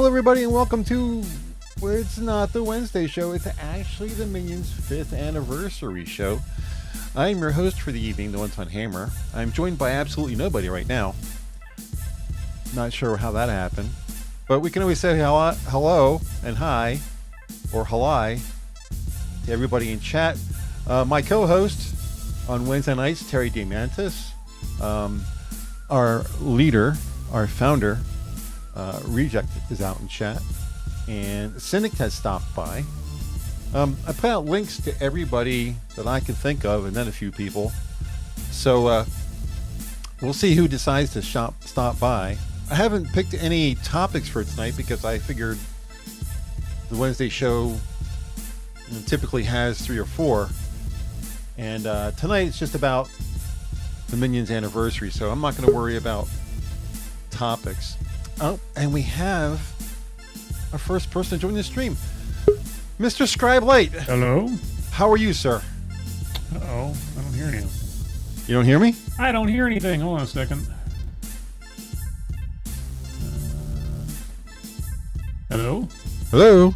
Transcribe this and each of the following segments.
everybody, and welcome to, well, it's not the Wednesday show, it's actually the Minions 5th anniversary show. I'm your host for the evening, the Untitled Hammer. I'm joined by absolutely nobody right now. Not sure how that happened, but we can always say hello and hi, or halai, to everybody in chat. My co-host on Wednesday nights, Terry DeMantis, our leader, our founder, Reject is out in chat, and Cynic has stopped by. I put out links to everybody that I can think of, and then a few people. So we'll see who decides to stop by. I haven't picked any topics for tonight because I figured the Wednesday show typically has 3 or 4, and tonight it's just about the Minions anniversary, so I'm not going to worry about topics. Oh, and we have our first person to join the stream, Mr. Scribe Light. Hello. How are you, sir? Uh-oh, I don't hear anything. You don't hear me? I don't hear anything. Hold on a second. Hello? Hello?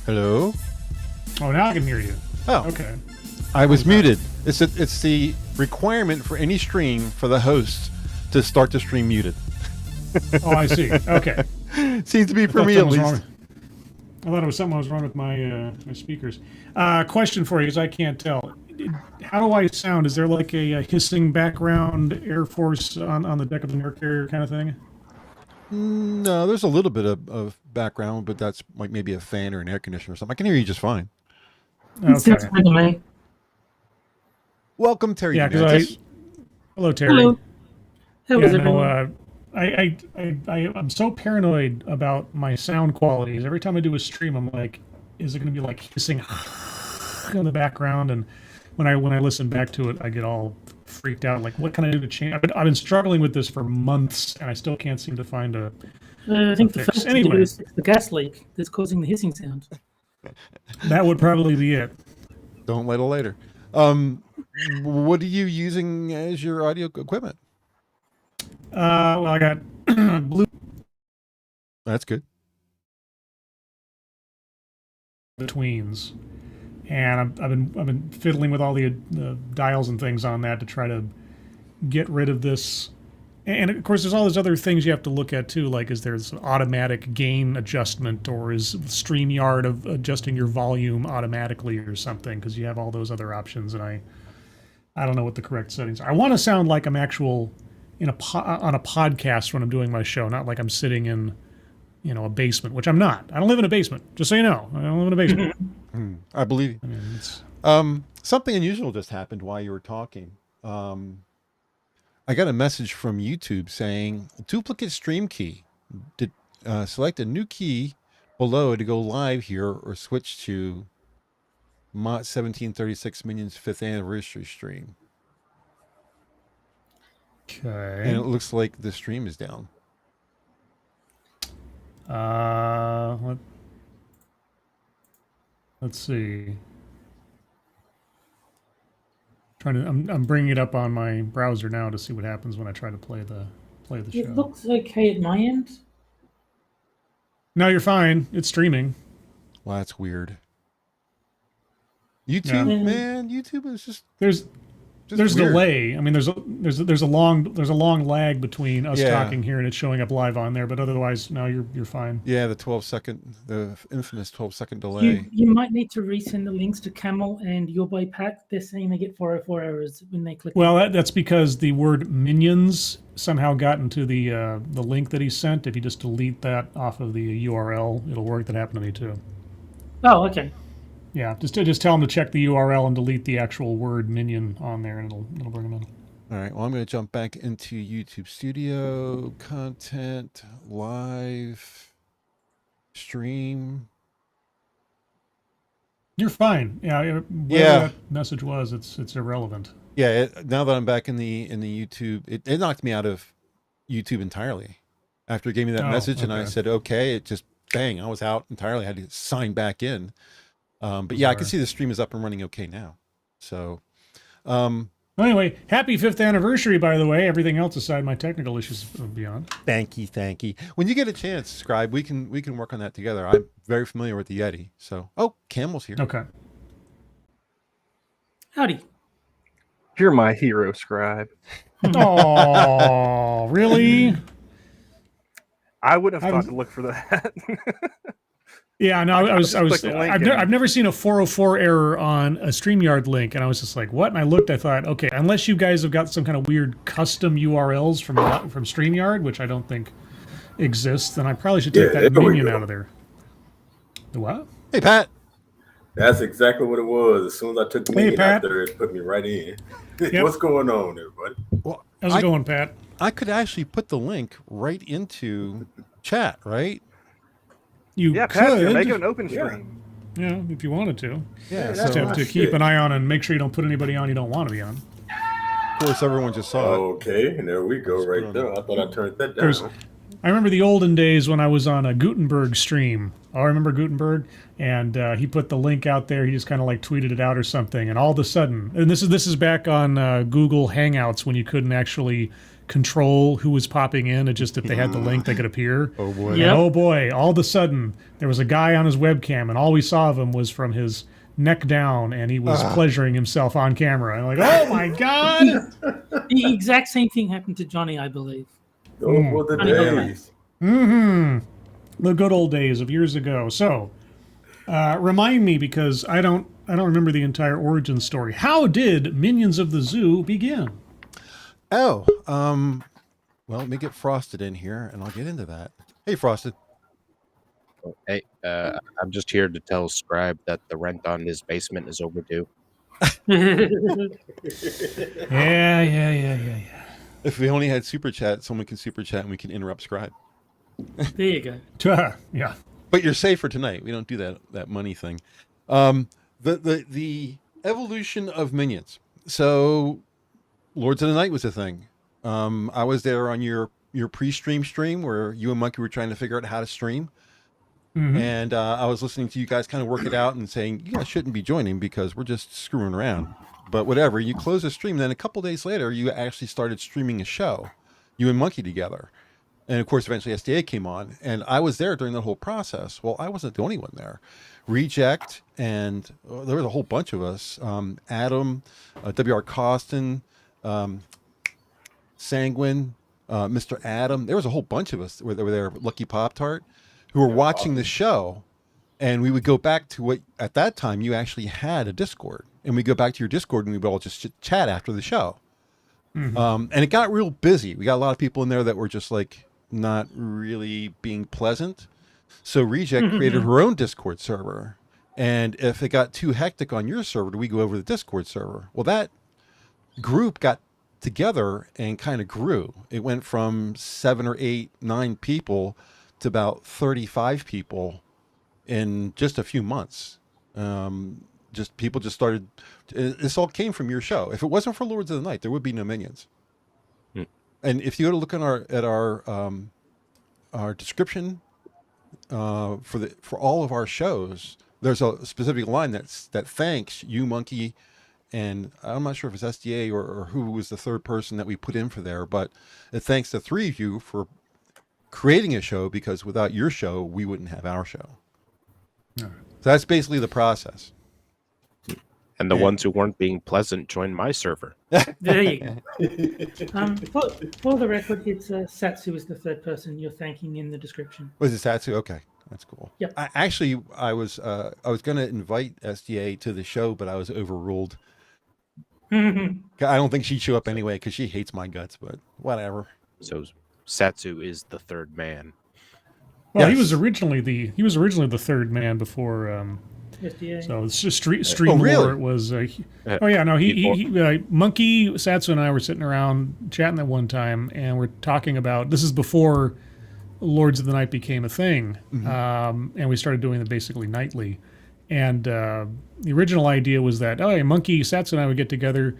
Hello? Oh, now I can hear you. Oh. Okay. I was muted. It's the requirement for any stream for the host to start the stream muted. Oh, I see. Okay. Seems to be for me at least. I thought it was something was wrong with my my speakers. Question for you, because I can't tell. How do I sound? Is there like a hissing background Air Force on the deck of the air carrier kind of thing? No, there's a little bit of background, but that's like maybe a fan or an air conditioner or something. I can hear you just fine. Okay. Welcome, Terry. Yeah, because hello, Terry. Hello. How is Yeah, everyone? no, I'm so paranoid about my sound qualities. Every time I do a stream, I'm like, is it going to be like hissing in the background? And when I listen back to it, I get all freaked out. Like, what can I do to change? I've been struggling with this for months, and I still can't seem to find a. I think the fix. first thing to do is fix the gas leak that's causing the hissing sound. That would probably be it. Don't wait till later. What are you using as your audio equipment? Well, I got blue That's good. betweens, and I've been fiddling with all the dials and things on that to try to get rid of this. And of course, there's all those other things you have to look at too, like is there's automatic gain adjustment, or is StreamYard of adjusting your volume automatically or something, because you have all those other options, and I don't know what the correct settings are. I want to sound like I'm actual on a podcast when I'm doing my show, not like I'm sitting in, a basement, which I'm not. I don't live in a basement, just so you know. I don't live in a basement. I believe you. I mean, it's Something unusual just happened while you were talking. I got a message from YouTube saying duplicate stream key. Select a new key below to go live here, or switch to MotZ 1736 Minions 5th anniversary stream. okay. And it looks like the stream is down. Let's see. I'm bringing it up on my browser now to see what happens when I try to play the show. It looks okay at my end. No, you're fine. It's streaming. Well, that's weird. YouTube, Yeah. man, YouTube is just There's weird. delay. I mean, there's a long lag between us Yeah. talking here and it showing up live on there, but otherwise, no, you're fine. Yeah, the infamous 12-second delay. You might need to resend the links to Camel and Your Boy Pat. They're saying they get 404 errors when they click. Well, that's because the word minions somehow got into the link that he sent. If you just delete that off of the URL, it'll work. That happened to me too. Oh, okay. Yeah, just tell them to check the URL and delete the actual word minion on there, and it'll bring them in. All right, well, I'm going to jump back into YouTube Studio, content, live, stream. You're fine. Yeah, whatever that message was, it's irrelevant. Yeah, now that I'm back in the YouTube, it knocked me out of YouTube entirely. After it gave me that message and I said, okay, it just, bang, I was out entirely. I had to sign back in. But yeah, I can see the stream is up and running okay now. So Anyway, happy 5th anniversary, by the way. Everything else aside, my technical issues beyond. Thank you. When you get a chance, Scribe, we can work on that together. I'm very familiar with the Yeti. So, Camel's here. Okay. Howdy. You're my hero, Scribe. Oh, really? I would have thought to look for that. Yeah, no, I've never seen a 404 error on a StreamYard link, and I was just like, what? And I looked, I thought, okay, unless you guys have got some kind of weird custom URLs from StreamYard, which I don't think exists, then I probably should take that minion out of there. The what? Hey, Pat. That's exactly what it was. As soon as I took the minion out there, it put me right in. Yep. What's going on, everybody? Well, how's it going, Pat? I could actually put the link right into chat, right? You could make it an open stream. Yeah, if you wanted to. Yeah, just have to keep an eye on and make sure you don't put anybody on you don't want to be on. Of course, everyone just saw it. Okay, and there we go, right there. I thought I turned that down. I remember the olden days when I was on a Gutenberg stream. I remember Gutenberg, and he put the link out there. He just kind of like tweeted it out or something, and all of a sudden, and this is back on Google Hangouts when you couldn't actually control who was popping in. It just if they had the link, they could appear. Oh boy! Yep. Oh boy! All of a sudden, there was a guy on his webcam, and all we saw of him was from his neck down, and he was pleasuring himself on camera. And I'm like, oh my god! The exact same thing happened to Johnny, I believe. Oh, for the days. The good old days of years ago. So, remind me, because I don't remember the entire origin story. How did Minions of the Zoo begin? Well, let me get Frosted in here, and I'll get into that. Hey, Frosted. Hey, I'm just here to tell Scribe that the rent on his basement is overdue. Yeah. If we only had Super Chat, someone can Super Chat and we can interrupt Scribe. There you go. Yeah. But you're safe for tonight. We don't do that money thing. The evolution of Minions. So, Lords of the Night was a thing. I was there on your pre-stream stream where you and Monkey were trying to figure out how to stream. Mm-hmm. And I was listening to you guys kind of work it out and saying, you guys shouldn't be joining because we're just screwing around. But whatever, you close the stream. Then a couple days later, you actually started streaming a show, you and Monkey together. And of course, eventually SDA came on. And I was there during the whole process. Well, I wasn't the only one there. Reject, and there was a whole bunch of us. Adam, W.R. Costin, Sanguine, Mr. Adam. There was a whole bunch of us that were there, Lucky Pop-Tart, who were watching the show. And we would go back to what, at that time, you actually had a Discord. And we go back to your Discord and we would all just chat after the show. Mm-hmm. And it got real busy. We got a lot of people in there that were just like not really being pleasant. So Reject created her own Discord server. And if it got too hectic on your server, we go over to the Discord server. Well, that group got together and kind of grew. It went from 7 or 8, 9 people to about 35 people in just a few months. People just started. This all came from your show. If it wasn't for Lords of the Night, there would be no Minions. And if you go to look on our description for all of our shows, there's a specific line that thanks you, Monkey, and I'm not sure if it's SDA or who was the third person that we put in for there, but it thanks the 3 of you for creating a show, because without your show, we wouldn't have our show. So that's basically the process. And the ones who weren't being pleasant joined my server. There you go. For the record, it's Satsu is the third person you're thanking in the description. Was it Satsu? Okay, that's cool. Yep. I was going to invite SDA to the show, but I was overruled. I don't think she'd show up anyway because she hates my guts, but whatever. So Satsu is the third man. Well, yes. He was originally the third man before. SDA. So it's just stream really? It was. Monkey, Satsu, and I were sitting around chatting at one time, and we're talking about, this is before Lords of the Night became a thing, and we started doing it basically nightly. And the original idea was that Monkey, Satsu, and I would get together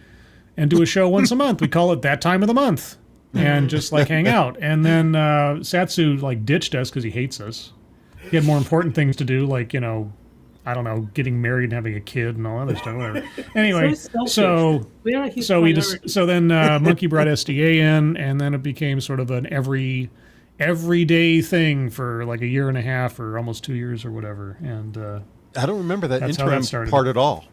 and do a show once a month. We call it That Time of the Month, and just like hang out. And then Satsu like ditched us because he hates us. He had more important things to do, like I don't know, getting married and having a kid and all other stuff, whatever. Anyway, So so selfish. then Monkey brought SDA in, and then it became sort of an everyday thing for like a year and a half or almost 2 years or whatever. And I don't remember that that's how interim that started. part at all.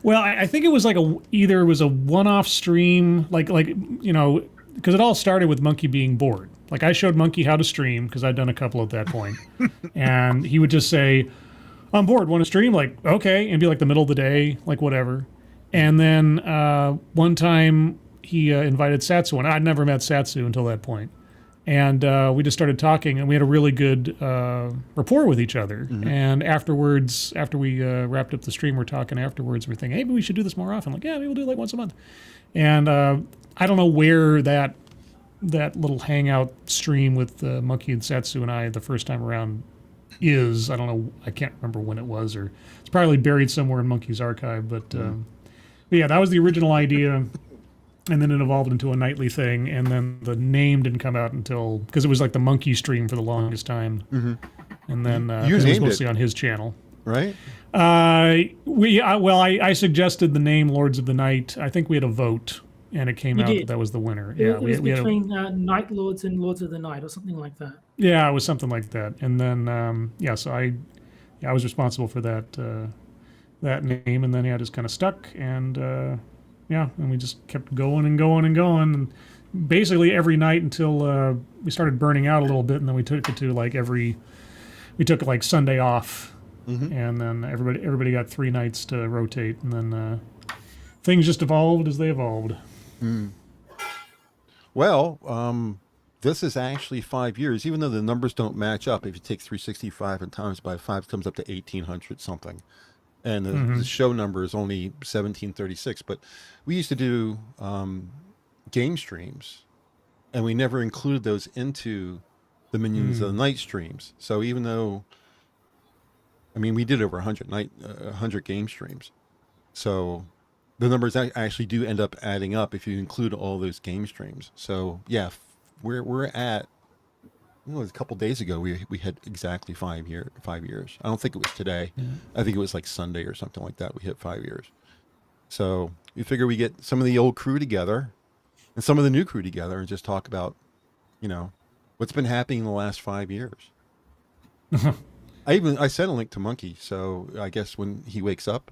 Well, I think it was like either it was a one-off stream, like you know, because it all started with Monkey being bored. Like I showed Monkey how to stream because I'd done a couple at that point, and he would just say, "I'm bored. Want to stream?" Like, okay, and be like the middle of the day, like whatever. And then one time he invited Satsu, and I'd never met Satsu until that point. And we just started talking, and we had a really good rapport with each other. Mm-hmm. And afterwards, after we wrapped up the stream, we're talking afterwards. We're thinking, hey, maybe we should do this more often. Like, yeah, maybe we'll do it like once a month. And I don't know where that little hangout stream with Monkey and Satsu and I the first time around is. I don't know. I can't remember when it was, or it's probably buried somewhere in Monkey's archive. But yeah, that was the original idea. And then it evolved into a nightly thing, and then the name didn't come out until, because it was like the Monkey stream for the longest time. Mm-hmm. And then it was mostly on his channel. Right? I suggested the name Lords of the Night. I think we had a vote, and it came out that was the winner. It was between Night Lords and Lords of the Night or something like that. Yeah, it was something like that. And then, so I was responsible for that name, and then it just kind of stuck, and... and we just kept going and going and going, and basically every night until we started burning out a little bit, and then we took it to like Sunday off, mm-hmm. and then everybody got 3 nights to rotate, and then things just evolved as they evolved. Mm. Well, this is actually 5 years, even though the numbers don't match up. If you take 365 and times by 5, it comes up to 1,800 something. And the show number is only 1736. But we used to do game streams, and we never included those into the Minions of the Night streams. So even though, I mean, we did over 100 game streams. So the numbers actually do end up adding up if you include all those game streams. So yeah, we're at, it was a couple days ago, we had exactly 5 years. I don't think it was today. Yeah. I think it was like Sunday or something like that. We hit 5 years. So we figure we get some of the old crew together and some of the new crew together and just talk about, what's been happening in the last 5 years. I sent a link to Monkey, so I guess when he wakes up,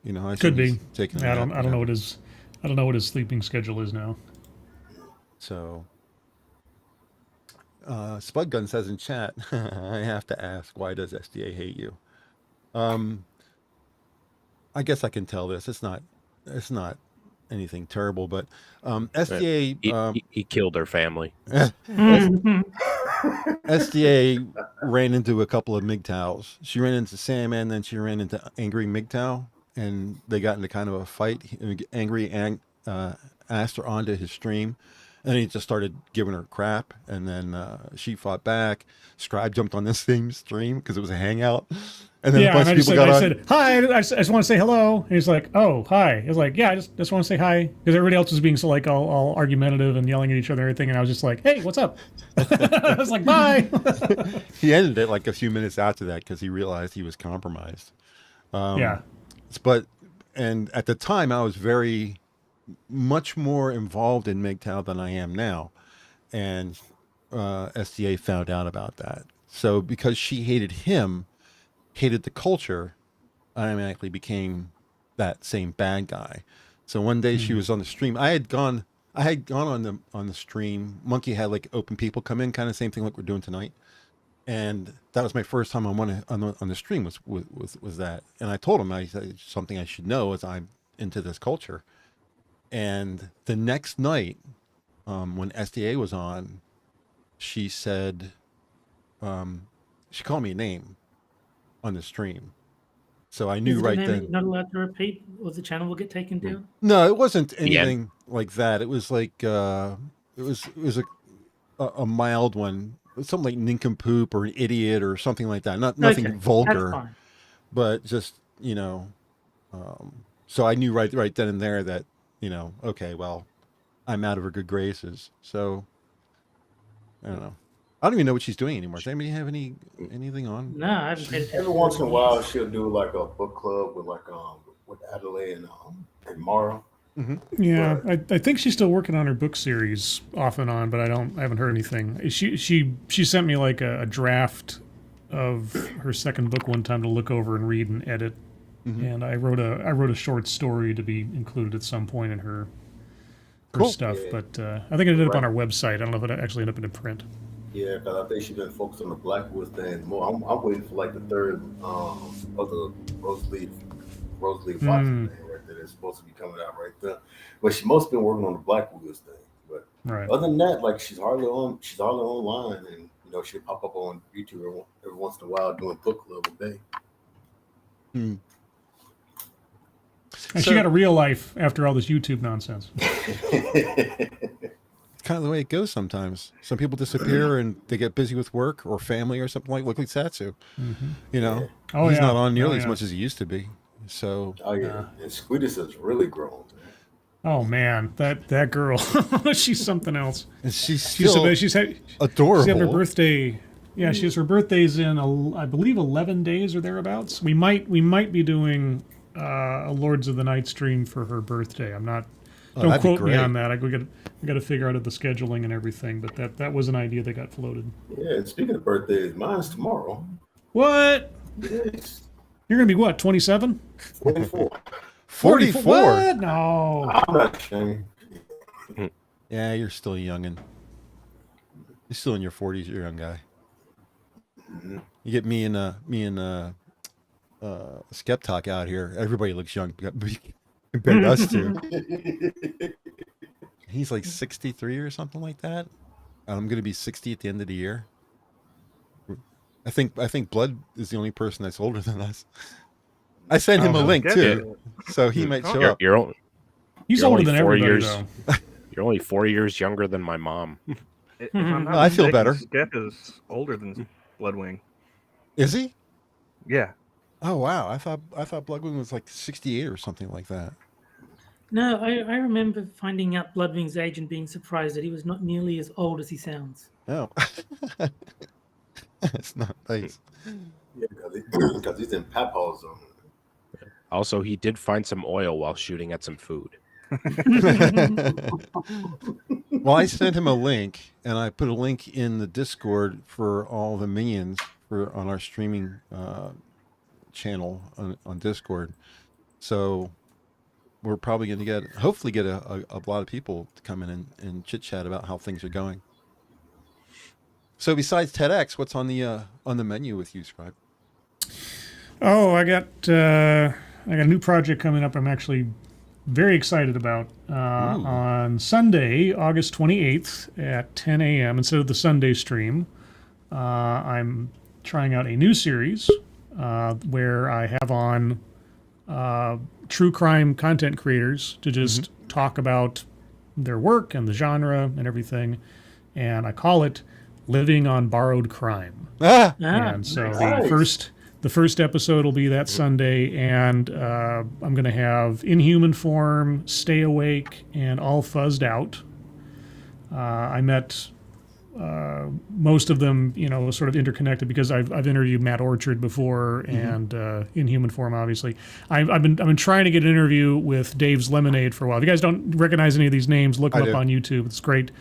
I could be taking. I don't know what his sleeping schedule is now. So. Spudgun says in chat, I have to ask, why does SDA hate you? I guess I can tell this. It's not anything terrible, but SDA he killed her family. SDA ran into a couple of MGTOWs. She ran into Sandman, then she ran into Angry MGTOW, and they got into kind of a fight. Angry asked her onto his stream. And he just started giving her crap, and then she fought back. Scribe jumped on this same stream because it was a hangout, and then a bunch of people got on. I said, "Hi, I just want to say hello." And he's like, "Oh, hi." He was like, "Yeah, I just want to say hi," because everybody else was being so like all argumentative and yelling at each other and everything, and I was just like, "Hey, what's up?" I was like, "Bye." He ended it like a few minutes after that because he realized he was compromised. And at the time, I was much more involved in MGTOW than I am now, and SDA found out about that. So because she hated the culture, I automatically became that same bad guy. So one day she was on the stream. I had gone on the stream. Monkey had like open people come in, kind of same thing like we're doing tonight, and that was my first time on the stream was that. And I told him, I said, something I should know is I'm into this culture. And the next night, when SDA was on, she said, she called me a name on the stream. So I knew right then. Not allowed to repeat, or the channel will get taken down? No, it wasn't anything like that. It was like, it was a mild one, something like nincompoop or an idiot or something like that. Nothing vulgar, but just, so I knew right then and there that, okay, well, I'm out of her good graces. So, I don't know. I don't even know what she's doing anymore. Does anybody have anything on? No, I haven't paid attention. Every once in a while, she'll do like a book club with Adelaide and Mara. Mm-hmm. Yeah, I think she's still working on her book series off and on, but I haven't heard anything. She sent me like a draft of her second book one time to look over and read and edit, and I wrote a short story to be included at some point in her stuff. Yeah. But I think it ended up on our website. I don't know if it actually ended up in print. Yeah, because I think she's been focused on the Blackwood thing more. I'm waiting for like the third of the Roseleaf Watson thing right there. It's supposed to be coming out right there. But she must have been working on the Blackwoods thing. But other than that, like she's hardly online, and she'll pop up on YouTube every once in a while doing book club a day. And she got a real life after all this YouTube nonsense. Kind of the way it goes sometimes. Some people disappear and they get busy with work or family or something like Satsu. He's not on nearly as much as he used to be. So and Squeetus has really grown. Oh man, that girl, she's something else. And she's adorable. She's had her birthday. Yeah, her birthday's in I believe 11 days or thereabouts. We might be doing a Lords of the Night stream for her birthday. I'm not. Don't quote me on that. We got to figure out the scheduling and everything. But that was an idea that got floated. Yeah. And speaking of birthdays, mine's tomorrow. What? Yes. You're gonna be what? 27? 44. 44? What? No. I'm not ashamed. Yeah, you're still a youngin'. You're still in your 40s. You're a young guy. Mm-hmm. You get me and Skep Tock out here. Everybody looks young. Compared to us two. He's like 63 or something like that. I'm going to be 60 at the end of the year. I think Blood is the only person that's older than us. I sent him a link too, so he might show up. He's older than everybody, though. You're only 4 years younger than my mom. I feel better. Skep is older than Bloodwing. Is he? Yeah. Oh wow! I thought Bloodwing was like 68 or something like that. No, I remember finding out Bloodwing's age and being surprised that he was not nearly as old as he sounds. Oh, that's not nice. Yeah, because he's in Papaw's zone. Also, he did find some oil while shooting at some food. Well, I sent him a link, and I put a link in the Discord for all the minions on our streaming channel on Discord. So we're probably going to hopefully get a lot of people to come in and chit chat about how things are going. So besides TEDx, what's on the menu with you, Scribe? Oh, I got a new project coming up. I'm actually very excited about on Sunday, August 28th at 10 a.m. instead of the Sunday stream. I'm trying out a new series where I have on true crime content creators to just talk about their work and the genre and everything, and I call it Living on Borrowed Crime. And so the first episode will be that Sunday, and I'm going to have Inhuman Form, Stay Awake, and All Fuzzed Out. I met most of them, sort of interconnected because I've interviewed Matt Orchard before and Inhuman Form, obviously. I've been trying to get an interview with Dave's Lemonade for a while. If you guys don't recognize any of these names, look them up on YouTube. It's great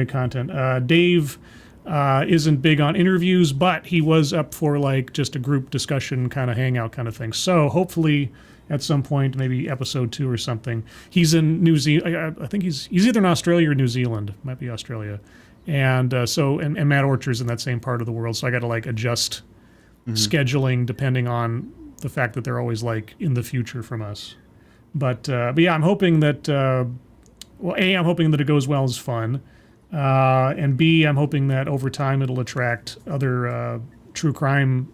content. Dave isn't big on interviews, but he was up for like just a group discussion kind of hangout kind of thing. So hopefully at some point, maybe episode 2 or something. He's in New Zealand. I think he's either in Australia or New Zealand. Might be Australia. And and Matt Orchard's in that same part of the world. So I got to like adjust scheduling depending on the fact that they're always like in the future from us. But yeah, I'm hoping that I'm hoping that it goes well as fun. And B, I'm hoping that over time it'll attract other true crime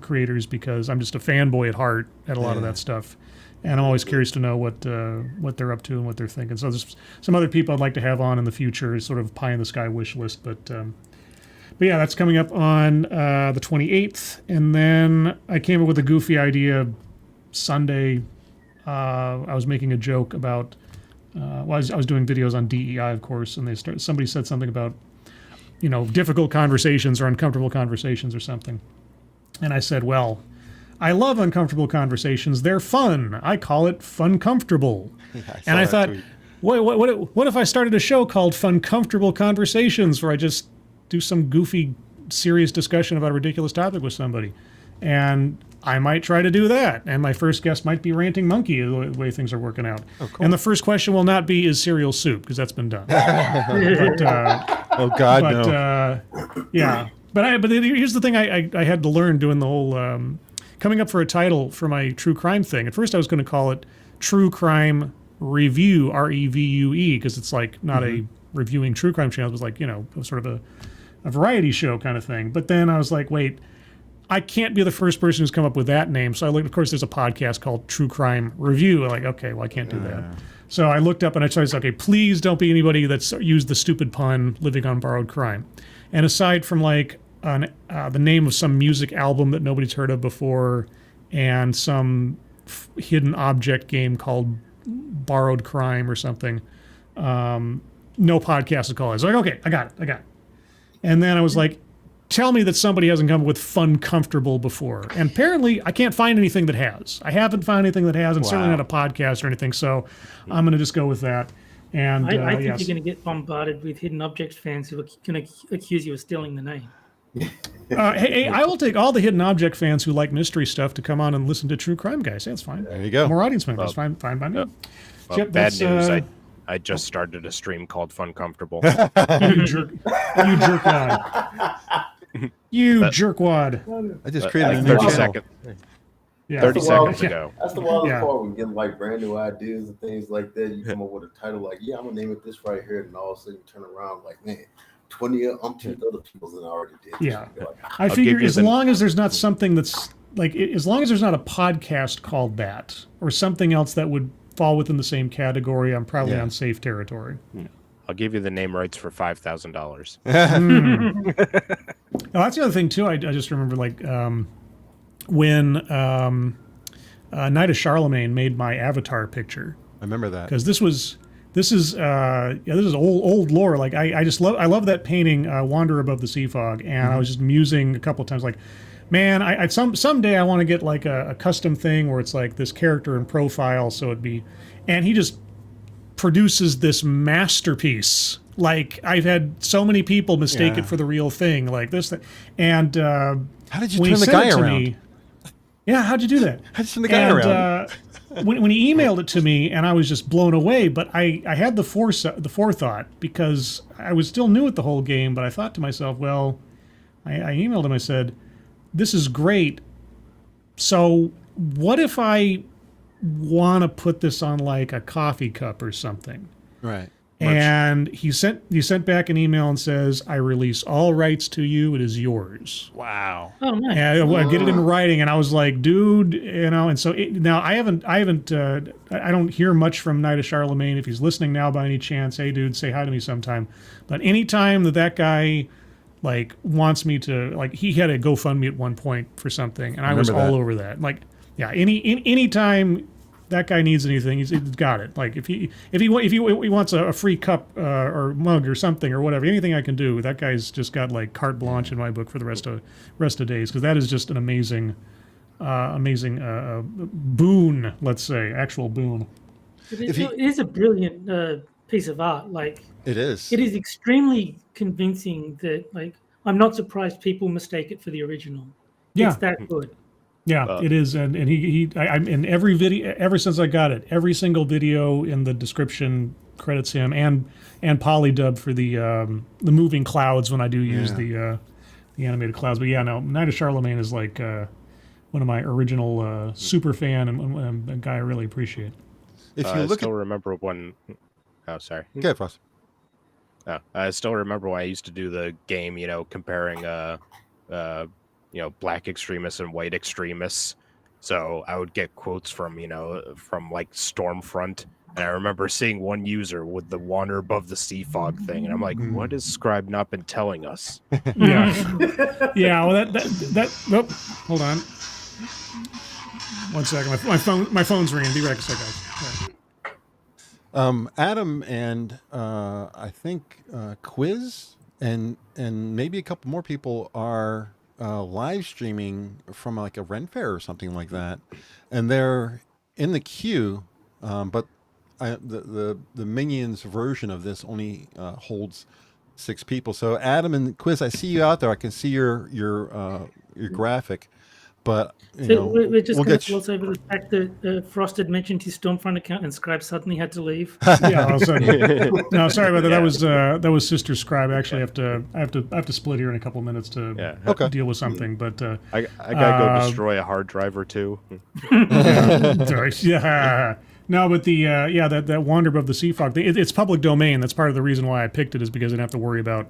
creators because I'm just a fanboy at heart at a lot of that stuff. And I'm always curious to know what they're up to and what they're thinking. So there's some other people I'd like to have on in the future, sort of pie in the sky wish list. But yeah, that's coming up on the 28th. And then I came up with a goofy idea Sunday. I was making a joke about, I was doing videos on DEI, of course, and somebody said something about difficult conversations or uncomfortable conversations or something. And I said, well, I love uncomfortable conversations. They're fun. I call it fun comfortable. And I thought, what if I started a show called Fun Comfortable Conversations, where I just do some goofy, serious discussion about a ridiculous topic with somebody? And I might try to do that. And my first guest might be Ranting Monkey, the way things are working out. Oh, cool. And the first question will not be, is cereal soup? Because that's been done. Oh, God, no. Yeah. But here's the thing I had to learn doing the whole coming up for a title for my true crime thing. At first I was going to call it True Crime Review, REVUE, because it's like not a reviewing true crime channel. It was like, sort of a variety show kind of thing. But then I was like, wait, I can't be the first person who's come up with that name. So I looked, of course, there's a podcast called True Crime Review. I'm like, okay, well, I can't do that. So I looked up and I said, okay, please don't be anybody that's used the stupid pun living on borrowed crime. And aside from like the name of some music album that nobody's heard of before and some hidden object game called Borrowed Crime or something, no podcast to call it. I was like, okay, I got it. And then I was like, tell me that somebody hasn't come up with Fun Comfortable before. And apparently I can't find anything that has. I haven't found anything that has, and certainly not a podcast or anything. So I'm going to just go with that. And I think you're going to get bombarded with hidden objects fans who are going to accuse you of stealing the name. Hey, I will take all the hidden object fans who like mystery stuff to come on and listen to True Crime Guys. That's fine. There you go. More audience members. Fine by me. Well, Chip, bad news. I just started a stream called Fun Comfortable. You jerkwad. You jerkwad. I just created a new 30 channel. seconds. Yeah. 30 seconds ago. That's the wildest part when you get like brand new ideas and things like that. You come up with a title like, yeah, I'm gonna name it this right here, and all of a sudden you turn around like, man, 20 other people that already did. Yeah. Like, I figure as long as there's not something that's like, as long as there's not a podcast called that or something else that would fall within the same category, I'm probably on safe territory. I'll give you the name rights for $5,000. Oh, that's the other thing too. I just remember like when Night of Charlemagne made my avatar picture. I remember that because this is old lore. Like I love that painting, Wander Above the Sea Fog, and I was just musing a couple of times like, man, someday I want to get like a custom thing where it's like this character in profile, so it'd be, and he just produces this masterpiece. Like I've had so many people mistake it for the real thing, like this thing. And how did you turn the guy around? How'd you do that? How'd you turn the guy around? When he emailed it to me, and I was just blown away, but I had the forethought because I was still new at the whole game, but I thought to myself, well, I emailed him, I said, this is great, so what if I want to put this on like a coffee cup or something? Right. And he sent back an email and says, I release all rights to you. It is yours. Wow. Oh, nice. And I get it in writing, and I was like, dude, and so now I don't hear much from Night of Charlemagne. If he's listening now by any chance, hey, dude, say hi to me sometime. But anytime that guy like wants me to, like, he had a GoFundMe at one point for something, and I was all over that. Like, yeah, anytime that guy needs anything, he's got it. Like if he wants a free cup or mug or something or whatever, anything I can do, that guy's just got like carte blanche in my book for the rest of days, because that is just an amazing boon, let's say, actual boon. It is a brilliant piece of art. Like it is. It is extremely convincing that, like, I'm not surprised people mistake it for the original. Yeah. It's that good. Yeah, it is, and I'm in every video ever since I got it. Every single video in the description credits him, and Polydub for the moving clouds when I do use the animated clouds. But yeah, no, Night of Charlemagne is like one of my original super fan and a guy I really appreciate. If you look, I still remember when. Oh, sorry. Go, Frost. Oh, I still remember when I used to do the game. Comparing black extremists and white extremists. So I would get quotes from like Stormfront. And I remember seeing one user with the Wander Above the Sea Fog thing. And I'm like, what has Scribe not been telling us? Yeah. Yeah. Well, that nope. Hold on. 1 second. My phone's ringing. Be right back, guys. Adam and I think Quiz and maybe a couple more people are live streaming from like a Ren Fair or something like that, and they're in the queue, but the Minions version of this only holds 6 people. So Adam and Quiz, I see you out there. I can see your graphic, but we're just we'll going get to gloss over the fact that Frost had mentioned his Stormfront account and Scribe suddenly had to leave. Yeah, all of a sudden. No, sorry about that. That was Sister Scribe. Actually, I have to split here in a couple of minutes to deal with something. But I gotta go destroy a hard drive or two. Sorry. Yeah. No, but that Wander Above the Sea Fog, it's public domain. That's part of the reason why I picked it, is because I didn't have to worry about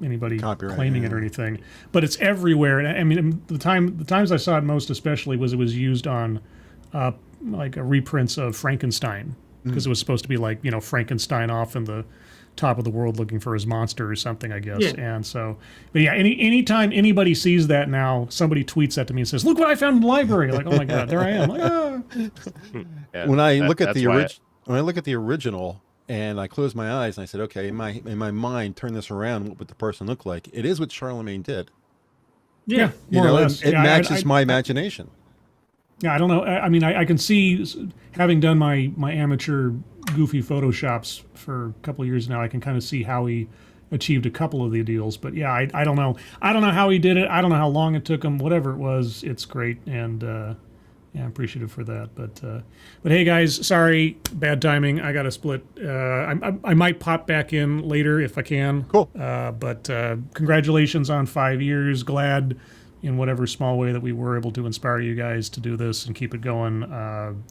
anybody Copyright, claiming it or anything. But it's everywhere. And I mean, the times I saw it most especially was it was used on like a reprints of Frankenstein, because it was supposed to be like Frankenstein off in the top of the world looking for his monster or something, I guess. Yeah. And so, but yeah, anytime anybody sees that now, somebody tweets that to me and says, "Look what I found in the library!" Like, oh my god, there I am. Like, ah. Yeah, when I look at the original and I close my eyes and I said, okay, in my mind, turn this around, what would the person look like? It is what Charlemagne did. Yeah, more or less. It matches my imagination. Yeah, I don't know. I mean, I can see, having done my amateur goofy photoshops for a couple of years now, I can kind of see how he achieved a couple of the deals. But yeah, I don't know. I don't know how he did it. I don't know how long it took him. Whatever it was, it's great, and I'm appreciative for that. But hey, guys, sorry, bad timing. I got to split. I might pop back in later if I can. Cool. But congratulations on 5 years. Glad in whatever small way that we were able to inspire you guys to do this and keep it going.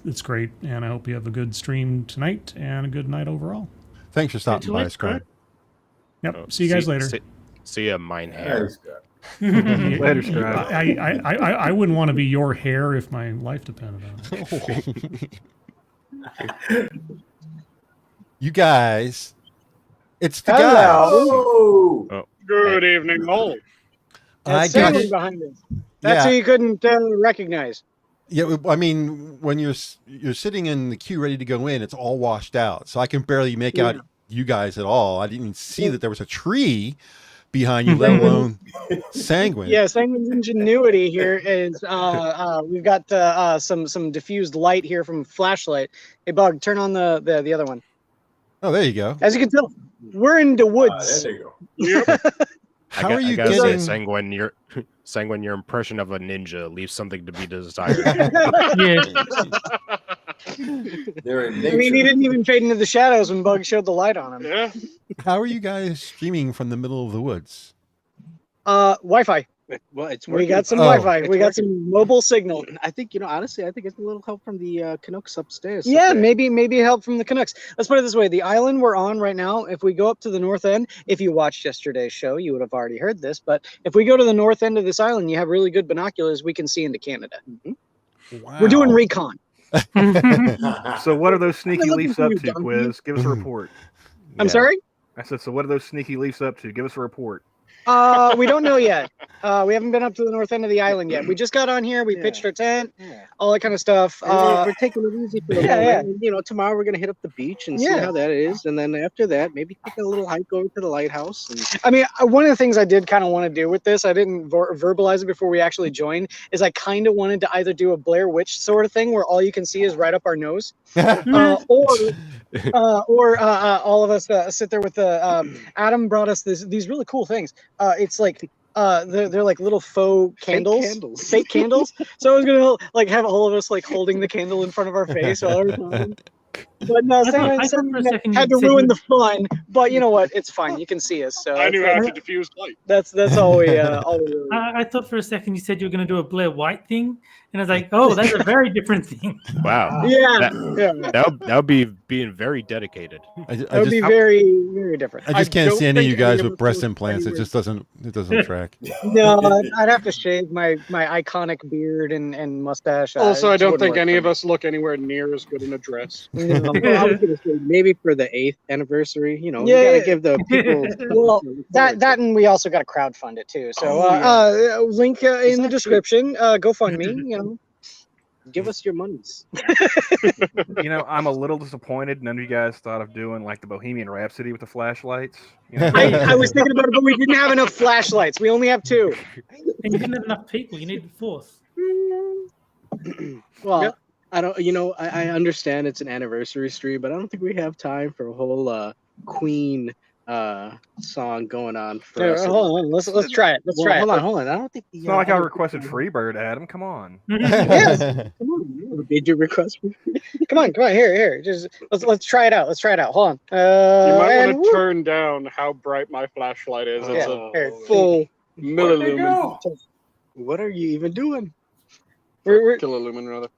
It's great, and I hope you have a good stream tonight and a good night overall. Thanks for stopping by, Scribe. Yep. See you guys later. See ya, mine hair. Later, Scribe. I wouldn't want to be your hair if my life depended on it. You guys, it's the guys. Oh. Good evening, all. That's Sanguine behind me. That's who you couldn't recognize. Yeah, I mean, when you're sitting in the queue ready to go in, it's all washed out, so I can barely make out you guys at all. I didn't even see that there was a tree behind you, let alone Sanguine. Yeah, Sanguine's ingenuity here is we've got some diffused light here from flashlight. Hey, Bug, turn on the other one. Oh, there you go. As you can tell, we're in the woods. There you go. Yep. How are you getting Sanguine? Your impression of a ninja leaves something to be desired. Yeah. They're in I mean, he didn't even fade into the shadows when Bug showed the light on him. Yeah. How are you guys streaming from the middle of the woods? Wi-Fi. Well, it's we got some Wi-Fi. We got some mobile signal. I think, honestly, I think it's a little help from the Canucks upstairs. Yeah, maybe help from the Canucks. Let's put it this way. The island we're on right now, if we go up to the north end, if you watched yesterday's show, you would have already heard this, but if we go to the north end of this island, you have really good binoculars, we can see into Canada. Wow. We're doing recon. So what are those sneaky leafs up to, Quiz? Give us a report. I'm sorry? I said, so what are those sneaky leafs up to? Give us a report. We don't know yet. We haven't been up to the north end of the island yet. We just got on here. We pitched our tent, all that kind of stuff. We're taking it easy for the moment. And, tomorrow we're gonna hit up the beach and see how that is, and then after that, maybe take a little hike over to the lighthouse. And... I mean, one of the things I did kind of want to do with this, I didn't verbalize it before we actually joined, is I kind of wanted to either do a Blair Witch sort of thing where all you can see is right up our nose, or all of us sit there with the Adam brought us these really cool things. It's like they're like little faux candles, fake candles. So I was gonna have all of us holding the candle in front of our face all the time. But no, Sanguine had to ruin the fun. But you know what? It's fine. You can see us. So I knew how to diffuse light. That's all we. I thought for a second you said you were going to do a Blair White thing, and I was like, oh, that's a very different thing. Wow. Yeah. That would be being very dedicated. That would be very, very different. I just can't see any of you guys with breast implants. It just doesn't track. No, I'd have to shave my iconic beard and mustache. Also, I don't think any of us look anywhere near as good in a dress. Well, I was gonna say maybe for the 8th anniversary, you gotta give the people. Well, that and we also got to crowdfund it too. So link in the description. GoFundMe. Give us your monies. You know, I'm a little disappointed none of you guys thought of doing like the Bohemian Rhapsody with the flashlights. You know, I was thinking about it, but we didn't have enough flashlights. We only have 2. And you didn't have enough people. You needed 4th. Well, I don't. You know, I understand it's an anniversary stream, but I don't think we have time for a whole Queen song going on. For us. Hold on, let's try it. Let's try it. Hold on. I don't think it's not like I requested Freebird, Adam. Come on. Yes. Come on, did you request? Come on. Here. Just let's try it out. Hold on. You might want to turn down how bright my flashlight is. It's a full millilumen. What are you even doing? We're Kilolumen, rather.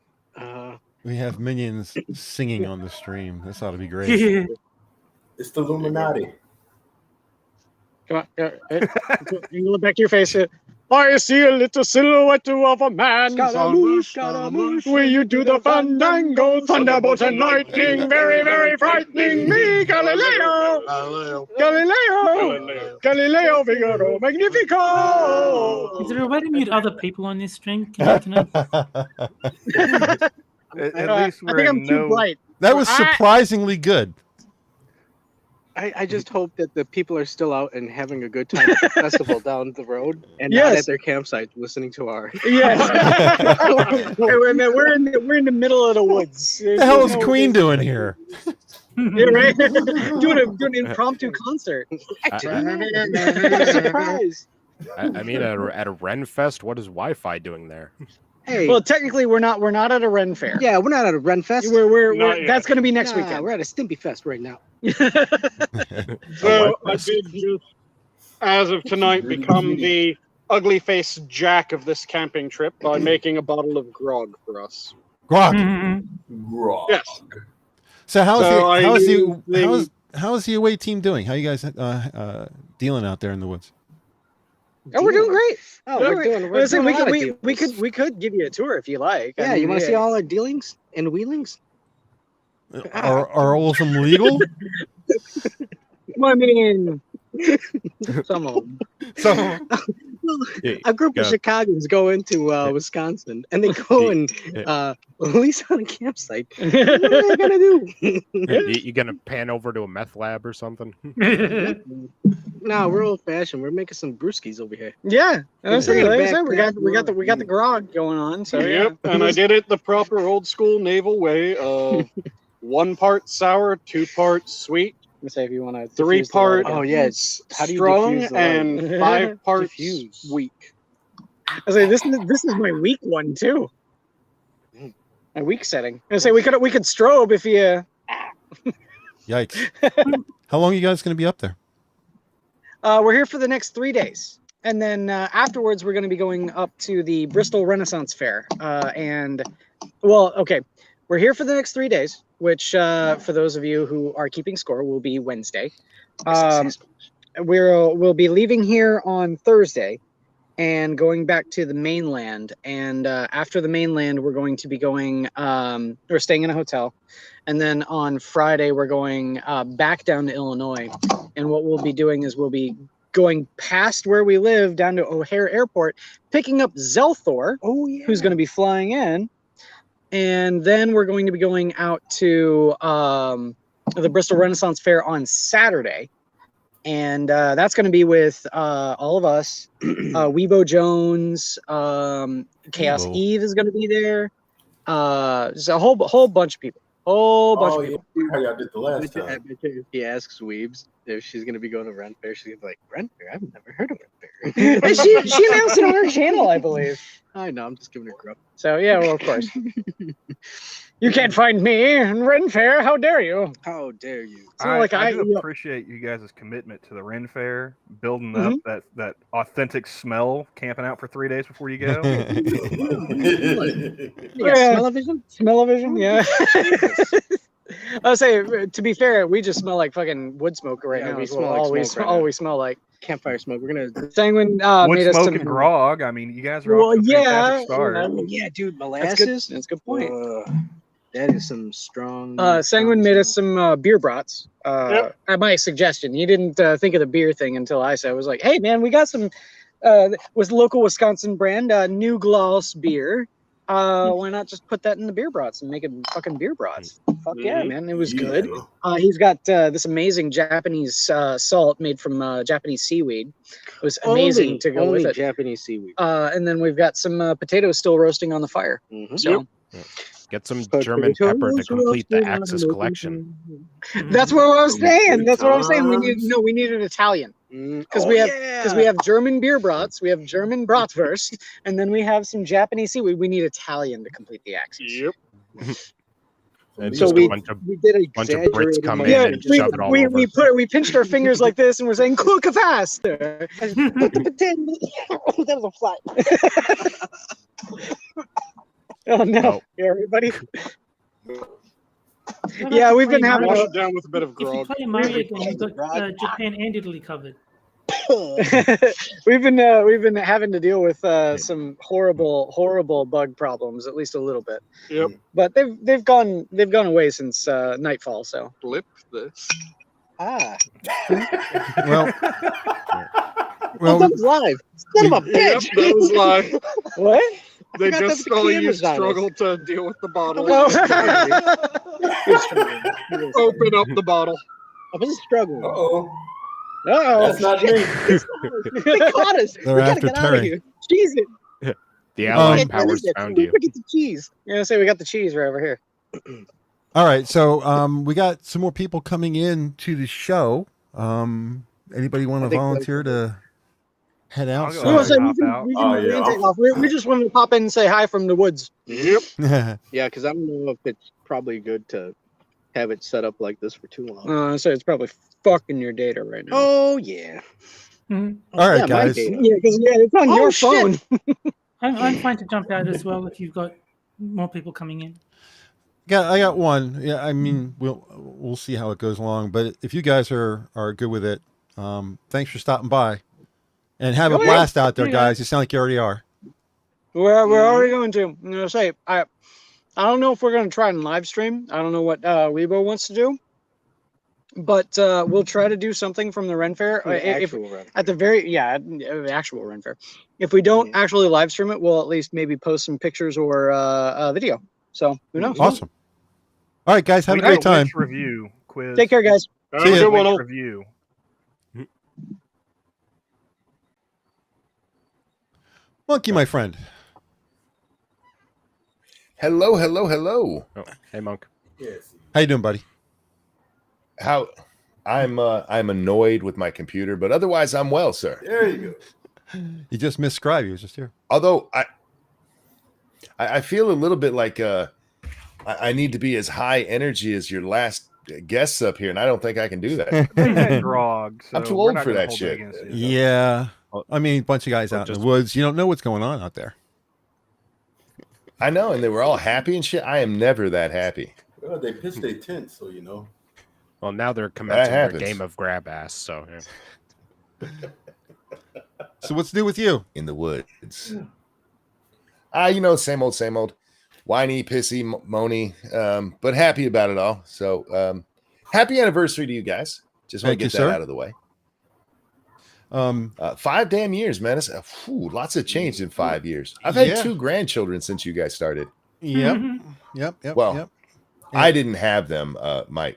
We have minions singing on the stream. This ought to be great. It's the Illuminati. Come on. You look back to your face. I see a little silhouette of a man. Scaramouche. Will you do the fandango? Thunderbolt and lightning, very, very frightening me. Galileo, Figaro, Magnifico. Is there a way to mute other people on this stream? Can you At least we're I think I'm too bright. That was surprisingly good. I just hope that the people are still out and having a good time at the festival down the road and not at their campsite listening to our. Yes. we're in the middle of the woods. What the hell is Queen doing here? Yeah, right? doing an impromptu concert. What a surprise! I mean, at a Ren Fest, what is Wi-Fi doing there? Hey, well, technically, we're not at a Ren fair. Yeah, we're not at a Ren Fest. We're that's going to be next weekend. We're at a Stimpy Fest right now. So I did just, as of tonight, become the ugly face Jack of this camping trip by making a bottle of grog for us. Grog. Grog. Yes. So how's the away team doing? How you guys dealing out there in the woods? Oh, we're doing great. Oh, we're doing we could give you a tour if you like. Yeah, you want to see all our dealings and wheelings? Are all of them legal? Well, I mean, some of them. A group of Chicagoans go into Wisconsin and they go and lease on a campsite. What are they gonna do? You gonna pan over to a meth lab or something? No, we're old fashioned. We're making some brewskis over here. Yeah, we got the grog going on. So yep, and I did it the proper old school naval way. 1 part sour, 2 parts sweet. Say if you want to 3 parts how do you strong and 5 parts weak. I say this is my weak one too. My weak setting. I say we could strobe if you. Yikes! How long are you guys going to be up there? We're here for the next 3 days, and then afterwards we're going to be going up to the Bristol Renaissance Fair. We're here for the next 3 days, which for those of you who are keeping score will be Wednesday. We'll be leaving here on Thursday and going back to the mainland. And after the mainland, we're going to be going. We're staying in a hotel, and then on Friday we're going back down to Illinois. And what we'll be doing is we'll be going past where we live down to O'Hare Airport, picking up Zelthor, who's going to be flying in. And then we're going to be going out to the Bristol Renaissance Fair on Saturday. And that's going to be with all of us. Weebo Jones, Chaos Eve is going to be there. Just a whole bunch of people. Of people. How y'all did the last time. I bet you if he asks Weebs if she's going to be going to Ren Fair, she's going to be like, Ren Fair? I've never heard of Ren Fair. And she announced it on her channel, I believe. I know, I'm just giving her grub. So, yeah, well, of course. You can't find me in Ren Fair. How dare you? How dare you? I do appreciate you guys' commitment to the Ren Fair, building up that authentic smell, camping out for 3 days before you go. Smell-o-vision? Smell-o-vision, yeah. I'll say, to be fair, we just smell like fucking wood smoke right now. We smell like all we smell like. Campfire smoke. We're gonna Sanguine wood made us smoke some and grog. I mean, you guys are off to a fantastic start. Yeah, dude, molasses. That's a good point. That is some strong. Sanguine made us some beer brats. At my suggestion, he didn't think of the beer thing until I said, I was like, "Hey, man, we got some with local Wisconsin brand New Gloss beer. why not just put that in the beer brats and make it fucking beer brats? Fuck yeah, man, it was good. Yeah. He's got this amazing Japanese salt made from Japanese seaweed. It was amazing to go with it. Japanese seaweed. And then we've got some potatoes still roasting on the fire. So Get some German pepper to complete the Axis collection. that's what I was saying. That's what I was saying. We need an Italian because we have German beer brats, we have German bratwurst, and then we have some Japanese seaweed. We need Italian to complete the Axis. Yep. And So just we a bunch of exaggerated Brits come in Yeah, and shove it all over. we pinched our fingers like this and we're saying cook faster. Put the potato. That was a fly. Oh no, Oh. everybody. Yeah, we've been having Wash a, it down with a bit of If you grog. play Mario again, you've got Japan and Italy covered. we've been having to deal with some horrible bug problems, at least a little bit. Yep. But they've gone away since nightfall. So Flip this. Well, That was live. Son of a Yep, bitch. that was live. what? They forgot just that the saw you camera's on us. struggle to deal with the bottle. Oh. Open up the bottle. I was struggling. Uh-oh. Uh-oh. That's not me. They caught us. They're We gotta after get out of Terry. here. Cheese it. The Allied Get powers it. found you. Look at the cheese. You're gonna say we got the cheese right over here. all right. So we got some more people coming in to the show. Anybody want to think volunteer to head I'll out? go We can, ahead and hop out. we Oh, can yeah. take off. We just wanted to pop in and say hi from the woods. Yep. Yeah, because I don't know if it's probably good to have it set up like this for too long. So it's probably fucking your data right now. Oh yeah. Mhm. All right, Yeah, my guys. data. Yeah, because it's on Oh, your shit. phone. I'm fine to jump out as well if you've got more people coming in. I got one. Yeah, I mean, we'll see how it goes along. But if you guys are good with it, thanks for stopping by, and have a Oh, yeah. blast out there, Yeah. guys. You sound like you already are. We're already going to. I'm gonna say I don't know if we're gonna try and live stream. I don't know what Weibo wants to do, but we'll try to do something from the Ren Fair. If at the very actual Ren Fair. If we don't actually live stream it, we'll at least maybe post some pictures or a video. So who knows? Awesome. All right, guys. Have a We got great time. Witch review quiz. Take care, guys. Have See a ya. good one. Witch all. review. Monkey, my friend. Hello, hello, hello. Oh, hey, Monk. Yes. How you doing, buddy? How I'm annoyed with my computer, but otherwise I'm well, sir. There you go. You just missed Scribe. He was just here. Although I feel a little bit like I need to be as high energy as your last guests up here, and I don't think I can do that. Grog. I'm so too we're old not for gonna that hold shit. against you. Yeah. I mean, a bunch of guys out in the woods. You don't know what's going on out there. I know, and they were all happy and shit. I am never that happy. Well, they pitched their tent, so you know. Well, now they're commencing their happens. game of grab ass. So yeah. So what's new with you? In the woods. Same old, same old. Whiny, pissy, moany, but happy about it all. So happy anniversary to you guys. Just want Thank to you, get sir. that out of the way. 5 damn years, man. It's, lots of change in 5 years. I've had Yeah. 2 grandchildren since you guys started. Yep. Yep. Well, Yep. I didn't have them. My,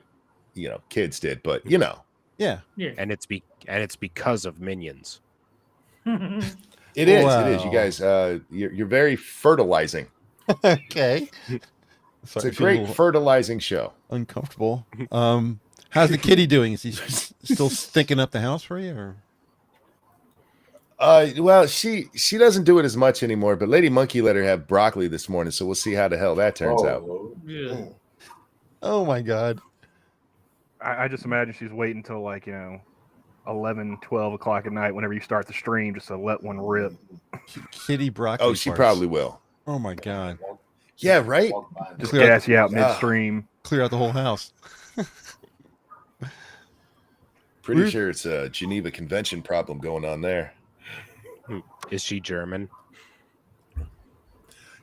kids did, but Yeah. Yeah. And it's because of minions. it is. Wow. It is. You guys, you're very fertilizing. Okay. It's a great fertilizing show. Uncomfortable. How's the kitty doing? Is he still stinking up the house for you? Or? Well, she doesn't do it as much anymore, but Lady Monkey let her have broccoli this morning, so we'll see how the hell that turns out. Yeah. Oh my God. I just imagine she's waiting until 11, 12 o'clock at night whenever you start the stream just to let one rip. Kitty broccoli. Oh, she farts. probably will. Oh my God. Yeah, right? Just Clear out gas you out midstream. Clear out the whole house. Pretty sure it's a Geneva Convention problem going on there. Is she German?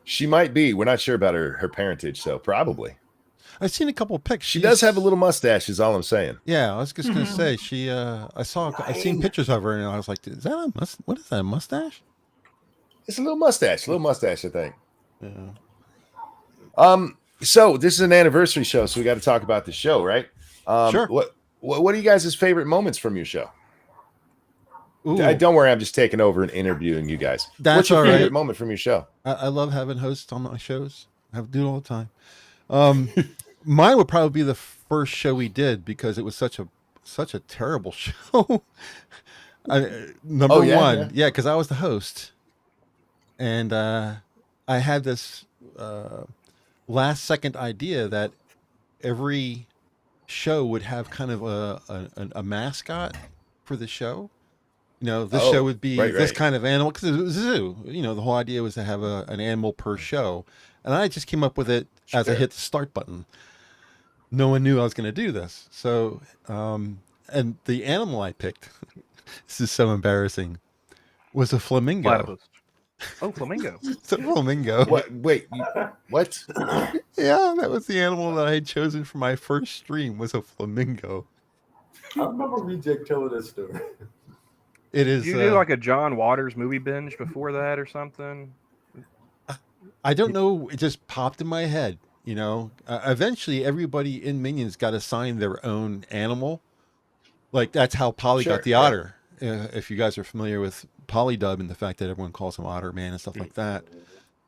She might be. We're not sure about her parentage, so probably. I've seen a couple of pics. She does have a little mustache, is all I'm saying. Yeah, I was just gonna say she. I've seen pictures of her, and I was like, "Is that what is that, a mustache?" It's a little mustache, I think. Yeah. So this is an anniversary show, so we got to talk about the show, right? Sure. What are you guys' favorite moments from your show? Ooh, Don't worry, I'm just taking over and interviewing you guys. That's What's your all favorite right. moment from your show? I love having hosts on my shows. I do it all the time. Mine would probably be the first show we did because it was such a terrible show. Number one, yeah, because I was the host, and I had this last second idea that every show would have kind of a mascot for the show. You know, this show would be this kind of animal because it was a zoo. You know, the whole idea was to have an animal per show. And I just came up with it as I hit the start button. No one knew I was going to do this. So, and the animal I picked, this is so embarrassing, was a flamingo. Platypus. Oh, flamingo. It's a flamingo. What? Wait, what? Yeah, that was the animal that I had chosen for my first stream was a flamingo. I remember Reject telling this story. It is. You do like a John Waters movie binge before that or something? I don't know. It just popped in my head. You know, eventually everybody in Minions got assigned their own animal. Like that's how Polly got the otter. If you guys are familiar with Polydub and the fact that everyone calls him Otter Man and stuff like that.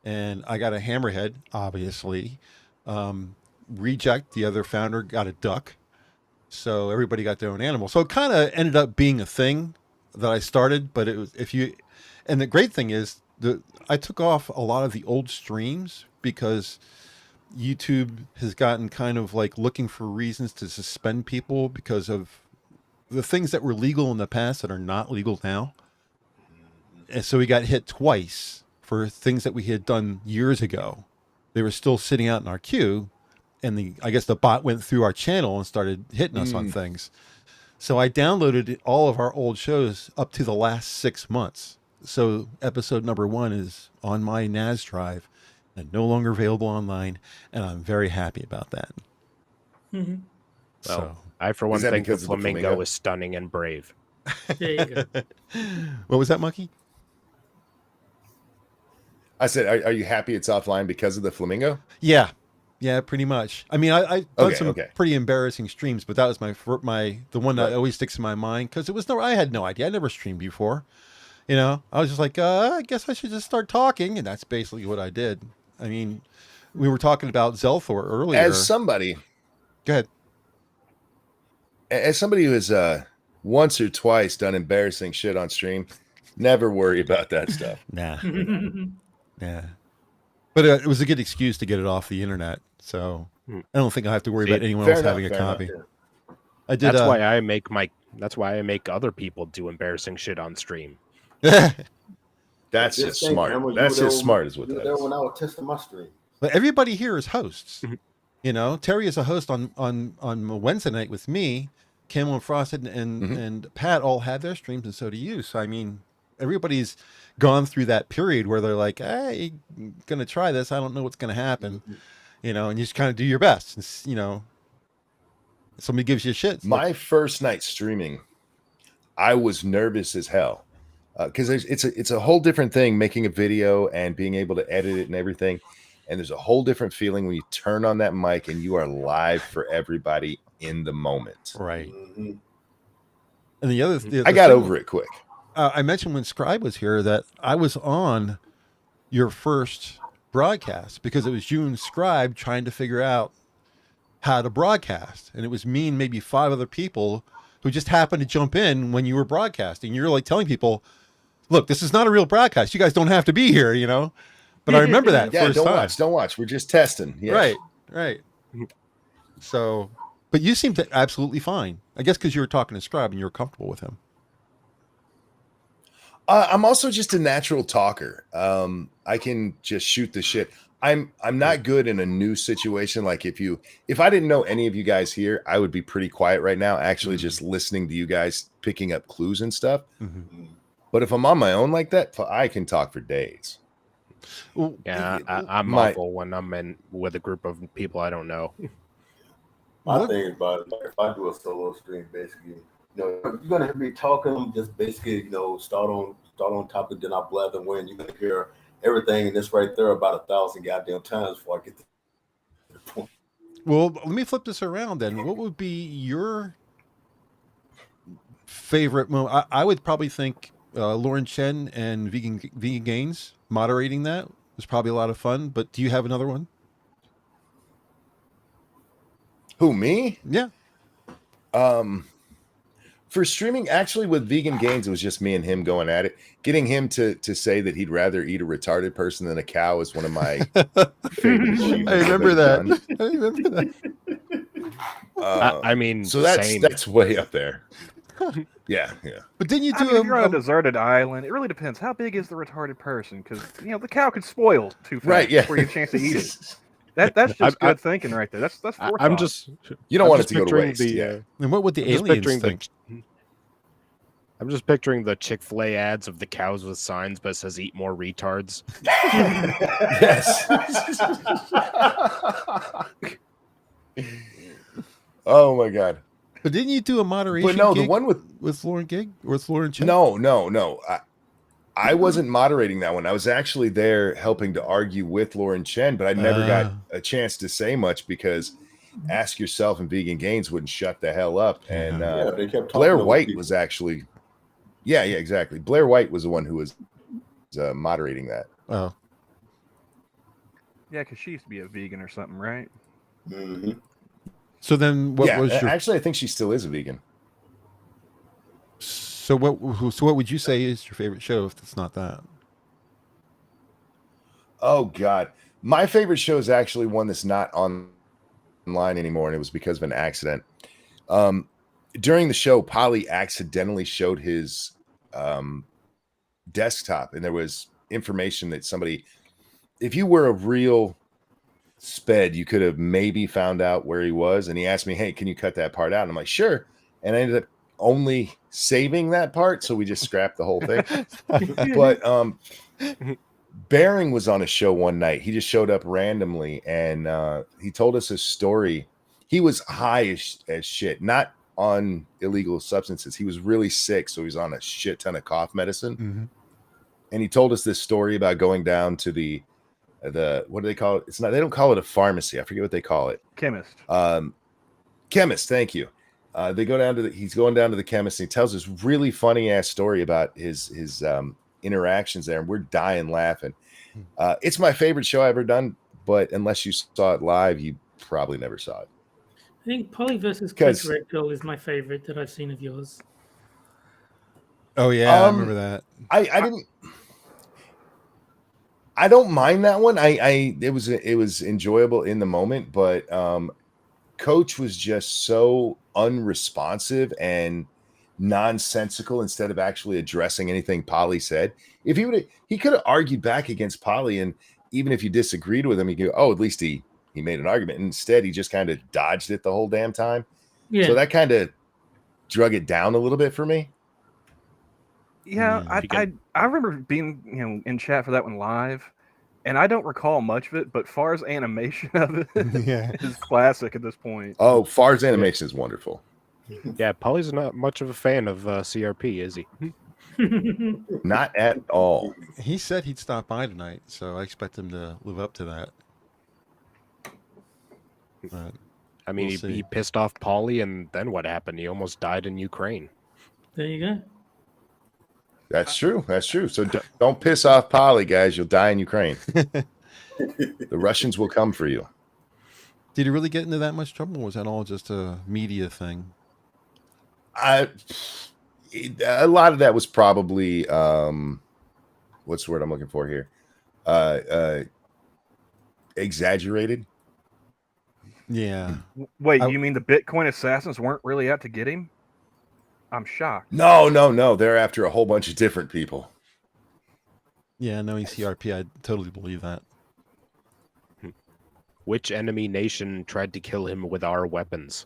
And I got a hammerhead, obviously. Reject, the other founder, got a duck. So everybody got their own animal. So it kind of ended up being a thing that I started, but it was and the great thing is I took off a lot of the old streams because YouTube has gotten kind of like looking for reasons to suspend people because of the things that were legal in the past that are not legal now. And so we got hit twice for things that we had done years ago. They were still sitting out in our queue, and I guess the bot went through our channel and started hitting us on things. So I downloaded all of our old shows up to the last 6 months. So episode number 1 is on my NAS drive and no longer available online. And I'm very happy about that. Mm-hmm. Well, I, for one, think the flamingo is stunning and brave. There you go. What was that, Monkey? I said, are you happy it's offline because of the flamingo? Yeah. Yeah, pretty much. I mean, I've done some pretty embarrassing streams, but that was the one that always sticks in my mind because I had no idea. I never streamed before. You know, I was just like, I guess I should just start talking, and that's basically what I did. I mean, we were talking about Zelthor earlier. Go ahead. As somebody who has once or twice done embarrassing shit on stream, never worry about that stuff. Nah. Yeah. But it was a good excuse to get it off the internet. So I don't think I have to worry about anyone else having a copy. I did. That's why I make other people do embarrassing shit on stream. That's just smart. That's just smart, is what that is. When I was testing my stream. But everybody here is hosts. You know, Terry is a host on Wednesday night with me. Kim and Frosted and Pat all have their streams, and so do you. So I mean, everybody's gone through that period where they're like, "Hey, gonna try this. I don't know what's gonna happen." You know, and you just kind of do your best. It's, you know, somebody gives you shit. My first night streaming, I was nervous as hell because it's a whole different thing making a video and being able to edit it and everything. And there's a whole different feeling when you turn on that mic and you are live for everybody in the moment. Right. And the I got over it quick. I mentioned when Scribe was here that I was on your first broadcast because it was you and Scribe trying to figure out how to broadcast. And it was me and maybe 5 other people who just happened to jump in when you were broadcasting. You're like telling people, look, this is not a real broadcast. You guys don't have to be here, you know? But I remember that first time. Don't watch. We're just testing. Yes. Right. So, but you seemed absolutely fine. I guess because you were talking to Scribe and you were comfortable with him. I'm also just a natural talker. I can just shoot the shit. I'm not good in a new situation. Like if I didn't know any of you guys here, I would be pretty quiet right now, actually just listening to you guys, picking up clues and stuff. But if I'm on my own like that, I can talk for days. Yeah, I'm awful when I'm in with a group of people I don't know. My thing about it, if I do a solo stream, basically, you're gonna hear me talking, just basically, start on topic, then I blather when you're gonna hear everything in this right there about 1,000 goddamn times before I get to the point. Well, let me flip this around then. What would be your favorite moment? I would probably think Lauren Chen and Vegan Gaines moderating that was probably a lot of fun. But do you have another one? Who, me? Yeah. For streaming, actually, with Vegan Gains, it was just me and him going at it. Getting him to say that he'd rather eat a retarded person than a cow is one of my favorite achievements. I remember that. I remember that. I mean, so that's way up there. Yeah. But didn't you I do mean, if you're on a deserted island, it really depends. How big is the retarded person? Because the cow could spoil too fast Right, yeah. before you have a chance to eat it. That's just good thinking right there. That's forethought. I'm just. You don't I'm want it just to go to picturing waste. And what would the I'm just aliens picturing think? I'm just picturing the Chick-fil-A ads of the cows with signs, but it says "Eat more retards." Yes. Oh my god. But didn't you do a moderation? But no, the gig one with Lauren Gig or with Lauren Chen? No. I wasn't moderating that one. I was actually there helping to argue with Lauren Chen, but I never got a chance to say much because Ask Yourself and Vegan Gains wouldn't shut the hell up. And they kept talking Blair over White people. was actually, yeah, exactly. Blair White was the one who was moderating that. Oh. Yeah, because she used to be a vegan or something, right? Mm-hmm. So then, what was your? Actually, I think she still is a vegan. So what would you say is your favorite show if it's not that? Oh God, my favorite show is actually one that's not online anymore, and it was because of an accident. During the show, Polly accidentally showed his desktop, and there was information that somebody, if you were a real sped, you could have maybe found out where he was. And he asked me, "Hey, can you cut that part out?" And I'm like, "Sure." And I ended up only saving that part, so we just scrapped the whole thing. But Bering was on a show one night. He just showed up randomly, and he told us his story. He was high as shit, not on illegal substances. He was really sick, so he was on a shit ton of cough medicine. Mm-hmm. And he told us this story about going down to the what do they call it? It's not, they don't call it a pharmacy. I forget what they call it. Chemist. Chemist. Thank you. They go down to he's going down to the chemist, and he tells this really funny ass story about his interactions there, and we're dying laughing. It's my favorite show I've ever done, but unless you saw it live, you probably never saw it. I think Polly versus Quick Red Girl is my favorite that I've seen of yours. Oh yeah, I remember that. I don't mind that one. It was enjoyable in the moment, but Coach was just so unresponsive and nonsensical instead of actually addressing anything Polly said. If he could have argued back against Polly, and even if you disagreed with him, you go, "Oh, at least he made an argument." Instead, he just kind of dodged it the whole damn time. Yeah. So that kind of drug it down a little bit for me. Yeah, I remember being in chat for that one live, and I don't recall much of it, but Far's animation of it is classic at this point. Oh, Far's animation is wonderful. Yeah, Polly's not much of a fan of CRP, is he? Not at all. He said he'd stop by tonight, so I expect him to live up to that. But I mean, he pissed off Polly, and then what happened? He almost died in Ukraine. There you go. That's true. That's true. So don't piss off Polly, guys. You'll die in Ukraine. The Russians will come for you. Did he really get into that much trouble, or was that all just a media thing? A lot of that was probably what's the word I'm looking for here? Exaggerated. Yeah. Wait, you mean the Bitcoin assassins weren't really out to get him? I'm shocked. No. They're after a whole bunch of different people. Yeah, knowing CRP, I totally believe that. Which enemy nation tried to kill him with our weapons?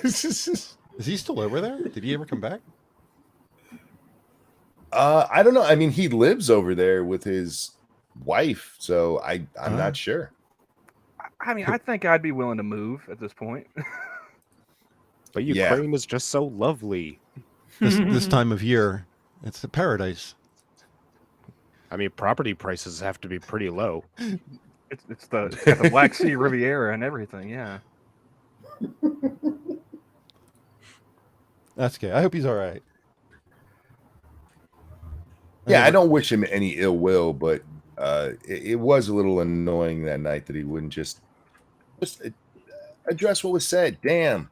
Is he still over there? Did he ever come back? I don't know. I mean, he lives over there with his wife, so I'm not sure. I mean, I think I'd be willing to move at this point. But Ukraine is just so lovely. This time of year, it's a paradise. I mean, property prices have to be pretty low. It's got the Black Sea Riviera and everything. Yeah. That's good. I hope he's all right. Yeah, I don't wish him any ill will, but it was a little annoying that night that he wouldn't just address what was said. Damn.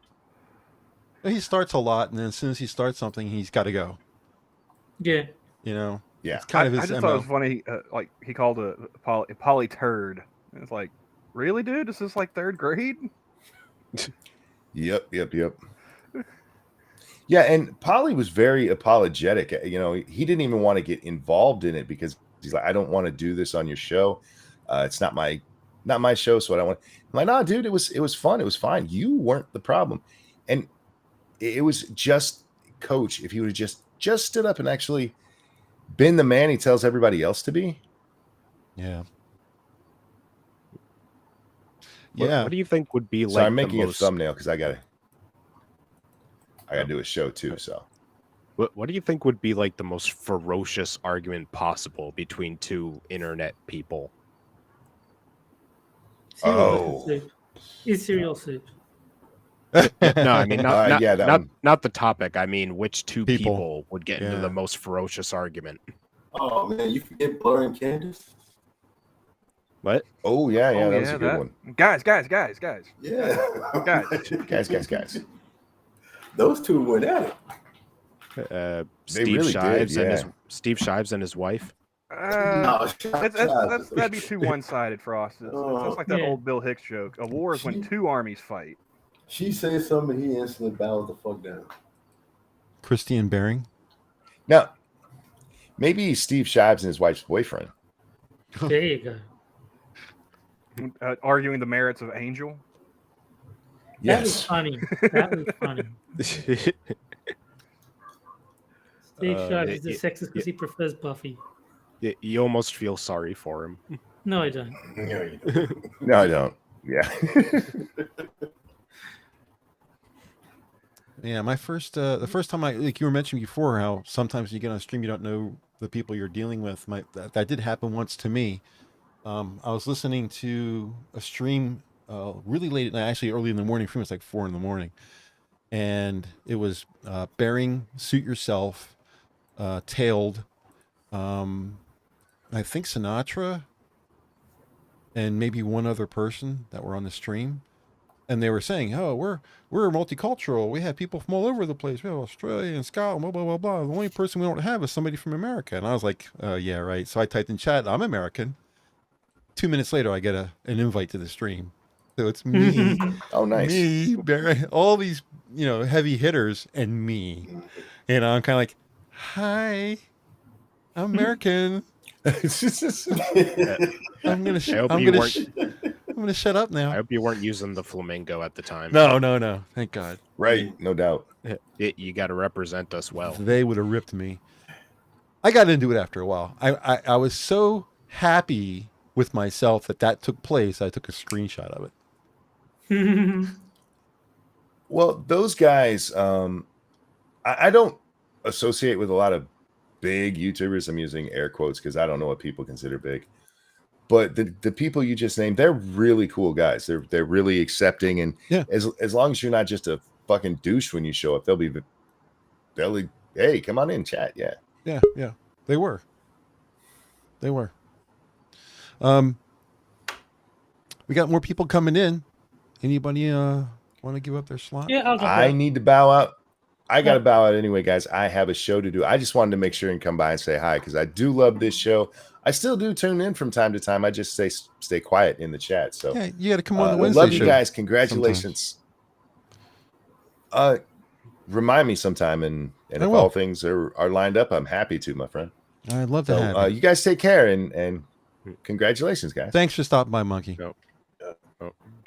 He starts a lot, and then as soon as he starts something, he's got to go. Yeah. You know? Yeah. It's kind of his I just MO. thought it was funny. Like he called a poly turd. It's like, really, dude? Is this like third grade? Yep. Yeah, and Polly was very apologetic. You know, he didn't even want to get involved in it because he's like, I don't want to do this on your show. It's not my show, so I don't want. I'm like, nah, dude, it was fun. It was fine. You weren't the problem, and it was just Coach. If he would have just stood up and actually been the man he tells everybody else to be. Yeah. What do you think would be like? So I'm making a thumbnail because I gotta do a show too. So, what do you think would be like the most ferocious argument possible between two internet people? Cereal soup. Is cereal soup? No, I mean not the topic. I mean, which two People. people would get into the most ferocious argument? Oh man, you forget Blur and Candace? What? Oh yeah, that was a good one. Guys. Yeah. guys. Those two went at They Steve really Shives did, and Steve Shives and his wife. That'd be too one-sided for us. It's like that old Bill Hicks joke. A war is when two armies fight. She said something, he instantly bows the fuck down. Christian Bering? No. Maybe Steve Shives and his wife's boyfriend. There you go. Arguing the merits of Angel. That was funny. Steve Shives is a sexist because he prefers Buffy. You almost feel sorry for him. No, I don't. No, you don't. No, I don't. Yeah. Yeah, my first, the first time like you were mentioning before, how sometimes you get on a stream, you don't know the people you're dealing with. That did happen once to me. I was listening to a stream really late at night, actually early in the morning, for me, it's like 4 a.m. And it was Bering, Suit Yourself, Tailed, I think Sinatra, and maybe one other person that were on the stream. And they were saying, oh, we're multicultural. We have people from all over the place. We have Australia and Scotland, blah, blah, blah, blah. The only person we don't have is somebody from America. And I was like, yeah, right. So I typed in chat, I'm American. 2 minutes later, I get an invite to the stream. So it's me. Oh, nice. Me, Barry, all these, heavy hitters and me. And I'm kind of like, hi, I'm American. I'm gonna shut up now. I hope you weren't using the flamingo at the time. No. Thank God. Right, no doubt. You got to represent us well. They would have ripped me. I got into it after a while. I was so happy with myself that took place. I took a screenshot of it. Well, those guys, I don't associate with a lot of big YouTubers. I'm using air quotes because I don't know what people consider big. But the people you just named, they're really cool guys. They're really accepting, and as long as you're not just a fucking douche when you show up, they'll be hey, come on in, chat. Yeah. They were. We got more people coming in. Anybody want to give up their slot? Yeah, I need to bow out. I got to bow out anyway, guys. I have a show to do. I just wanted to make sure and come by and say hi because I do love this show. I still do tune in from time to time. I just stay quiet in the chat. So yeah, you got to come on the Wednesday love show. You guys. Congratulations. Remind me sometime, and if all things are lined up, I'm happy to, my friend. I'd love to have you guys take care and congratulations, guys. Thanks for stopping by, Monkey.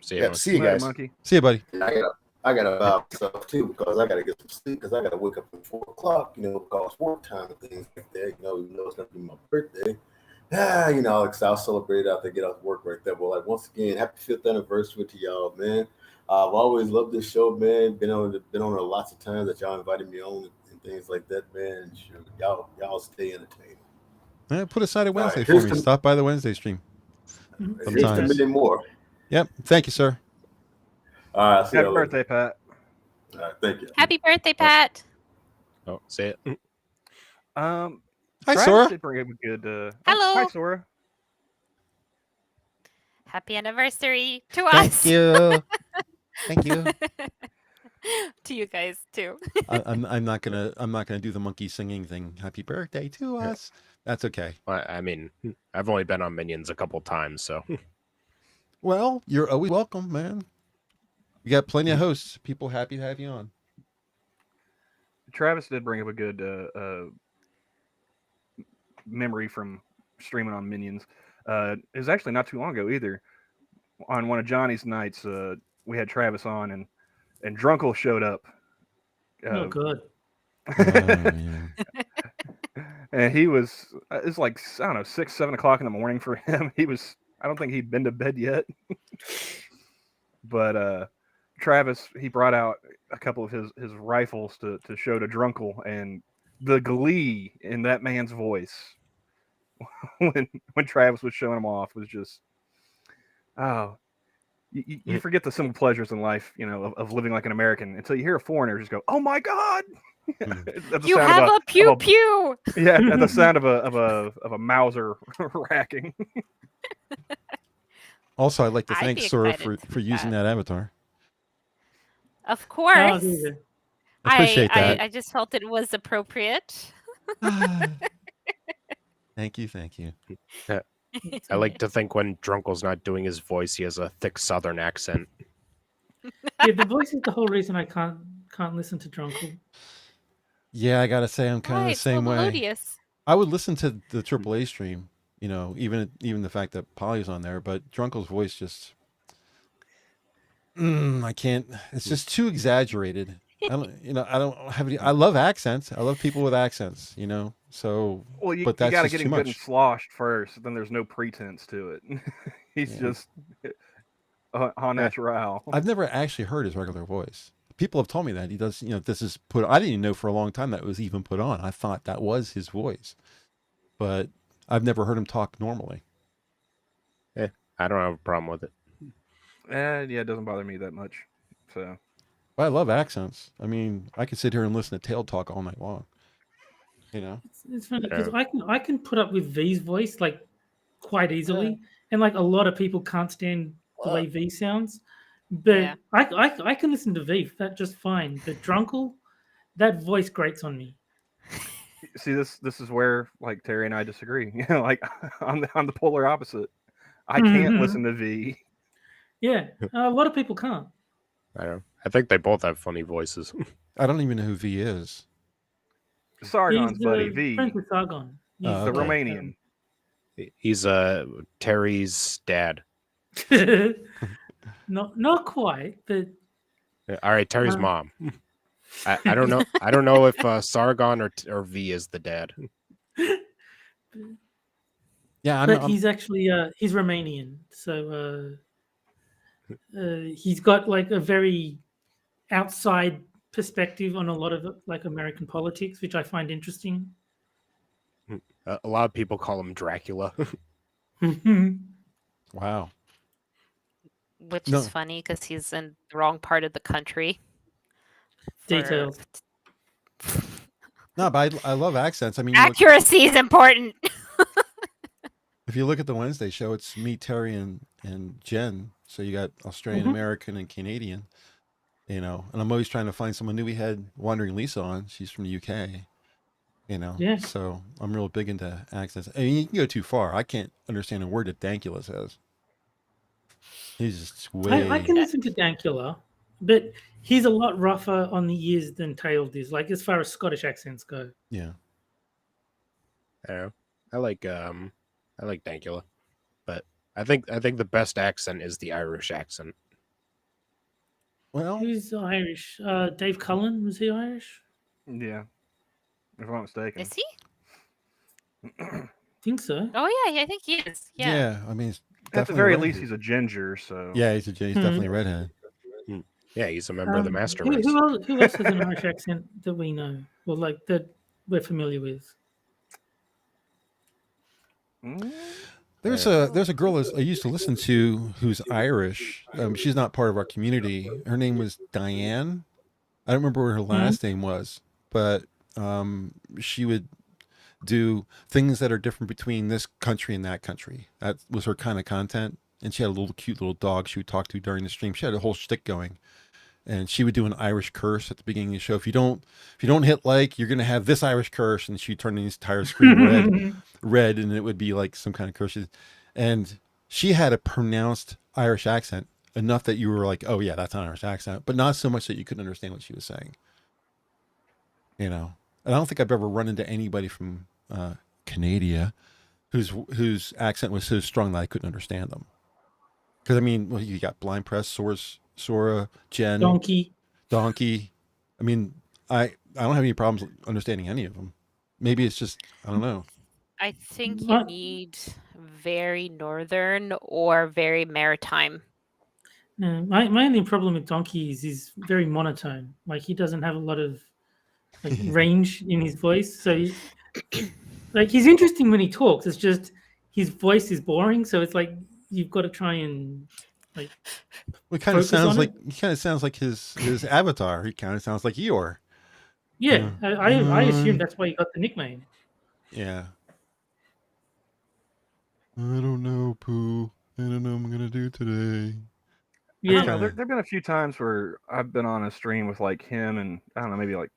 See you, see you guys. Monkey. See you, buddy. I got to bow myself too because I got to get some sleep because I got to wake up at 4 o'clock, because work time and things like that. It's going to be my birthday. Because I'll celebrate after I get off work right there. But once again, happy 5th anniversary to y'all, man. I've always loved this show, man. Been on it lots of times that y'all invited me on and things like that, man. Sure, y'all stay entertaining. Put aside a Wednesday right, for me. Stop by the Wednesday stream. Here's to many more. Yep. Thank you, sir. All right. See Happy you later. birthday, Pat. All right. Thank you. Happy birthday, Pat. Oh, say it. Hi, Travis Sora. did bring up a good. Hello. Hi, Sora. Happy anniversary to Thank us. you. Thank you. To you guys too. I'm not gonna do the monkey singing thing. Happy birthday to us. That's okay. Well, I mean, I've only been on Minions a couple times, so. Well, you're always welcome, man. You got plenty of hosts. People happy to have you on. Travis did bring up a good memory from streaming on Minions. It was actually not too long ago either. On one of Johnny's nights, we had Travis on, and Drunkle showed up. Oh, good. And he was, it's like, I don't know, 6, 7 o'clock in the morning for him. I don't think he'd been to bed yet. But Travis, he brought out a couple of his rifles to show to Drunkle, and the glee in that man's voice when Travis was showing him off was just, oh, you forget the simple pleasures in life, of living like an American until you hear a foreigner just go, "Oh my God!" You have a pew pew. Yeah, at the sound of a Mauser racking. Also, I'd like to I'd thank be Sora excited for using that avatar. Of course. I appreciate that. I just felt it was appropriate. Thank you. I like to think when Drunkle's not doing his voice, he has a thick Southern accent. Yeah, the voice is the whole reason I can't listen to Drunkle. Yeah, I gotta say I'm kind of the same way. Melodious. I would listen to the AAA stream, even the fact that Polly's on there, but Drunkle's voice just, I can't. It's just too exaggerated. I don't have any. I love accents. I love people with accents. So. Well, you but that's got to just get too him good and much. sloshed first. Then there's no pretense to it. He's just au natural. I've never actually heard his regular voice. People have told me that he does. This is put. I didn't even know for a long time that it was even put on. I thought that was his voice, but I've never heard him talk normally. Yeah, I don't have a problem with it. Yeah, it doesn't bother me that much. So. But I love accents. I mean, I could sit here and listen to Tail talk all night long. It's funny because I can put up with V's voice like quite easily, and like a lot of people can't stand the way V sounds. But I can listen to V that just fine. But Drunkle, that voice grates on me. See, this is where like Terry and I disagree. Like I'm the polar opposite. I can't listen to V. Yeah, a lot of people can't. I think they both have funny voices. I don't even know who V is. Sargon's buddy V. Friends with Sargon. He's the Romanian. He's Terry's dad. Not quite, but all right, Terry's mom. I don't know. I don't know if Sargon or V is the dad. Yeah, but he's actually he's Romanian, so he's got like a very outside perspective on a lot of like American politics, which I find interesting. A lot of people call him Dracula. Wow. Which is funny because he's in the wrong part of the country. Details. No, but I love accents. I mean, accuracy is important. If you look at the Wednesday show, it's me, Terry, and Jen. So you got Australian, American, and Canadian. And I'm always trying to find someone new. We had Wandering Lisa on. She's from the UK. Yeah. So I'm real big into accents. I mean, you can go too far. I can't understand a word that Dankula says. He's just way. I can listen to Dankula, but he's a lot rougher on the ears than Tailed is. Like as far as Scottish accents go. Yeah. I like Dankula, but I think the best accent is the Irish accent. Well, who's Irish? Dave Cullen, was he Irish? Yeah, if I'm not mistaken. Is he? I think so. Oh yeah, I think he is. Yeah. Yeah, I mean, at the very least, he's a ginger. So yeah, he's definitely a redhead. Yeah, he's a member of the Master Race. Who else has an Irish accent that we know, or like that we're familiar with? There's a girl I used to listen to who's Irish. She's not part of our community. Her name was Diane. I don't remember what her last name was, but she would do things that are different between this country and that country. That was her kind of content. And she had a little cute little dog she would talk to during the stream. She had a whole shtick going. And she would do an Irish curse at the beginning of the show. If you don't hit like, you're gonna have this Irish curse, and she'd turn the entire screen red, and it would be like some kind of curse. And she had a pronounced Irish accent, enough that you were like, oh yeah, that's an Irish accent, but not so much that you couldn't understand what she was saying. And I don't think I've ever run into anybody from Canada whose accent was so strong that I couldn't understand them. Because I mean, well, you got Blind Press, Sora, Jen, Donkey. I mean, I don't have any problems understanding any of them. Maybe it's just, I don't know. I think you need very northern or very maritime. My only problem with Donkey is he's very monotone. Like, he doesn't have a lot of range in his voice. So he's interesting when he talks. It's just his voice is boring. So it's like you've got to try and it kind of sounds like his avatar. He kind of sounds like Eeyore. Yeah, I assume that's why he got the nickname. Yeah. I don't know, Pooh. I don't know what I'm gonna do today. Yeah, there've been a few times where I've been on a stream with like him and I don't know, maybe like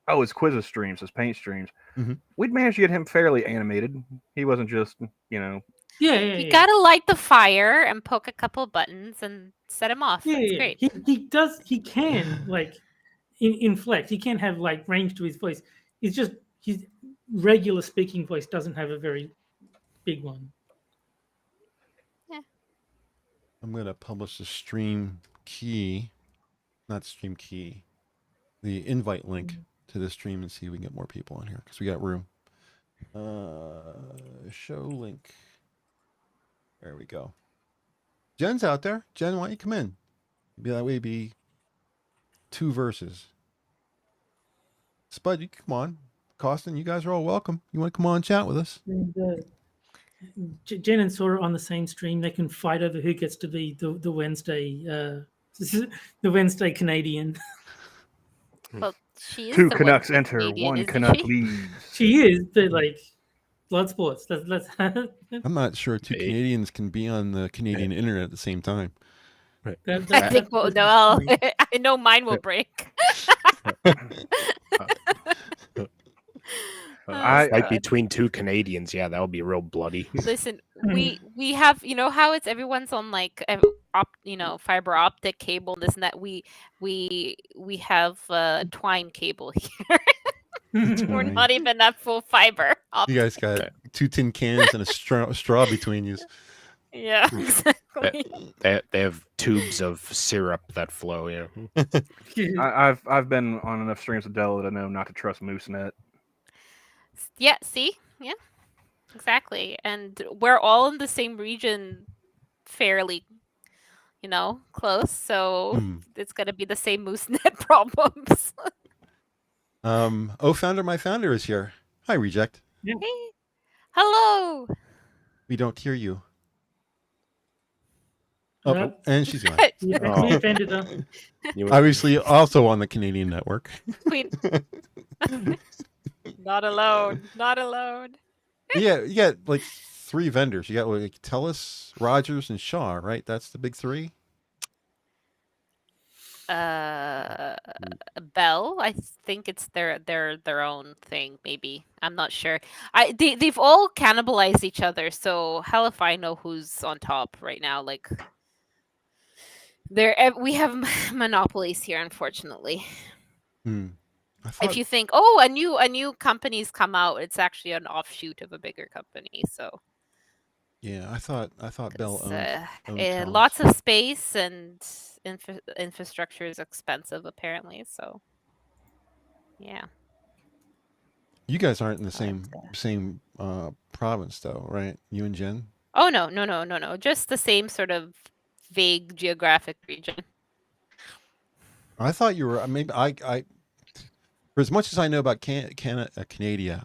his quizzes streams, his paint streams. Mm-hmm. We'd managed to get him fairly animated. He wasn't just, Yeah. You gotta light the fire and poke a couple buttons and set him off. That's great. He can inflect. He can have like range to his voice. It's just his regular speaking voice doesn't have a very big one. Yeah. I'm gonna publish the stream key, not stream key, the invite link to the stream and see if we can get more people on here because we got room. Show link. There we go. Jen's out there. Jen, why don't you come in? Maybe that way be 2 verses. Spud, you come on. Costin, you guys are all welcome. You want to come on and chat with us? And, Jen and Sora on the same stream. They can fight over who gets to be the Wednesday the Wednesday Canadian. Well, she is 2 Canucks enter, Canadian, 1 isn't Canuck she? leaves. She is, but like blood sports. Let's I'm not sure 2 Canadians can be on the Canadian internet at the same time. I think I know mine will break. Fight between 2 Canadians, yeah, that would be real bloody. Listen, we have, how it's everyone's on like fiber optic cable, this and that. We have twine cable here. We're not even at full fiber optic. You guys got 2 tin cans and a straw between you. Yeah, exactly. They have tubes of syrup that flow. Yeah. I've been on enough streams with Della to know not to trust MooseNet. Yeah. See. Yeah. Exactly. And we're all in the same region, fairly, close. So it's gonna be the same MooseNet problems. Founder, my founder is here. Hi, Reject. Yeah. Hey. Hello. We don't hear you. Oh, and she's gone. We offended her. Obviously, also on the Canadian network. Not alone. Not alone. Yeah, you got like 3 vendors. You got like TELUS, Rogers, and Shaw, right? That's the big 3. Bell, I think it's their own thing. Maybe, I'm not sure. They've all cannibalized each other. So hell if I know who's on top right now. Like, we have monopolies here, unfortunately. If you think, a new company's come out, it's actually an offshoot of a bigger company. So yeah, I thought Bell owned TELUS. Lots of space and infrastructure is expensive, apparently. So yeah. You guys aren't in the same province, though, right? You and Jen? Oh no. Just the same sort of vague geographic region. I thought you were. Maybe I For as much as I know about Canada,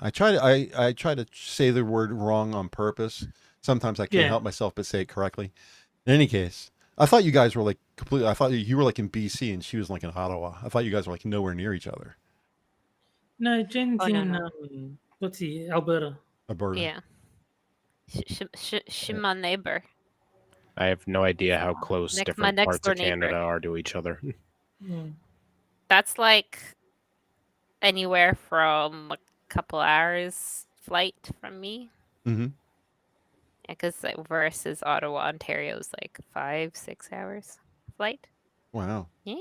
I try to say the word wrong on purpose. Sometimes I can't help myself but say it correctly. In any case, I thought you guys were like completely. I thought you were like in BC and she was like in Ottawa. I thought you guys were like nowhere near each other. No, Jen's in Alberta. Alberta. Yeah. She's my neighbor. I have no idea how close different parts of Canada are to each other. That's like anywhere from a couple hours flight from me. Mm-hmm. Yeah, because versus Ottawa, Ontario is like 5-6 hours flight. Wow. Yeah.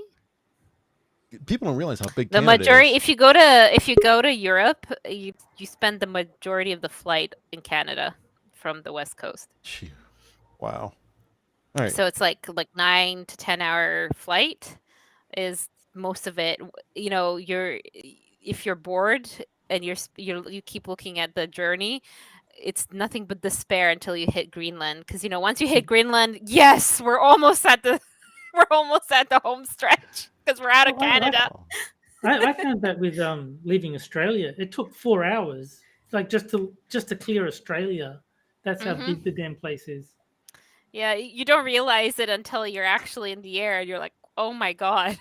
People don't realize how big The Canada majority, is. if you go to Europe, you spend the majority of the flight in Canada from the West Coast. Wow. All right. So it's like 9 to 10 hour flight is most of it. You know, if you're bored and you keep looking at the journey, it's nothing but despair until you hit Greenland. Because once you hit Greenland, yes, we're almost at the home stretch because we're out of Canada. I found that with leaving Australia, it took 4 hours, like just to clear Australia. That's how big the damn place is. Yeah, you don't realize it until you're actually in the air and you're like, oh my God.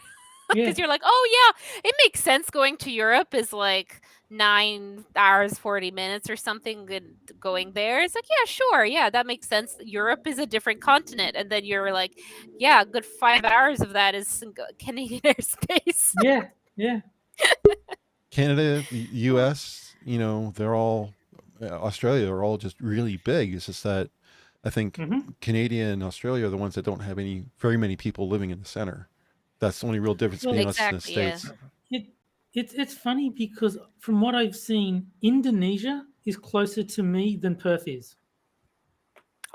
Because you're like, oh yeah, it makes sense going to Europe is like 9 hours, 40 minutes or something going there. It's like, yeah, sure. Yeah, that makes sense. Europe is a different continent. And then you're like, yeah, a good 5 hours of that is Canadian airspace. Yeah. Canada, US, they're all, Australia are all just really big. It's just that I think Canada and Australia are the ones that don't have very many people living in the center. That's the only real difference between us and the States. Yeah. It's funny because from what I've seen, Indonesia is closer to me than Perth is.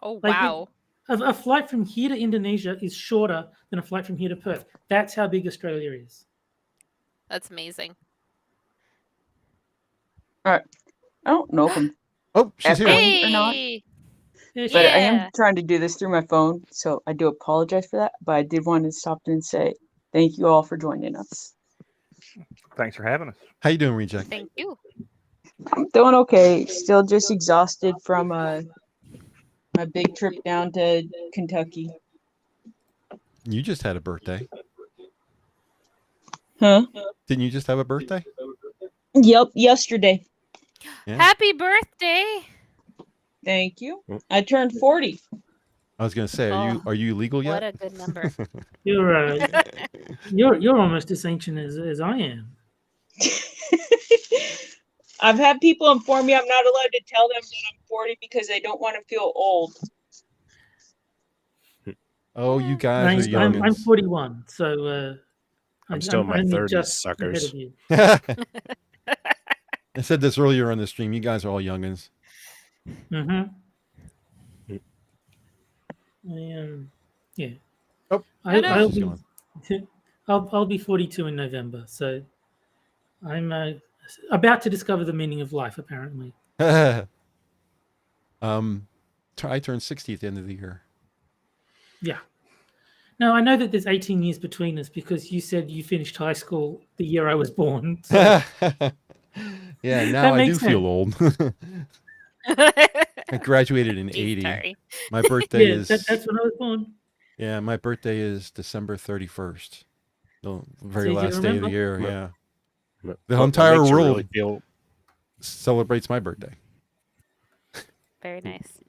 Oh, wow. A flight from here to Indonesia is shorter than a flight from here to Perth. That's how big Australia is. That's amazing. All right. I don't know if I'm she's here. or not. But I am trying to do this through my phone, so I do apologize for that. But I did want to stop and say thank you all for joining us. Thanks for having us. How you doing, Reject? Thank you. I'm doing okay. Still just exhausted from my big trip down to Kentucky. You just had a birthday. Huh? Didn't you just have a birthday? Yep, yesterday. Yeah. Happy birthday. Thank you. I turned 40. I was going to say, are you legal yet? What a good number. You're almost as ancient as I am. I've had people inform me I'm not allowed to tell them that I'm 40 because they don't want to feel old. Oh, you guys are young. I'm 41, so I'm still in my 30s, just suckers. ahead of you. I said this earlier on the stream. You guys are all youngins. Yeah. Oh, I'll be 42 in November, so I'm about to discover the meaning of life. Apparently, I turn 60 at the end of the year. Yeah. Now I know that there's 18 years between us because you said you finished high school the year I was born. So. Yeah, now I do feel old. I graduated in 80. Sorry. My birthday is... That's when I was born. Yeah, my birthday is December 31st. The very last day of the year, yeah. The entire world celebrates my birthday. Very nice.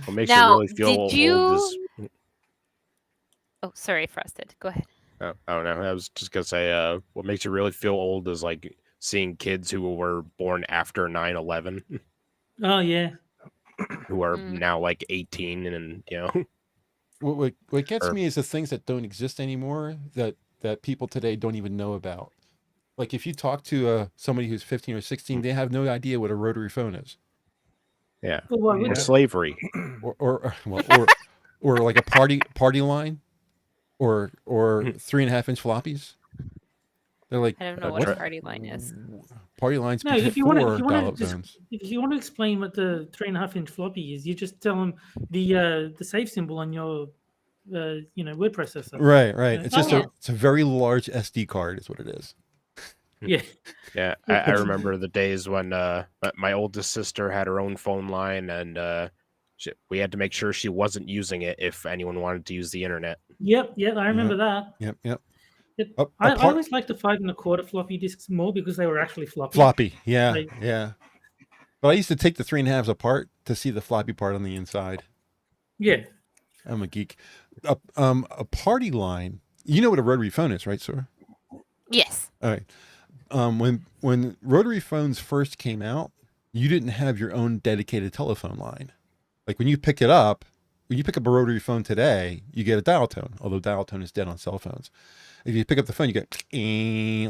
What makes you really feel old is... Oh, sorry, Frosted. Go ahead. Oh, I don't know. I was just going to say, what makes you really feel old is like seeing kids who were born after 9/11. Oh, yeah. Who are now like 18 and, What gets me is the things that don't exist anymore that people today don't even know about. Like if you talk to somebody who's 15 or 16, they have no idea what a rotary phone is. Yeah. Or slavery. Or like a party line or 3.5-inch floppies. They're like, I don't know what a party line is. Party lines. No, if you want to explain what the 3.5-inch floppy is, you just tell them the save symbol on your word processor. Right. It's just it's a very large SD card is what it is. Yeah. Yeah, I remember the days when my oldest sister had her own phone line, and we had to make sure she wasn't using it if anyone wanted to use the internet. Yep, I remember that. Yep. I always liked the 5 1/4 floppy disks more because they were actually floppy. Floppy, yeah. But I used to take the 3.5s apart to see the floppy part on the inside. Yeah. I'm a geek. A party line. You know what a rotary phone is, right, Sora? Yes. All right. When rotary phones first came out, you didn't have your own dedicated telephone line. Like when you pick up a rotary phone today, you get a dial tone, although dial tone is dead on cell phones. If you pick up the phone, you get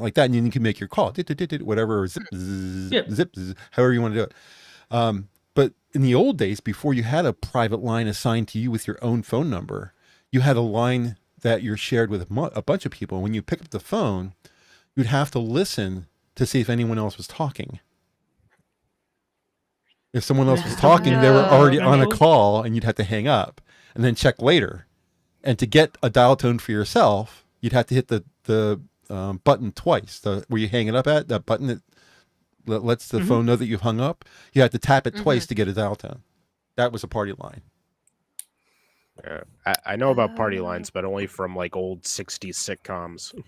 like that, and then you can make your call, whatever, zip, however you want to do it. But in the old days, before you had a private line assigned to you with your own phone number, you had a line that you're shared with a bunch of people. When you pick up the phone, you'd have to listen to see if anyone else was talking. If someone else was talking, they were already on a call, and you'd have to hang up and then check later. And to get a dial tone for yourself, you'd have to hit the button twice, where you hang it up at, that button that lets the phone know that you've hung up. You have to tap it twice to get a dial tone. That was a party line. I know about party lines, but only from like old 60s sitcoms.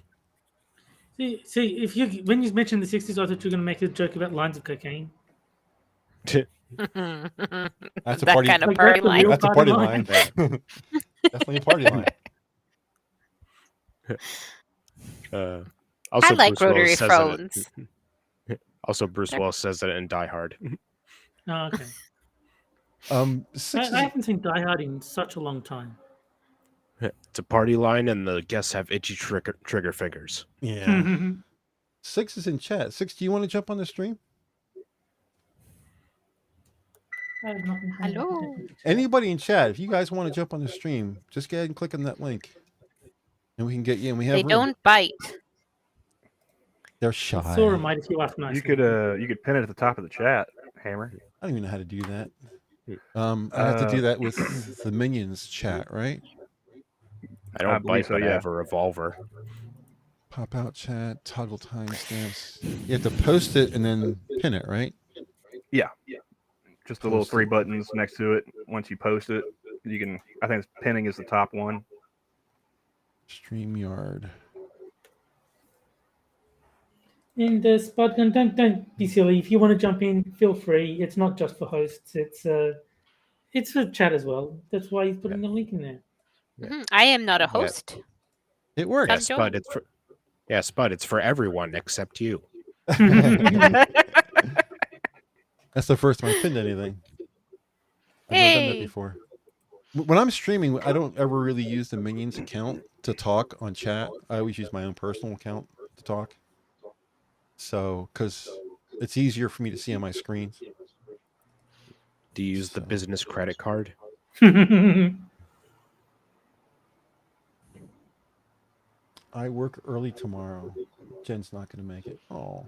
See, when you mentioned the 60s, I thought you were going to make a joke about lines of cocaine. That's a that party kind of party line. That's a party line. Definitely a party line. Also, I like Bruce rotary Willis says phones. Also, Bruce Willis says it in Die Hard. Oh, okay. I haven't seen Die Hard in such a long time. It's a party line, and the guests have itchy trigger fingers. Yeah. 6 is in chat. 6, do you want to jump on the stream? Hello. Anybody in chat, if you guys want to jump on the stream, just go ahead and click on that link, and we can get you. And we have. They don't bite. They're shy. Sora might if you ask nicely. You could pin it at the top of the chat, Hammer. I don't even know how to do that. I have to do that with the minions chat, right? I don't bite, but I have a revolver. Pop out chat, toggle timestamps. You have to post it and then pin it, right? Yeah. Just the little 3 buttons next to it. Once you post it, you can. I think pinning is the top one. StreamYard. And Spud, don't be silly. If you want to jump in, feel free. It's not just for hosts. It's for chat as well. That's why he's putting the link in there. I am not a host. It works. Yeah, Spud, it's for everyone except you. That's the first time I pinned anything. I've never done that before. When I'm streaming, I don't ever really use the Minions account to talk on chat. I always use my own personal account to talk. So, because it's easier for me to see on my screen. Do you use the business credit card? I work early tomorrow. Jen's not going to make it. Oh.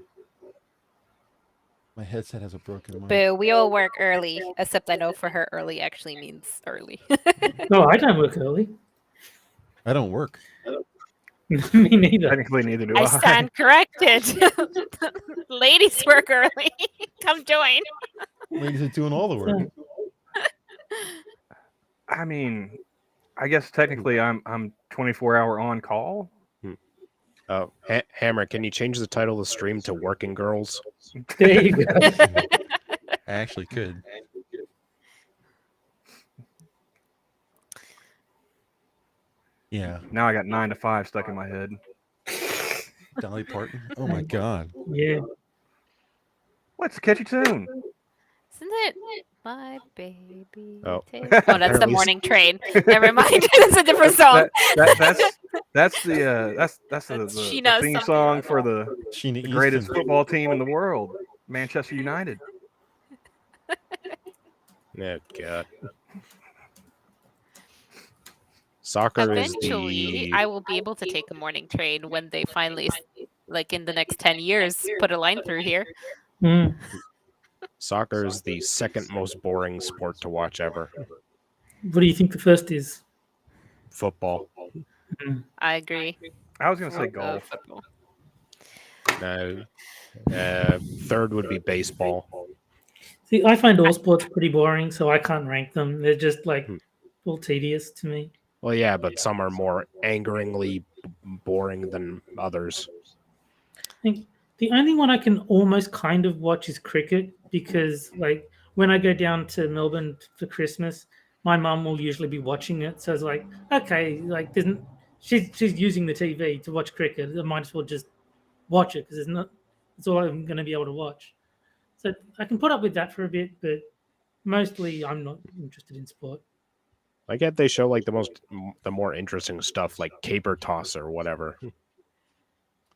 My headset has a broken mic. Boo, we all work early, except I know for her early actually means early. No, I don't work early. I don't work. Me neither. Technically, neither do I. I stand corrected. Ladies work early. Come join. Ladies are doing all the work. I mean, I guess technically I'm 24-hour on call. Oh, Hammer, can you change the title of the stream to Working Girls? There you go. I actually could. Yeah. Now I got 9 to 5 stuck in my head. Dolly Parton. Oh my God. Yeah. What's a catchy tune? Isn't it my baby? Oh, That's the morning train. Never mind. It's a different song. That's the She knows theme something. song for the Sheena greatest Easton. football team in the world, Manchester United. yeah, God. Soccer Eventually, is I will be able to take a morning train when they finally, like in the next 10 years, put a line through here. Soccer is the second most boring sport to watch ever. What do you think the first is? Football. I agree. I was going to say golf. Third would be baseball. See, I find all sports pretty boring, so I can't rank them. They're just like all tedious to me. Well, yeah, but some are more angeringly boring than others. I think the only one I can almost kind of watch is cricket, because like when I go down to Melbourne for Christmas, my mum will usually be watching it. So it's like, okay, like she's using the TV to watch cricket. I might as well just watch it, because it's all I'm going to be able to watch. So I can put up with that for a bit, but mostly I'm not interested in sport. I get they show like the more interesting stuff, like caber toss or whatever.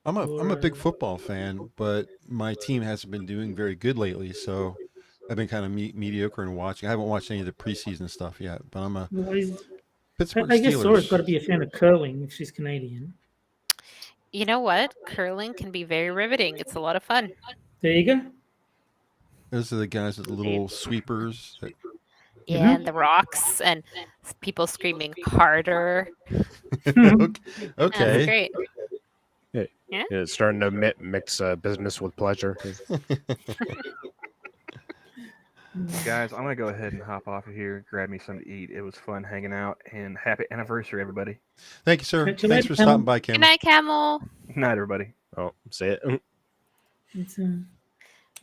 I'm a big football fan, but my team hasn't been doing very good lately, so I've been kind of mediocre in watching. I haven't watched any of the preseason stuff yet, but I'm a Pittsburgh Steelers. I guess Sora's got to be a fan of curling if she's Canadian. You know what? Curling can be very riveting. It's a lot of fun. There you go. Those are the guys with the little sweepers. Yeah, and the rocks and people screaming harder. Okay. That's great. Yeah, it's starting to mix business with pleasure. Guys, I'm going to go ahead and hop off of here, grab me something to eat. It was fun hanging out, and happy anniversary, everybody. Thank you, sir. Thanks for stopping by, Camel. Good night, Camel. Good night, everybody. Oh, say it.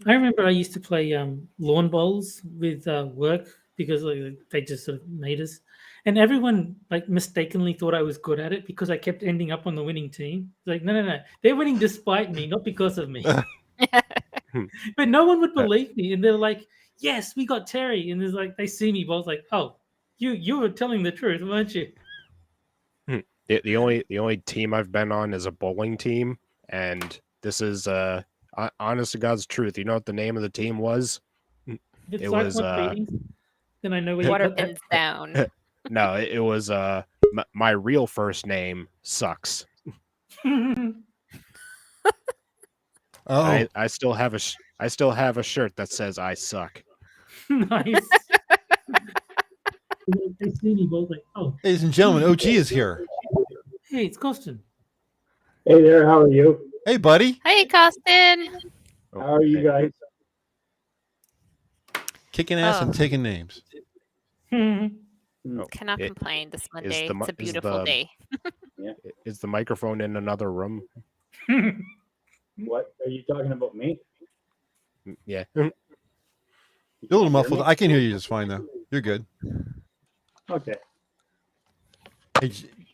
I remember I used to play lawn bowls with work, because like, they just sort of made us. And everyone like mistakenly thought I was good at it because I kept ending up on the winning team. It's like, no. They're winning despite me, not because of me. But no one would believe me. And they're like, yes, we got Terry. And there's like, they see me, but I was like, oh, you were telling the truth, weren't you? The only team I've been on is a bowling team. And this is honest to God's truth. You know what the name of the team was? It was then I know water pins down. No, it was my real first name sucks. Oh, I still have a shirt that says I suck. Nice. They see me both like, oh. Ladies and gentlemen, OG is here. Hey, it's Costin. Hey there, how are you? Hey, buddy. Hey, Costin. How are you guys? Kicking ass and taking names. Cannot complain this Monday. It's a beautiful day. Is the microphone in another room? What are you talking about, me? Yeah. You're a little muffled. I can hear you just fine though. You're good. Okay.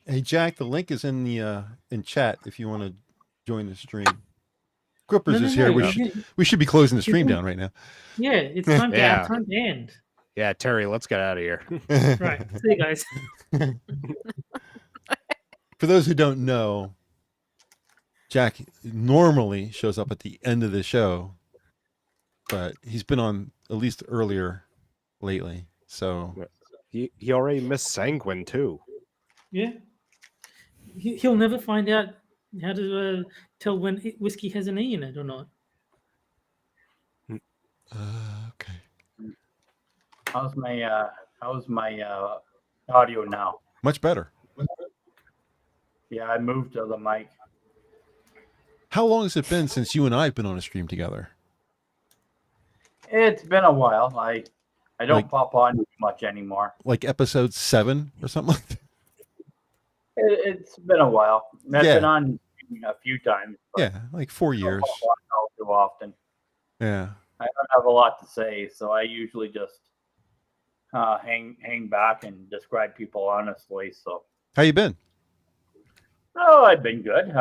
Hey Jack, the link is in the in chat if you want to join the stream. Grippers is here. We should be closing the stream down right now. Yeah, it's time to end. Yeah, Terry, let's get out of here. Right. See you guys. For those who don't know, Jack normally shows up at the end of the show, but he's been on at least earlier lately. So he already missed Sanguine too. Yeah. He'll never find out how to tell when whiskey has an E in it or not. Okay. How's my audio now? Much better. Yeah, I moved to the mic. How long has it been since you and I have been on a stream together? It's been a while. I don't pop on much anymore. Like episode 7 or something like that? It's been a while. I've been on a few times. Yeah, like 4 years. Not too often. Yeah. I don't have a lot to say, so I usually just hang back and describe people honestly. So how you been? Oh, I've been good.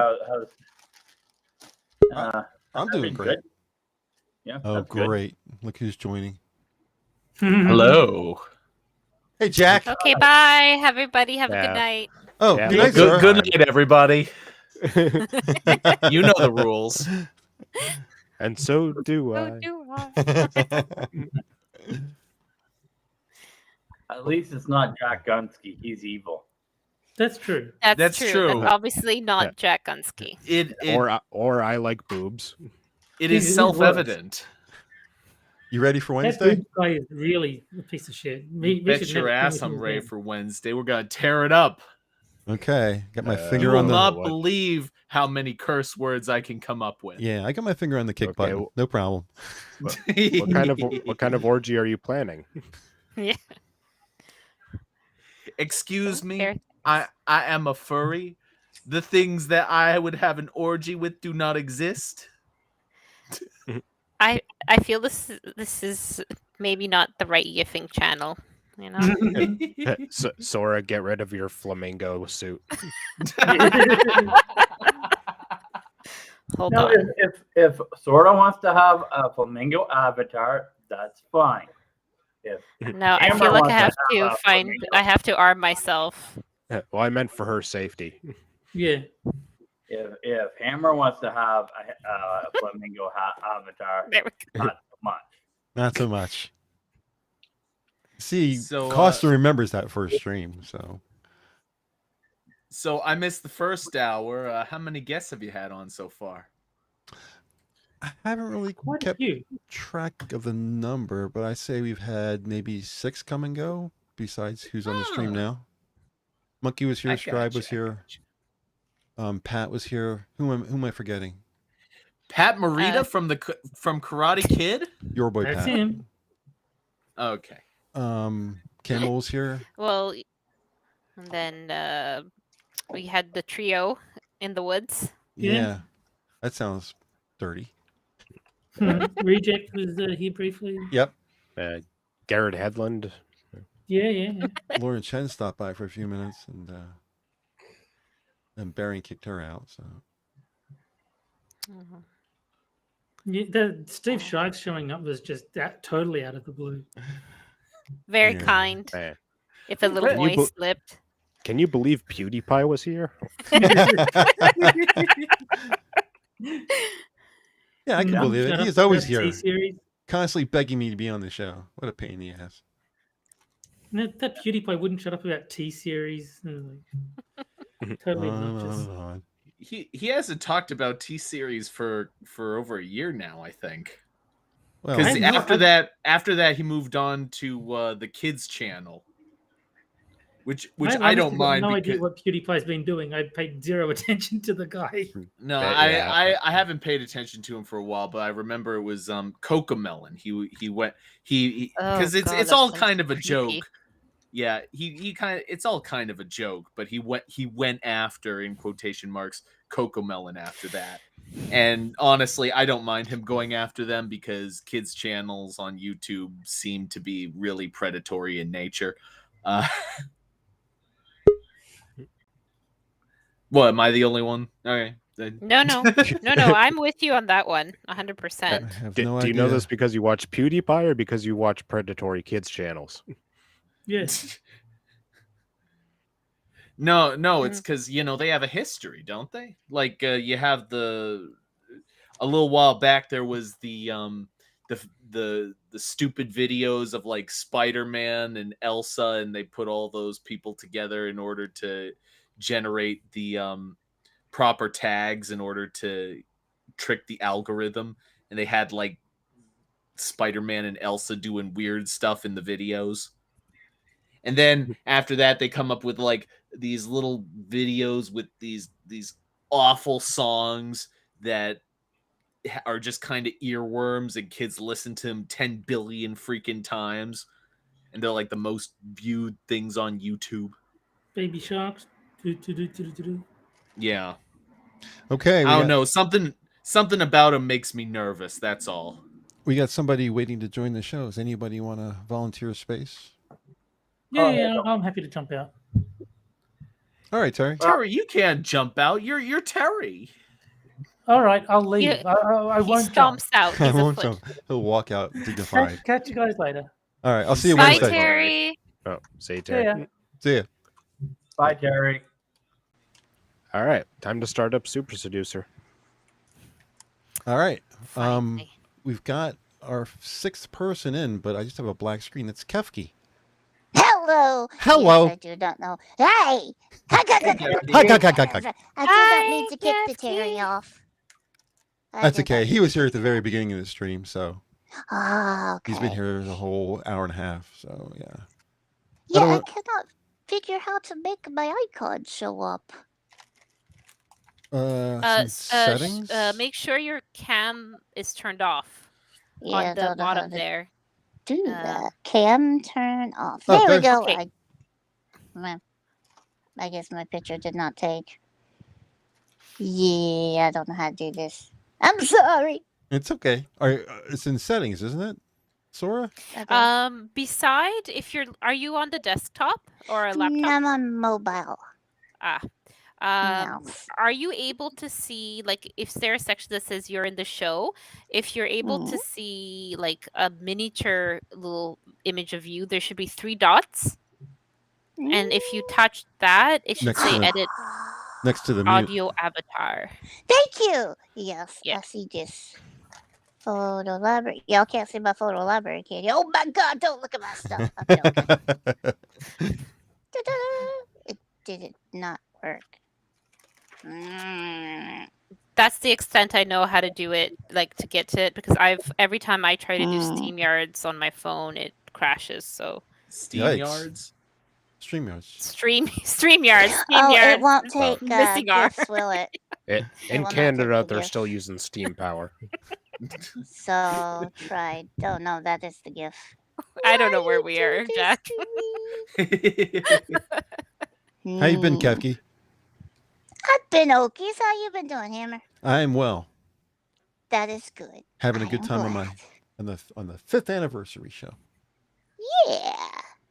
I'm doing great. Good. Yeah. Oh, great! Good. Look who's joining. Hello. Hey, Jack. Okay, bye, everybody. Have a good night. Oh, good night, everybody. You know the rules. And so do I. At least it's not Jack Gunsky. He's evil. That's true. That's true. That's obviously not Jack Gunsky. Or I like boobs. It is self-evident. You ready for Wednesday? That guy is really a piece of shit. Bet your ass I'm ready for Wednesday. We're gonna tear it up. Okay, got my finger You will on the. not believe how many curse words I can come up with. Yeah, I got my finger on the kick button. No problem. What kind of orgy are you planning? Yeah. Excuse me, I am a furry. The things that I would have an orgy with do not exist. I feel this is maybe not the right yiffing channel. You know. Sora, get rid of your flamingo suit. Hold No, on. if Sora wants to have a flamingo avatar, that's fine. If No, I Hammer feel like I wants have to have a find. flamingo- I have to arm myself. Well, I meant for her safety. Yeah. If Hammer wants to have a flamingo avatar, not so much. Not so much. See, So, Costa remembers that first stream, so. So I missed the first hour. How many guests have you had on so far? I haven't really kept track of the number, but I say we've had maybe 6 come and go, besides who's on the stream now. Monkey was here, Scribe was here. Pat was here. Who am I forgetting? Pat Morita from Karate Kid? Your boy That's Pat. him. Okay. Camel was here. Well, and then we had the trio in the woods. Yeah. That sounds dirty. Reject was here briefly. Yep. Garrett Headland. Yeah. Lauren Chen stopped by for a few minutes, and Barry kicked her out. So. Yeah, the Steve Shives showing up was just totally out of the blue. Very kind. If a little boy slipped. Can you believe PewDiePie was here? Yeah, I can believe it. He's always here, constantly begging me to be on the show. What a pain in the ass. That PewDiePie wouldn't shut up about T-Series. Totally obnoxious. He hasn't talked about T-Series for over a year now, I think. Well, Because after that, he moved on to the kids channel, which I don't mind. No idea what PewDiePie's been doing. I paid zero attention to the guy. No, I haven't paid attention to him for a while, but I remember it was Cocomelon. He went because it's all kind of a joke. Yeah, he kind of it's all kind of a joke, but he went after, in quotation marks, Cocomelon after that. And honestly, I don't mind him going after them because kids channels on YouTube seem to be really predatory in nature. What, am I the only one? Okay. No. I'm with you on that one, 100%. Do you know this because you watch PewDiePie or because you watch predatory kids channels? Yes. No, it's because they have a history, don't they? Like you have a little while back there was the stupid videos of like Spider-Man and Elsa, and they put all those people together in order to generate the proper tags in order to trick the algorithm, and they had like Spider-Man and Elsa doing weird stuff in the videos. And then after that, they come up with like these little videos with these awful songs that are just kind of earworms, and kids listen to them 10 billion freaking times, and they're like the most viewed things on YouTube. Baby Sharks. Yeah. Okay. I don't know. Something about him makes me nervous. That's all. We got somebody waiting to join the show. Does anybody want to volunteer a space? Yeah, I'm happy to jump out. All right, Terry. Terry, you can't jump out. You're Terry. All right, I'll leave. I won't jump. Out. I won't jump. He'll walk out dignified. Catch you guys later. All right, I'll see you Bye, Wednesday. Terry. Oh, see Terry. Yeah. See ya. Bye, Terry. All right, time to start up Super Seducer. All right. We've got our 6th person in, but I just have a black screen. It's Kefki. Hello. Hello. Yes, I don't know. Hey. I don't need to kick the Terry off. That's okay. He was here at the very beginning of the stream, so Oh, okay. he's been here the whole hour and a half. So yeah. Yeah, I cannot figure how to make my icon show up. Some settings. Make sure your cam is turned off Yeah, on I the don't know how bottom to there. do that. Cam turn off. Oh, There we there's- go. Okay. I guess my picture did not take. Yeah, I don't know how to do this. I'm sorry. It's okay. It's in settings, isn't it, Sora? Beside, are you on the desktop or a laptop? I'm on mobile. Are you able to see, like, if there's a section that says you're in the show, if you're able to see like a miniature little image of you, there should be 3 dots. And if you touch that, it should Next say to the- edit Next to the mute. audio avatar. Thank you. Yes, I see this. Photo library. Y'all can't see my photo library, can you? Oh my God! Don't look at my stuff. Okay, okay. It did not work. That's the extent I know how to do it, like to get to it, because every time I try to do StreamYards on my phone, it crashes. So StreamYards? StreamYards. Oh, it won't take missing R. gifts, will it? In will not Canada, take the they're gift. still using Steam power. So tried. Don't know. That is the gift. I don't know where we are, Jack. How you been, Kevki? I've been okay. How you been doing, Hammer? I am well. That is good. Having a good time on the 5th anniversary show. Yeah.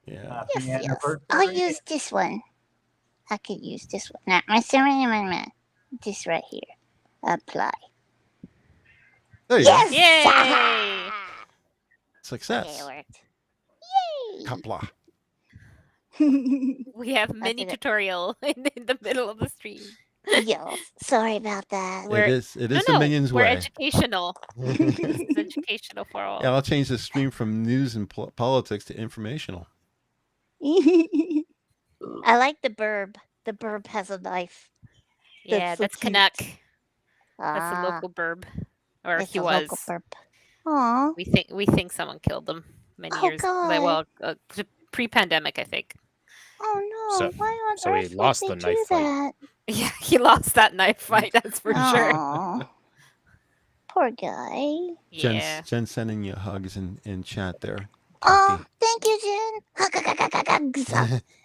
Yeah. Yes, yes. I'll use this one. I could use this one. Not my ceremony. This right here. Apply. There you Yes! go. Yay! Success. Okay, it worked. Yay! Kapla. We have mini tutorial in the middle of the stream. Yo, sorry about that. It is the Minions we're way. educational. This is educational for all. Yeah, I'll change the stream from news and politics to informational. I like the burb. The burb has a knife. Yeah, so that's cute. Canuck. That's a Ah, local burb, or it's he a was. local burb. Aw. We think someone killed him many Oh, years. God. Well, pre-pandemic, I think. Oh no! So- Why on so he earth would lost they the do knife fight. that? Yeah, he lost that knife fight. That's for sure. Aw. Poor guy. Yeah. Jen's sending you hugs in chat there. Oh, thank you, Jen.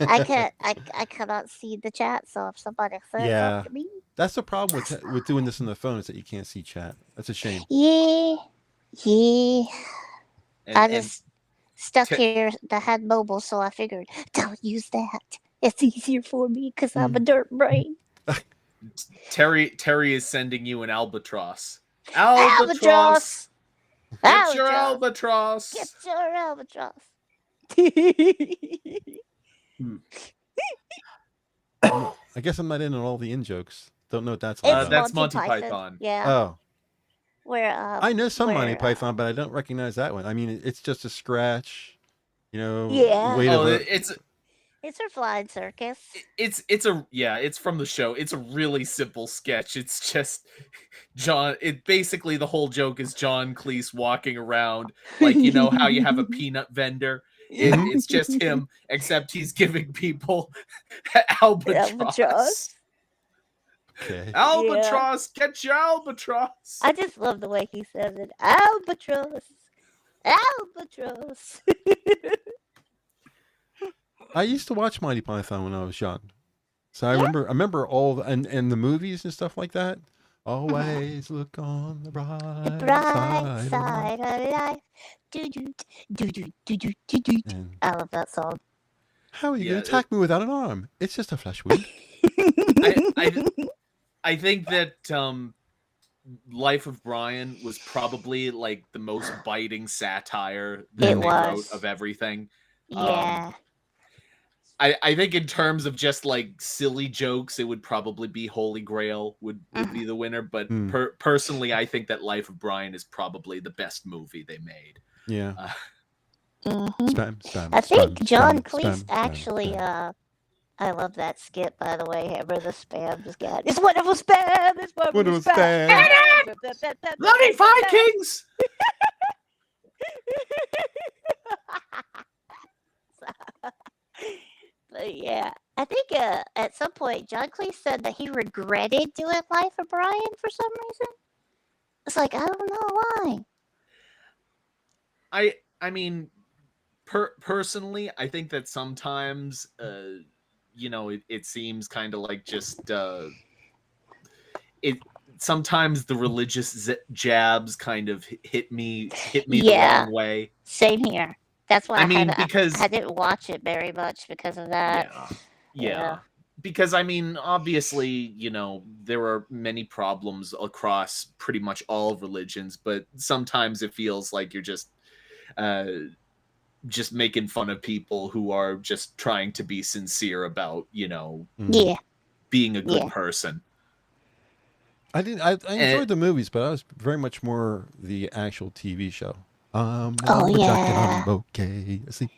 I cannot see the chat, so if somebody says Yeah. something to me, That's the problem with doing this on the phone is that you can't see chat. That's a shame. yeah. I And just stuck Te- here that had mobile, so I figured don't use that. It's easier for me because I'm a dirt brain. Terry is sending you an albatross. Albatross! Get your albatross! Get your albatross. I guess I'm not in on all the in jokes. Don't know what that's all about. That's Monty Python. Yeah. Oh, Where I know some Monty where, Python, but I don't recognize that one. I mean, it's just a scratch. You know. Yeah. Weight of a, It's her flying circus. it's from the show. It's a really simple sketch. It's just John. It basically the whole joke is John Cleese walking around like you know how you have a peanut vendor. It's just him, except he's giving people albatross. Okay. Albatross, get your albatross. I just love the way he says it. Albatross. Albatross. I used to watch Monty Python when I was young, so I remember all and the movies and stuff like that. Always look on the bright, Bright side. side of life. I love that song. How are you going to attack me without an arm? It's just a flesh wound. I think that Life of Brian was probably like the most biting satire that It they was. wrote of everything. Yeah. I think in terms of just like silly jokes, it would probably be Holy Grail would be the winner. But personally, I think that Life of Brian is probably the best movie they made. Yeah. I think John Cleese actually. I love that skit, by the way. Ever the spam just got. It's wonderful spam. It's wonderful spam. Bloody Vikings! But Yeah. I think at some point John Cleese said that he regretted doing Life of Brian for some reason. It's like, I don't know why. I mean, personally, I think that sometimes, it seems kind of like just it. Sometimes the religious jabs kind of hit me the wrong way. Same here. That's why because I didn't watch it very much because of that. Yeah. Because obviously, there are many problems across pretty much all religions, but sometimes it feels like you're just making fun of people who are just trying to be sincere about, being a good person. I enjoyed the movies, but I was very much more the actual TV show. I'm okay. I sleep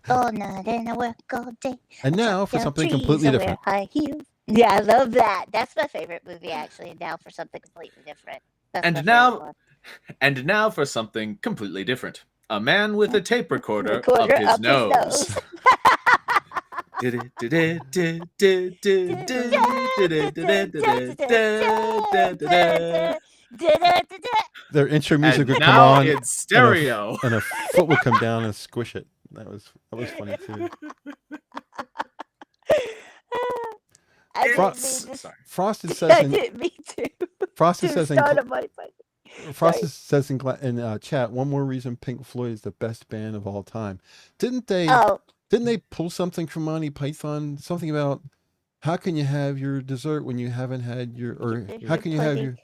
all night and I work all day. And now for something completely different. High heels. Yeah, I love that. That's my favorite movie, actually. And now for something completely different. And now for something completely different. A man with a tape recorder up his nose. Their intro music would come now on. It's stereo. And a foot would come down and squish it. That was funny too. Frosted says me too. Frosted says Frosted says in chat, one more reason Pink Floyd is the best band of all time. Didn't they pull something from Monty Python? Something about how can you have your dessert when you haven't had your, or how can you have your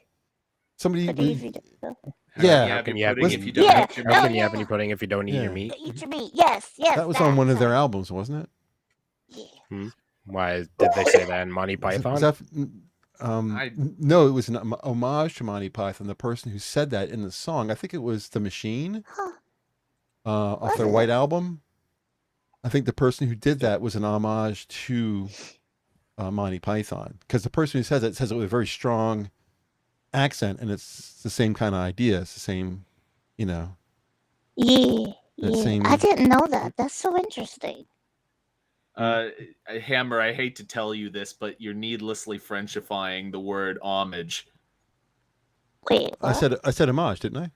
somebody? How can you have any pudding if you don't eat your meat? Eat your meat. Yes. That was on one of their albums, wasn't it? Yeah. Why did they say that in Monty Python? No, it was an homage to Monty Python. The person who said that in the song, I think it was The Machine, off their White Album. I think the person who did that was an homage to Monty Python, because the person who says it with a very strong accent, and it's the same kind of idea. It's the same, Yeah. Same... I didn't know that. That's so interesting. Hammer, I hate to tell you this, but you're needlessly Frenchifying the word homage. Wait, what? I said homage, didn't I?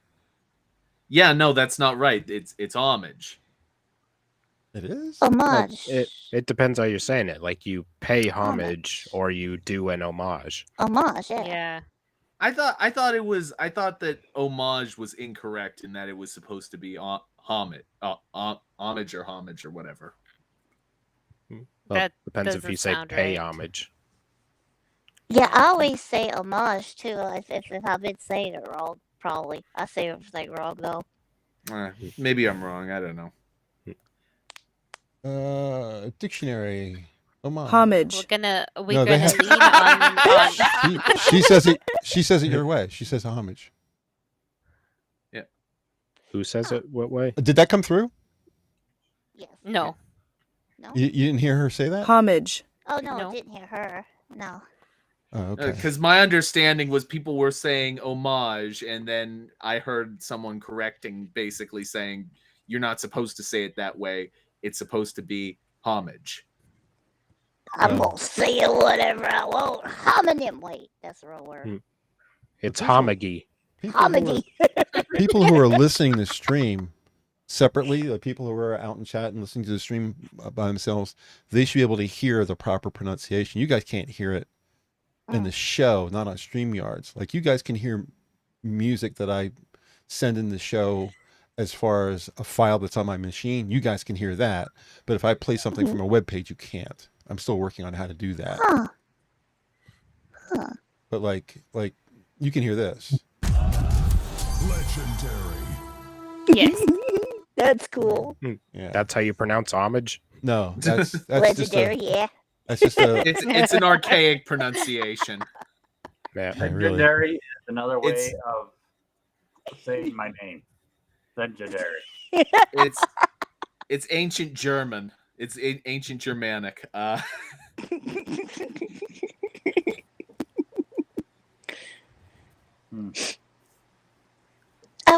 Yeah, no, that's not right. It's homage. It is? Homage. It depends how you're saying it. Like you pay homage or you do an homage. Homage, Yeah. I thought that homage was incorrect in that it was supposed to be homage or whatever. Well, That depends if you say doesn't sound pay right. homage. Yeah, I always say homage too. If I've been saying it wrong, probably. I say everything wrong though. Maybe I'm wrong. I don't know. Dictionary. Homage. We're gonna lean No, they on she says it. She says it your way. She says homage. Yeah. Who says it what way? Did that come through? Yes. No. You didn't hear her say that? Homage. Oh no, I didn't hear her. No. Oh, okay. Because my understanding was people were saying homage, and then I heard someone correcting, basically saying you're not supposed to say it that way. It's supposed to be homage. I'm gonna say it whatever I want. Homonym. Wait, that's the wrong word. It's homage. Homage. People who are listening to the stream separately, the people who are out in chat and listening to the stream by themselves, they should be able to hear the proper pronunciation. You guys can't hear it in the show, not on StreamYards. Like, you guys can hear music that I send in the show as far as a file that's on my machine. You guys can hear that. But if I play something from a web page, you can't. I'm still working on how to do that. But like you can hear this. Legendary. Yes. That's cool. Yeah. That's how you pronounce homage? No, that's Legendary, just yeah. That's just a it's an archaic pronunciation. Yeah, Legendary is another way of saying my name. Legendary. It's ancient German. It's ancient Germanic. I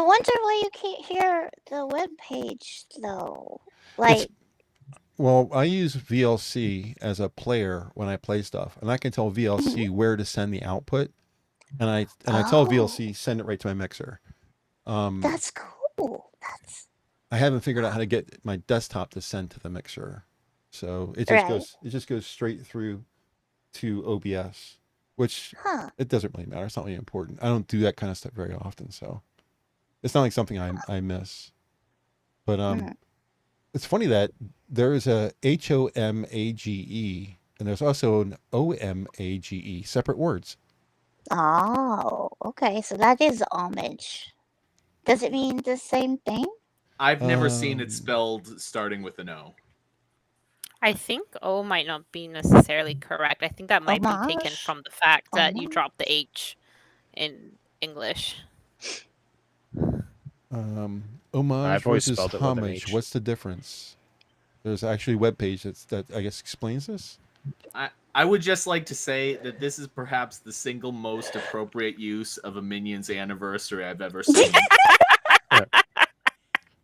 wonder why you can't hear the web page though. Like, Well, I use VLC as a player when I play stuff, and I can tell VLC where to send the output, and I tell VLC send it right to my mixer. That's cool. I haven't figured out how to get my desktop to send to the mixer, so it just goes straight through to OBS, which it doesn't really matter. It's not really important. I don't do that kind of stuff very often, so it's not like something I miss. But it's funny that there is a HOMAGE and there's also an OMAGE, separate words. Oh, okay. So that is homage. Does it mean the same thing? I've never seen it spelled starting with an O. I think O might not be necessarily correct. I think that might be taken from the fact that you dropped the H in English. Homage I've always versus spelled it with an homage. H. What's the difference? There's actually a webpage that I guess explains this. I would just like to say that this is perhaps the single most appropriate use of a Minions anniversary I've ever seen.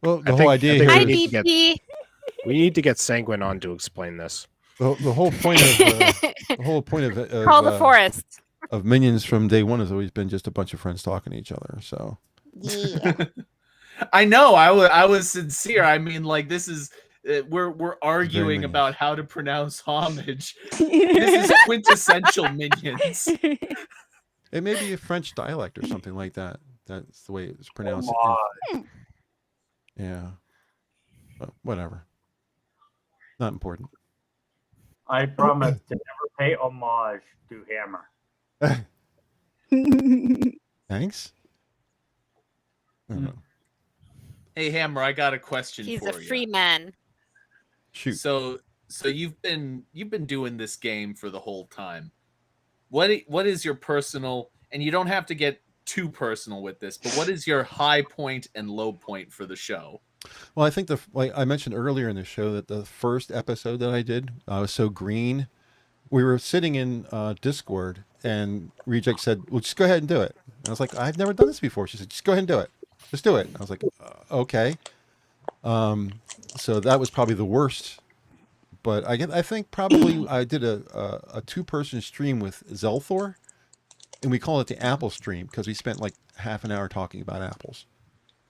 Well, the whole idea here Hi, is BP. We need to get Sanguine on to explain this. the whole point of Call the forest. of Minions from day one has always been just a bunch of friends talking to each other. So Yeah. I know. I was sincere. I mean, like, this is we're arguing about how to pronounce homage. This is quintessential Minions. it may be a French dialect or something like that. That's the way it's pronounced. Yeah, but whatever. Not important. I promise to never pay homage to Hammer. Thanks. I don't know. Hey Hammer, I got a question He's for a you. free man. Shoot. So you've been doing this game for the whole time. What is your personal, and you don't have to get too personal with this, but what is your high point and low point for the show? Well, I think like I mentioned earlier in the show that the first episode that I did, I was so green. We were sitting in Discord, and Reject said, "Well, just go ahead and do it." And I was like, "I've never done this before." She said, "Just go ahead and do it. Just do it." And I was like, "Okay." So that was probably the worst. But I think probably I did a 2-person stream with Zelthor, and we call it the Apple stream because we spent like half an hour talking about apples.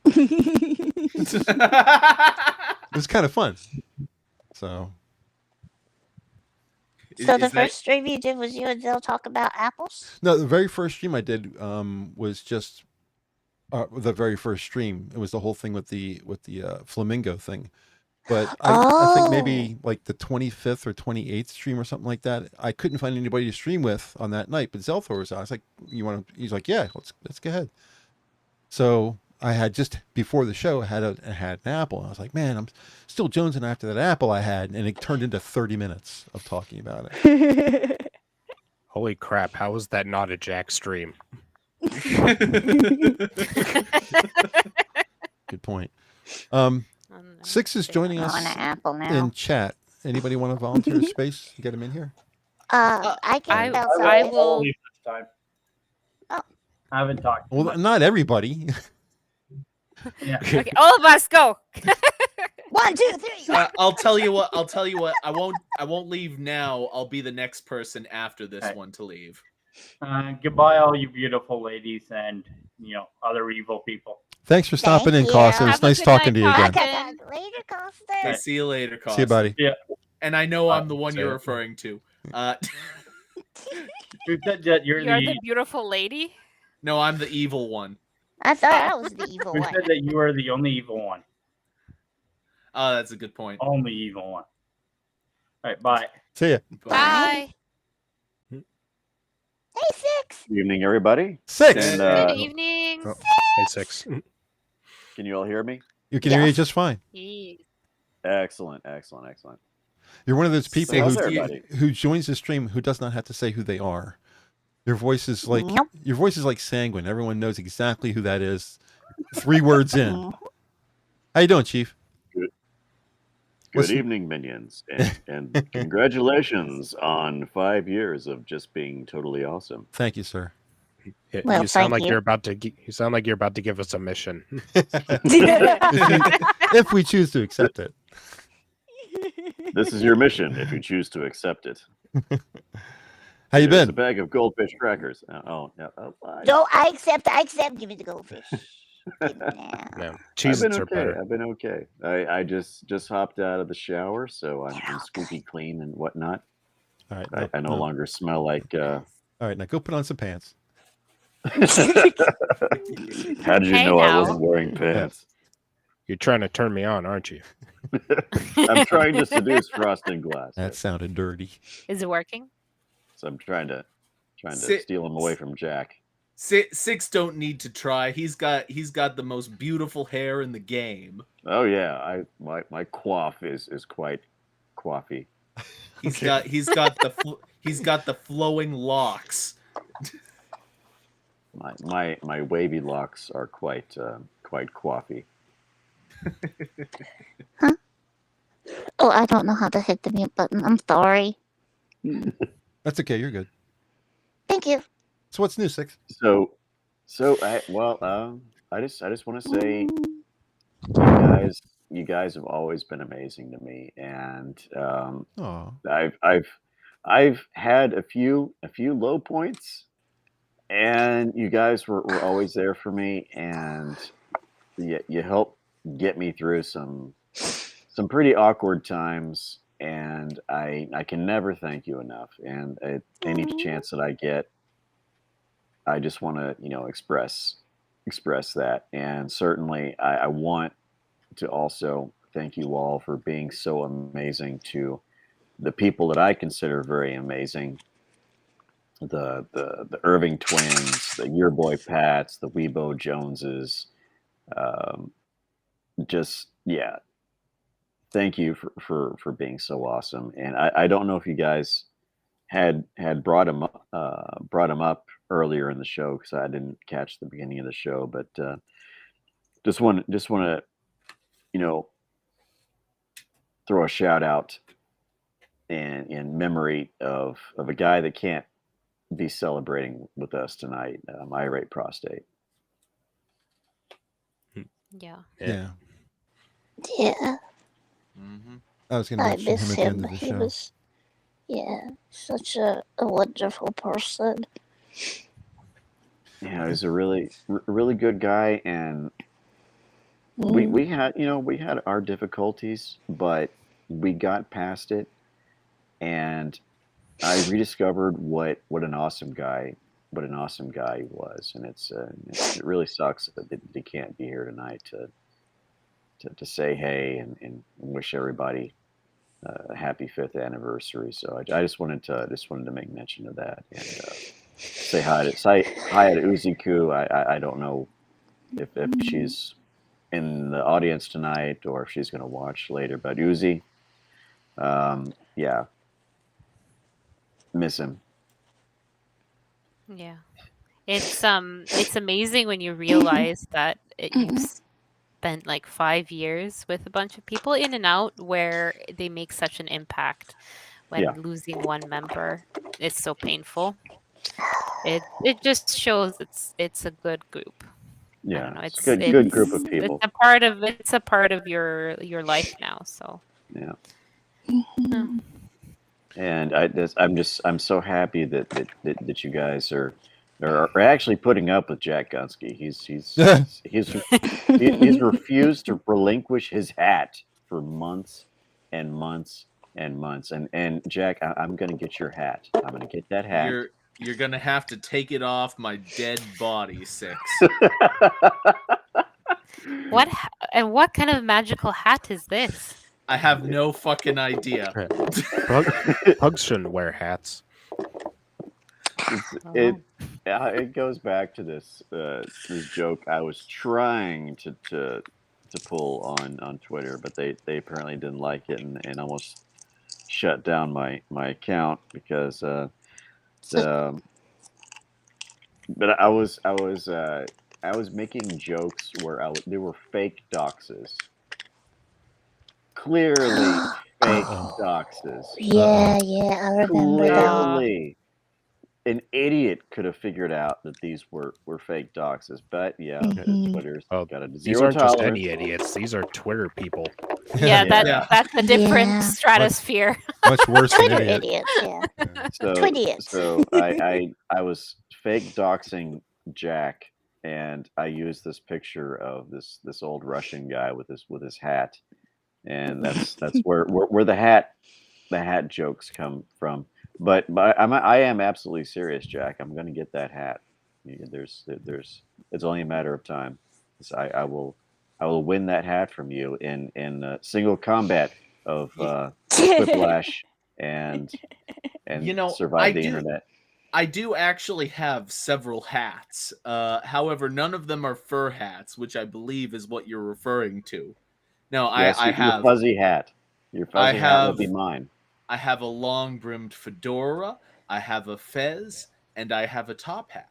It was kind of fun. So the first stream you did was you and Zell talk about apples? No, the very first stream I did was just the very first stream. It was the whole thing with the flamingo thing. But I think maybe like the 25th or 28th stream or something like that. I couldn't find anybody to stream with on that night, but Zelthor was on. I was like, "You want to?" He's like, "Yeah, let's go ahead." So I had just before the show had an apple. I was like, "Man, I'm still jonesing after that apple I had," and it turned into 30 minutes of talking about it. Holy crap! How was that not a Jack stream? Good point. Six is joining us in chat. Anybody want to volunteer space? Get him in here. I can. I will. Leave this time. I haven't talked. Well, not everybody. Yeah. Okay, all of us go. 1, 2, 3. I'll tell you what. I won't leave now. I'll be the next person after this one to leave. Goodbye, all you beautiful ladies and other evil people. Thanks for stopping in, Costa. It's nice talking to you again. Later, Costa. Okay, see you later, Costa. See you, buddy. Yeah. And I know I'm the one you're referring to. Who said that you're the beautiful lady? No, I'm the evil one. I thought I was the evil Who one. said that you are the only evil one? Oh, that's a good point. Only evil one. All right, bye. See ya. Bye. Hey, Six. Good evening, everybody. Six. And, Good evening. Hey, Six. Can you all hear me? You can hear me just fine. Excellent. You're one of those people How's everybody? who joins the stream who does not have to say who they are. Your voice is like Sanguine. Everyone knows exactly who that is. 3 words in. How you doing, Chief? Good evening, minions, and congratulations on 5 years of just being totally awesome. Thank you, sir. You sound like you're about to. You sound like you're about to give us a mission. if we choose to accept it. This is your mission if you choose to accept it. How you There's been? a bag of goldfish crackers. Oh, yeah. No, I accept. Give me the goldfish. No, I've been okay. I've been okay. I just hopped out of the shower, so I'm squeaky clean and whatnot. All right. I no longer smell like. All right, now go put on some pants. How did you know I wasn't wearing pants? You're trying to turn me on, aren't you? I'm trying to seduce frosted glass. That sounded dirty. Is it working? So I'm trying to steal him away from Jack. Six don't need to try. He's got the most beautiful hair in the game. Oh yeah, my coif is quite coiffy. He's got the flowing locks. My wavy locks are quite coiffy. Huh? Oh, I don't know how to hit the mute button. I'm sorry. That's okay. You're good. Thank you. So what's new, Six? So I just want to say, you guys have always been amazing to me, and I've had a few low points, and you guys were always there for me, and you helped get me through some pretty awkward times, and I can never thank you enough. And any chance that I get, I just want to express that. And certainly I want to also thank you all for being so amazing to the people that I consider very amazing. The Irving twins, the Your Boy Pats, the Weebo Joneses. Thank you for being so awesome. And I don't know if you guys had brought him up earlier in the show, because I didn't catch the beginning of the show, but just want to throw a shout out in memory of a guy that can't be celebrating with us tonight, Irate Prostate. Yeah. Yeah. Mm-hmm. I was going to mention miss him at the end him. of the He show. was, such a wonderful person. Yeah, he's a really good guy, and we had our difficulties, but we got past it, and I rediscovered what an awesome guy he was, and it really sucks that he can't be here tonight to say hey and wish everybody a happy 5th anniversary. So I just wanted to make mention of that, and say hi to Uzi-Ku. I don't know if she's in the audience tonight or if she's going to watch later, but Uzi, miss him. Yeah. It's amazing when you realize that you've spent like 5 years with a bunch of people in and out, where they make such an impact. When losing one member, it's so painful. It just shows it's a good group. Yeah, I don't know, it's a good group of people. It's a part of your life now. So yeah. And I'm so happy that you guys are actually putting up with Jack Gunsky. He's refused to relinquish his hat for months and months and months. And Jack, I'm gonna get your hat. I'm gonna get that hat. You're gonna have to take it off my dead body, Six. What kind of magical hat is this? I have no fucking idea. Pugs shouldn't wear hats. It goes back to this joke I was trying to pull on Twitter, but they apparently didn't like it and almost shut down my account because but I was making jokes where they were fake doxes. Clearly fake doxes. Yeah, I remember that. Clearly. an idiot could have figured out that these were fake doxes, but yeah, Twitter's got a These zero aren't just tolerance. any idiots. These are Twitter people. Yeah, that's a different stratosphere. Much worse than Twitter idiot. idiots, yeah. So, Twidiots. so I was fake doxing Jack, and I used this picture of this old Russian guy with his hat, and that's where the hat jokes come from. But I am absolutely serious, Jack. I'm going to get that hat. There's it's only a matter of time. I will win that hat from you in single combat of Whiplash and survive the internet. I do actually have several hats. However, none of them are fur hats, which I believe is what you're referring to. No, yes, I have your fuzzy hat. Your fuzzy hat will be mine. I have a long-brimmed fedora, I have a fez, and I have a top hat.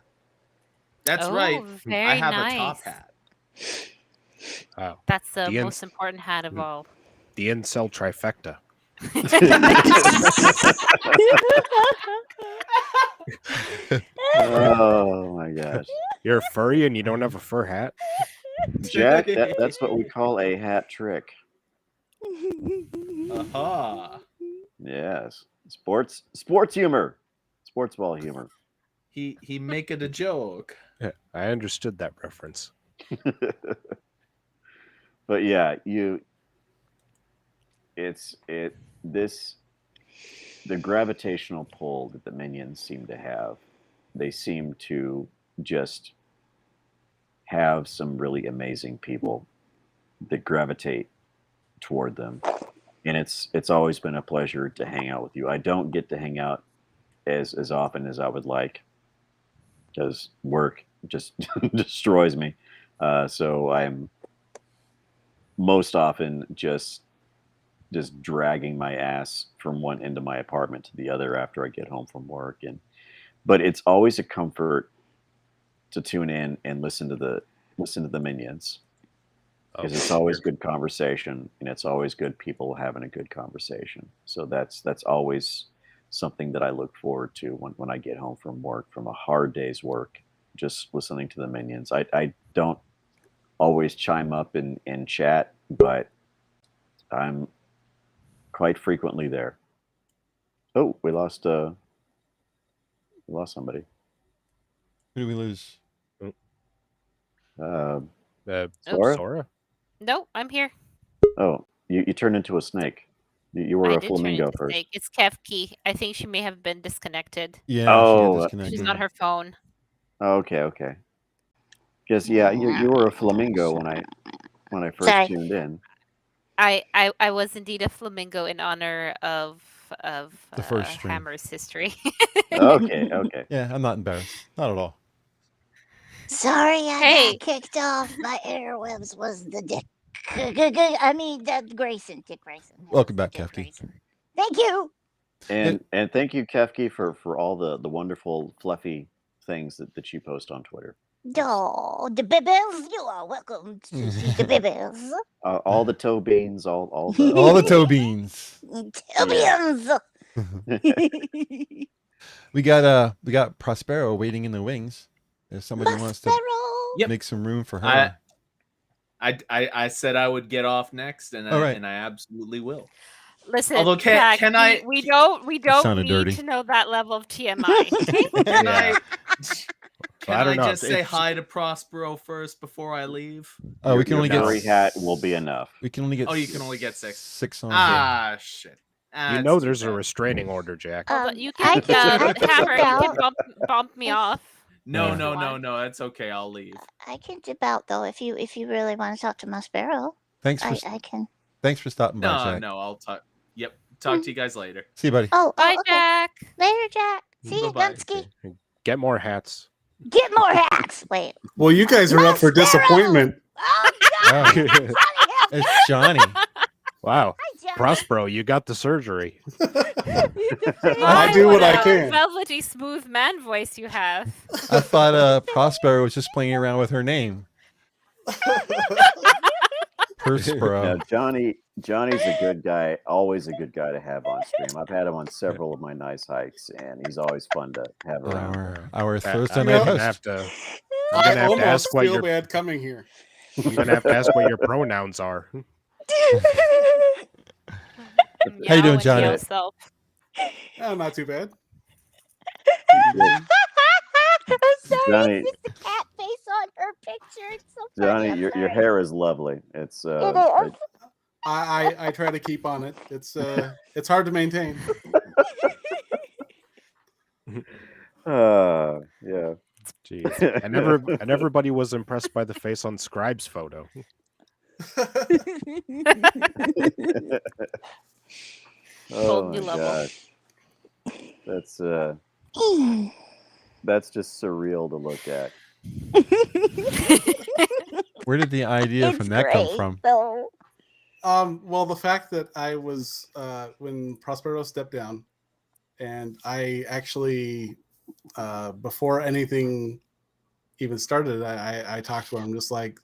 That's right. I have a top hat. Wow. That's the most important hat of all. The incel trifecta. Oh my gosh. You're a furry and you don't have a fur hat? Jack, that's what we call a hat trick. Aha. Yes. Sports humor. Sports ball humor. He make it a joke. Yeah, I understood that reference. But yeah, the gravitational pull that the minions seem to have, they seem to just have some really amazing people that gravitate toward them. And it's always been a pleasure to hang out with you. I don't get to hang out as often as I would like because work just destroys me. So I'm most often just dragging my ass from one end of my apartment to the other after I get home from work. But it's always a comfort to tune in and listen to the minions. Because it's always good conversation, and it's always good people having a good conversation. So that's always something that I look forward to when I get home from work, from a hard day's work, just listening to the minions. I don't always chime up and chat, but I'm quite frequently there. Oh, we lost somebody. Who did we lose? Sora? No, I'm here. Oh, you turned into a snake. You were a flamingo first. Snake. It's Kefki. I think she may have been disconnected. Yeah. Oh, she's not her phone. Okay. Because you were a flamingo when I first tuned in. I was indeed a flamingo in honor of the first stream. Hammer's history. Okay. Yeah, I'm not embarrassed. Not at all. Sorry, I got kicked off. My airwebs was the Dick. I mean, Grayson, Dick Grayson. Welcome back, Kefki. Thank you. And thank you, Kefki, for all the wonderful fluffy things that you post on Twitter. Oh, the bibbles, you are welcome to see the bibbles. All the toe beans, all the all the toe beans. Toe beans. We got Prospero waiting in the wings. If somebody wants to make some room for her. I said I would get off next, and I absolutely will. Listen, although can I? We don't need dirty. to know that level of TMI. Can I just say hi to Prospero first before I leave? Oh, we can only get furry hat will be enough. We can only get. Oh, you can only get 6. 6 on. Shit. You know there's a restraining order, Jack. But you can Hammer. You can bump me off. No. That's okay. I'll leave. I can dip out though if you really want to talk to my sparrow. Thanks for Thanks for stopping by, Jack. No, I'll talk. Yep. Talk to you guys later. See you, buddy. Oh, bye, okay. Jack. Later, Jack. See you, Gunsky. Get more hats. Get more hats. Wait. Well, you guys are up for disappointment. Oh God! It's Johnny. Wow. Prospero, you got the surgery. I do what I can. Velvety smooth man voice you have. I thought Prospero was just playing around with her name. Bro. No, Johnny's a good guy. Always a good guy to have on stream. I've had him on several of my nice hikes, and he's always fun to have around. Our Thursday I'm night gonna host. I'm gonna have to ask what feel your bad coming here. I'm gonna have to ask what your pronouns are. How you doing, Johnny? Oh, not too bad. I'm sorry, Johnny- it's just the cat face on her picture. It's so funny. Johnny, I'm your sorry. hair is lovely. It's I try to keep on it. It's hard to maintain. Yeah. Jeez. And everybody was impressed by the face on Scribe's photo. Oh new my level. God. That's just surreal to look at. Where did the idea from that come from? Well, the fact that I was when Prospero stepped down, and I actually before anything even started, I talked to him just like,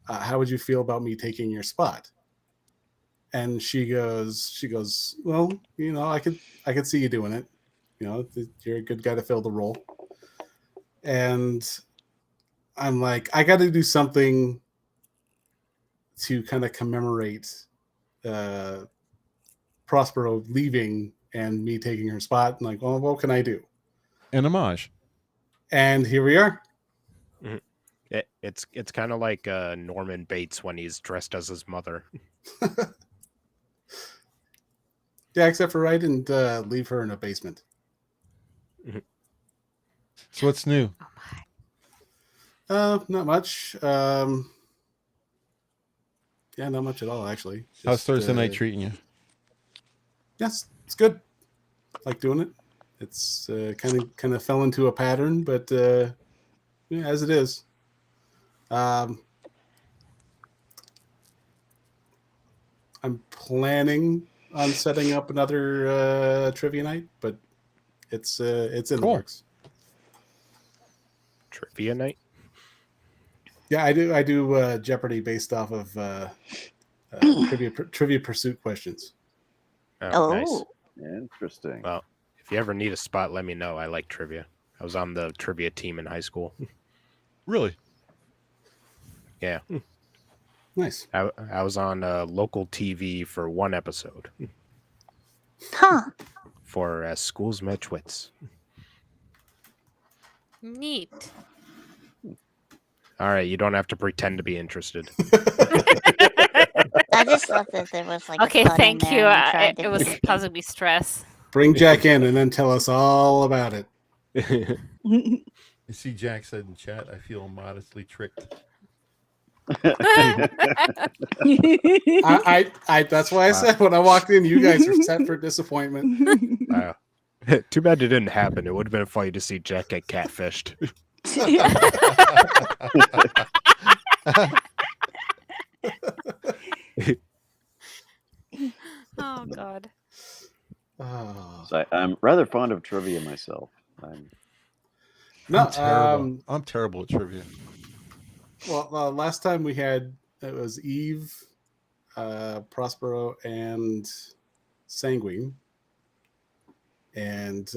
how would you feel about me taking your spot? And she goes, well, you know, I could see you doing it. You know, you're a good guy to fill the role. And I'm like, I got to do something to kind of commemorate Prospero leaving and me taking her spot. And like, well, what can I do? An homage. And here we are. It's kind of like Norman Bates when he's dressed as his mother. Yeah, except for I didn't leave her in a basement. So what's new? Not much. Yeah, not much at all, actually. How's Thursday night treating you? Yes, it's good. Like doing it. It's kind of fell into a pattern, but yeah, as it is. I'm planning on setting up another trivia night, but it's in the works. Trivia night? Yeah, I do Jeopardy based off of trivia pursuit questions. Oh, nice. Interesting. Well, if you ever need a spot, let me know. I like trivia. I was on the trivia team in high school. Really? Yeah. Nice. I was on local TV for one episode. Huh. For Schools Met Wits. Neat. All right, you don't have to pretend to be interested. I just thought that there was like. Okay, a pun in thank there you. and I tried It to- was causing me stress. Bring Jack in and then tell us all about it. You see, Jack said in chat, I feel modestly tricked. I that's why I said when I walked in, you guys are set for disappointment. Wow. Too bad it didn't happen. It would have been funny to see Jack get catfished. Oh God. So I'm rather fond of trivia myself. No, I'm terrible at trivia. Well, last time we had it was Eve, Prospero, and Sanguine, and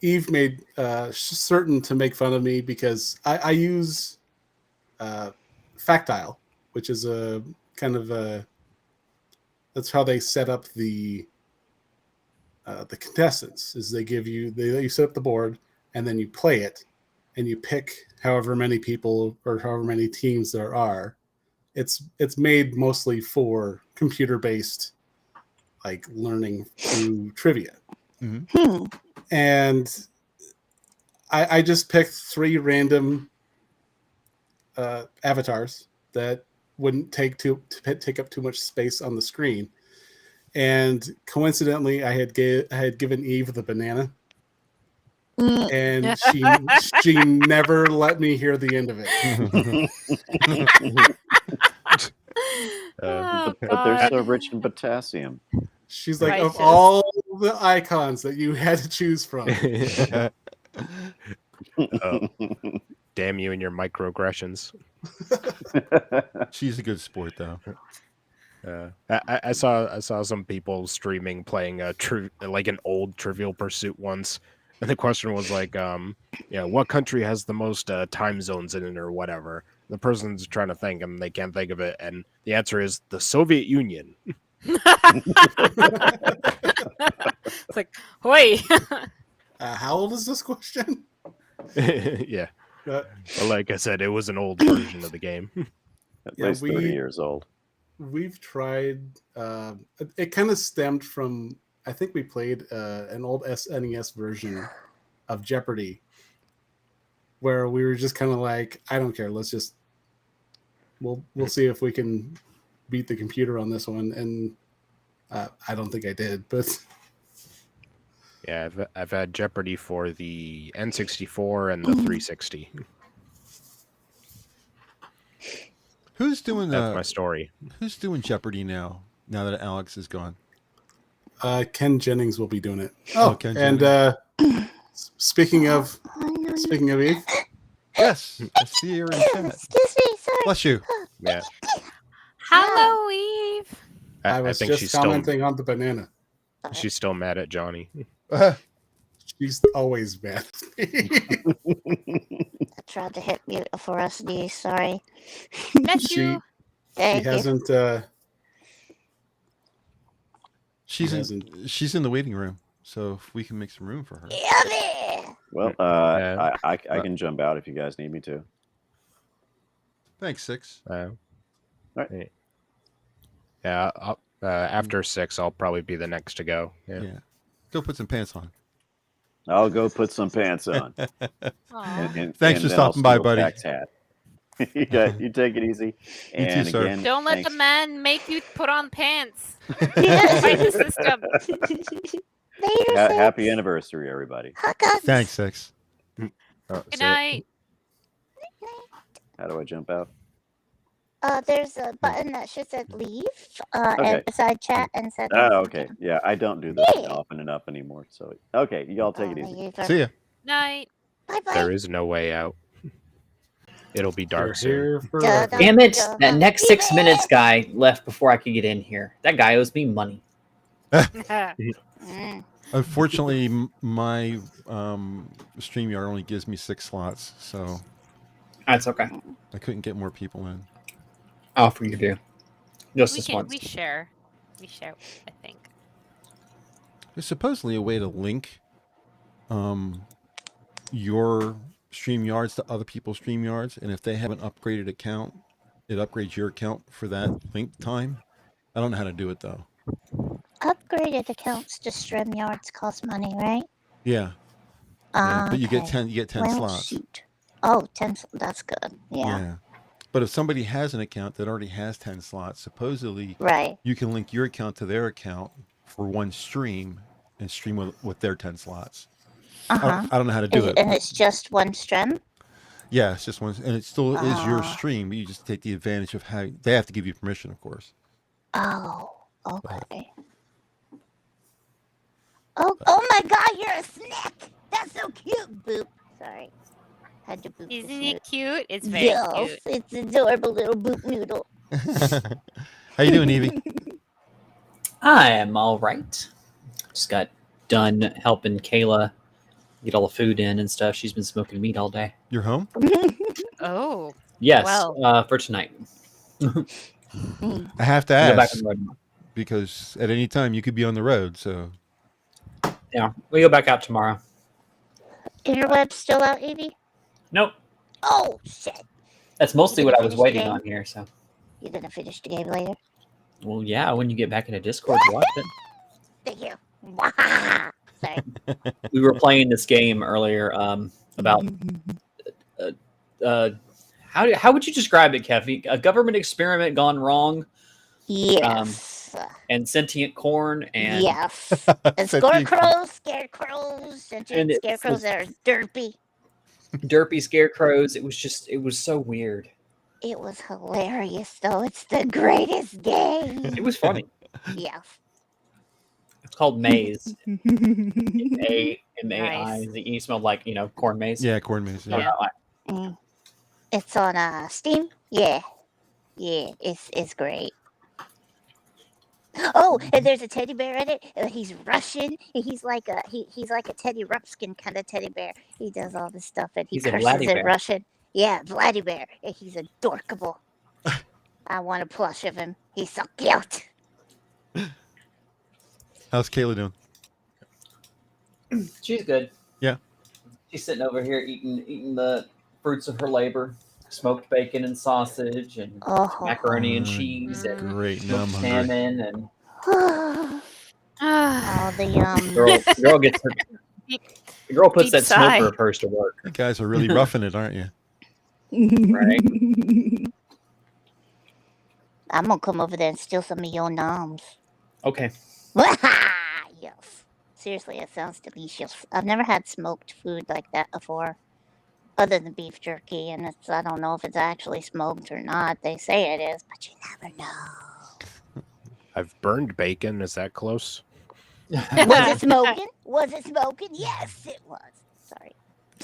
Eve made certain to make fun of me because I use Factile, which is a kind of a that's how they set up the contestants. Is they let you set up the board and then you play it. And you pick however many people or however many teams there are. It's made mostly for computer-based, like learning through trivia. Mm-hmm. And I just picked 3 random avatars that wouldn't take up too much space on the screen. And coincidentally, I had given Eve the banana. And she never let me hear the end of it. But they're so rich in potassium. She's like, of all the icons that you had to choose from. Damn you and your microaggressions. She's a good sport, though. I saw some people streaming playing like an old Trivial Pursuit once, and the question was like, what country has the most time zones in it or whatever. The person's trying to think and they can't think of it, and the answer is the Soviet Union. It's like, wait. How old is this question? Yeah. Well, like I said, it was an old version of the game. At least 30 years old. We've tried. It kind of stemmed from. I think we played an old SNES version of Jeopardy, where we were just kind of like, I don't care. Let's just. We'll see if we can beat the computer on this one, and I don't think I did, but. Yeah, I've had Jeopardy for the N64 and the 360. Who's doing That's my story. Who's doing Jeopardy now that Alex is gone? Ken Jennings will be doing it. Ken and speaking of Eve. Yes, I see her in chat. Excuse me, sorry. Bless you. Yeah. Hello, Eve. I was think just she's commenting on the banana. She's still mad at Johnny. She's always mad. I tried to hit mute for us, D. Sorry. Bless you. Thank She you. hasn't. She's in the waiting room, so if we can make some room for her. Well, I can jump out if you guys need me to. Thanks, Six. Right. Yeah, after 6, I'll probably be the next to go. Yeah. Go put some pants on. I'll go put some pants on. Thanks for stopping by, buddy. Hat. You take it easy. You too, sir. Again, Don't let thanks. the man make you put on pants. Fight the system. Happy anniversary, everybody. Thanks, Six. Good night. How do I jump out? There's a button that should say leave, Okay. and beside chat and said. Oh, okay. Yeah, I don't do this often enough anymore. So, okay, y'all take it easy. See ya. Night. There is no way out. It'll be dark soon. Damn it! That next 6 minutes guy left before I could get in here. That guy owes me money. Unfortunately, my StreamYard only gives me 6 slots, so that's okay. I couldn't get more people in. Oh, for you do. Just this We once. share, I think. There's supposedly a way to link your StreamYards to other people's StreamYards, and if they have an upgraded account, it upgrades your account for that link time. I don't know how to do it though. Upgraded accounts to StreamYards cost money, right? Yeah. But you get Okay. 10 Well, slots. shoot. Oh, 10. That's good. Yeah. But if somebody has an account that already has 10 slots, supposedly Right. you can link your account to their account for one stream and stream with their 10 slots. I don't know how to do it. And it's just one stream? Yeah, it's just one, and it still is your stream, but you just take the advantage of how they have to give you permission, of course. Oh, okay. Oh my God, you're a snack. That's so cute. Boop. Sorry. Had to boop. Isn't it cute? It's very cute. It's adorable little boop noodle. How you doing, Evie? I am all right. Just got done helping Kayla get all the food in and stuff. She's been smoking meat all day. You're home? Oh. Yes, Well. for tonight. I have to Go back ask on the road tomorrow. because at any time you could be on the road. So Yeah, we go back out tomorrow. Interweb's still out, Evie? Nope. Oh, shit. That's mostly what I was Finish the waiting game? on here. So, You're going to finish the game later? well, yeah, when you get back into Discord, watch it. Thank you. Sorry. We were playing this game earlier about how would you describe it, Kev? A government experiment gone wrong. Yes. And sentient corn and Yes. And scarecrows, sentient And scarecrows that are derpy. derpy scarecrows. It was so weird. It was hilarious, though. It's the greatest game. It was funny. Yes. It's called Maize. A-M-A-I-Z-E. Smelled like corn maze. yeah, corn maze. Yeah. Yeah. It's on Steam. Yeah, it's great. Oh, and there's a teddy bear in it. He's Russian. He's like a Teddy Ruxpin kind of teddy bear. He does all this stuff and he He's a curses in Vladdy-bear. Russian. Yeah, Vladdy Bear. He's adorable. I want a plush of him. He's so cute. How's Kayla doing? She's good. Yeah. She's sitting over here eating the fruits of her labor. Smoked bacon and sausage and macaroni and cheese and great. Now I'm smoked hungry. salmon and Oh, the girl gets her. The girl puts Deep that sigh. smoker of hers to work. You guys are really roughing it, aren't you? Right. I'm gonna come over there and steal some of your noms. Okay. Yes. Seriously, it sounds delicious. I've never had smoked food like that before, other than beef jerky, and I don't know if it's actually smoked or not. They say it is, but you never know. I've burned bacon. Is that close? Was it smoking? Was it smoking? Yes, it was. Sorry.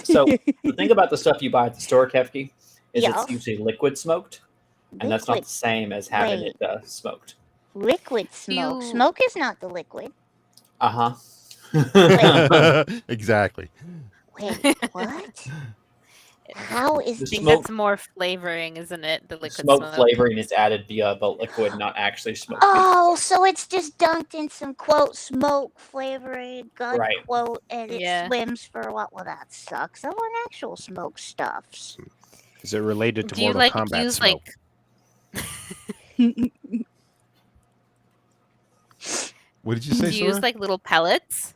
So the thing about the stuff you buy at the store, Kefki, is Yeah. it's usually liquid smoked, and that's not Liquid. the same as having Wait. it smoked. Liquid smoke. Smoke is not the liquid. Uh huh. Exactly. Wait, what? How is The this? smoke- That's more flavoring, isn't it? The liquid Smoke smoke. flavoring is added via the liquid, not actually smoked. Oh, so it's just dunked in some quote smoke flavoring gun Right. quote, and it Yeah. swims for a while. Well, that sucks. I want actual smoke stuffs. Is it related to Do you Mortal like Kombat use smoke? What did you say, Do you use Sora? like little pellets?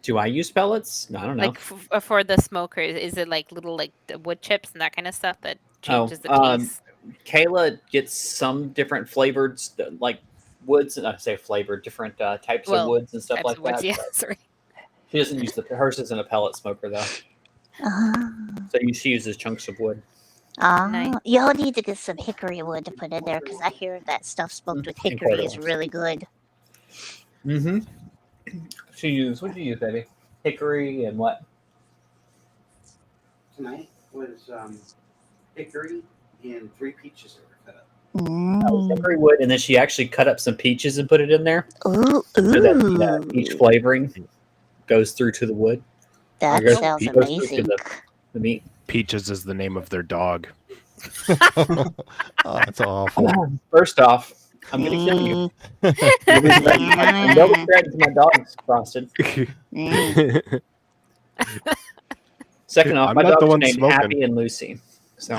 Do I use pellets? I don't know. Like for the smoker, is it like little like the wood chips and that kind of stuff that changes the taste? Kayla gets some different flavored, like woods, and I say flavored, different types of woods and stuff types like of woods, that. yeah, but sorry. She doesn't use hers isn't a pellet smoker though. So she uses chunks of wood. Y'all need to get some hickory wood to put in there because I hear that stuff smoked with hickory is Incredible. really good. Mm-hmm. What did you use, baby? Hickory and what? Tonight was hickory and 3 peaches that were cut up. That was hickory wood, and then she actually cut up some peaches and put it in there. Ooh, So that the peach flavoring goes through to the wood. That Or goes- sounds goes through to amazing. the meat. Peaches is the name of their dog. Oh, that's awful. First off, I'm going to kill you. And don't credit to my dog's frosted. Second off, I'm my not the dogs are one named smoking. Happy and Lucy. So,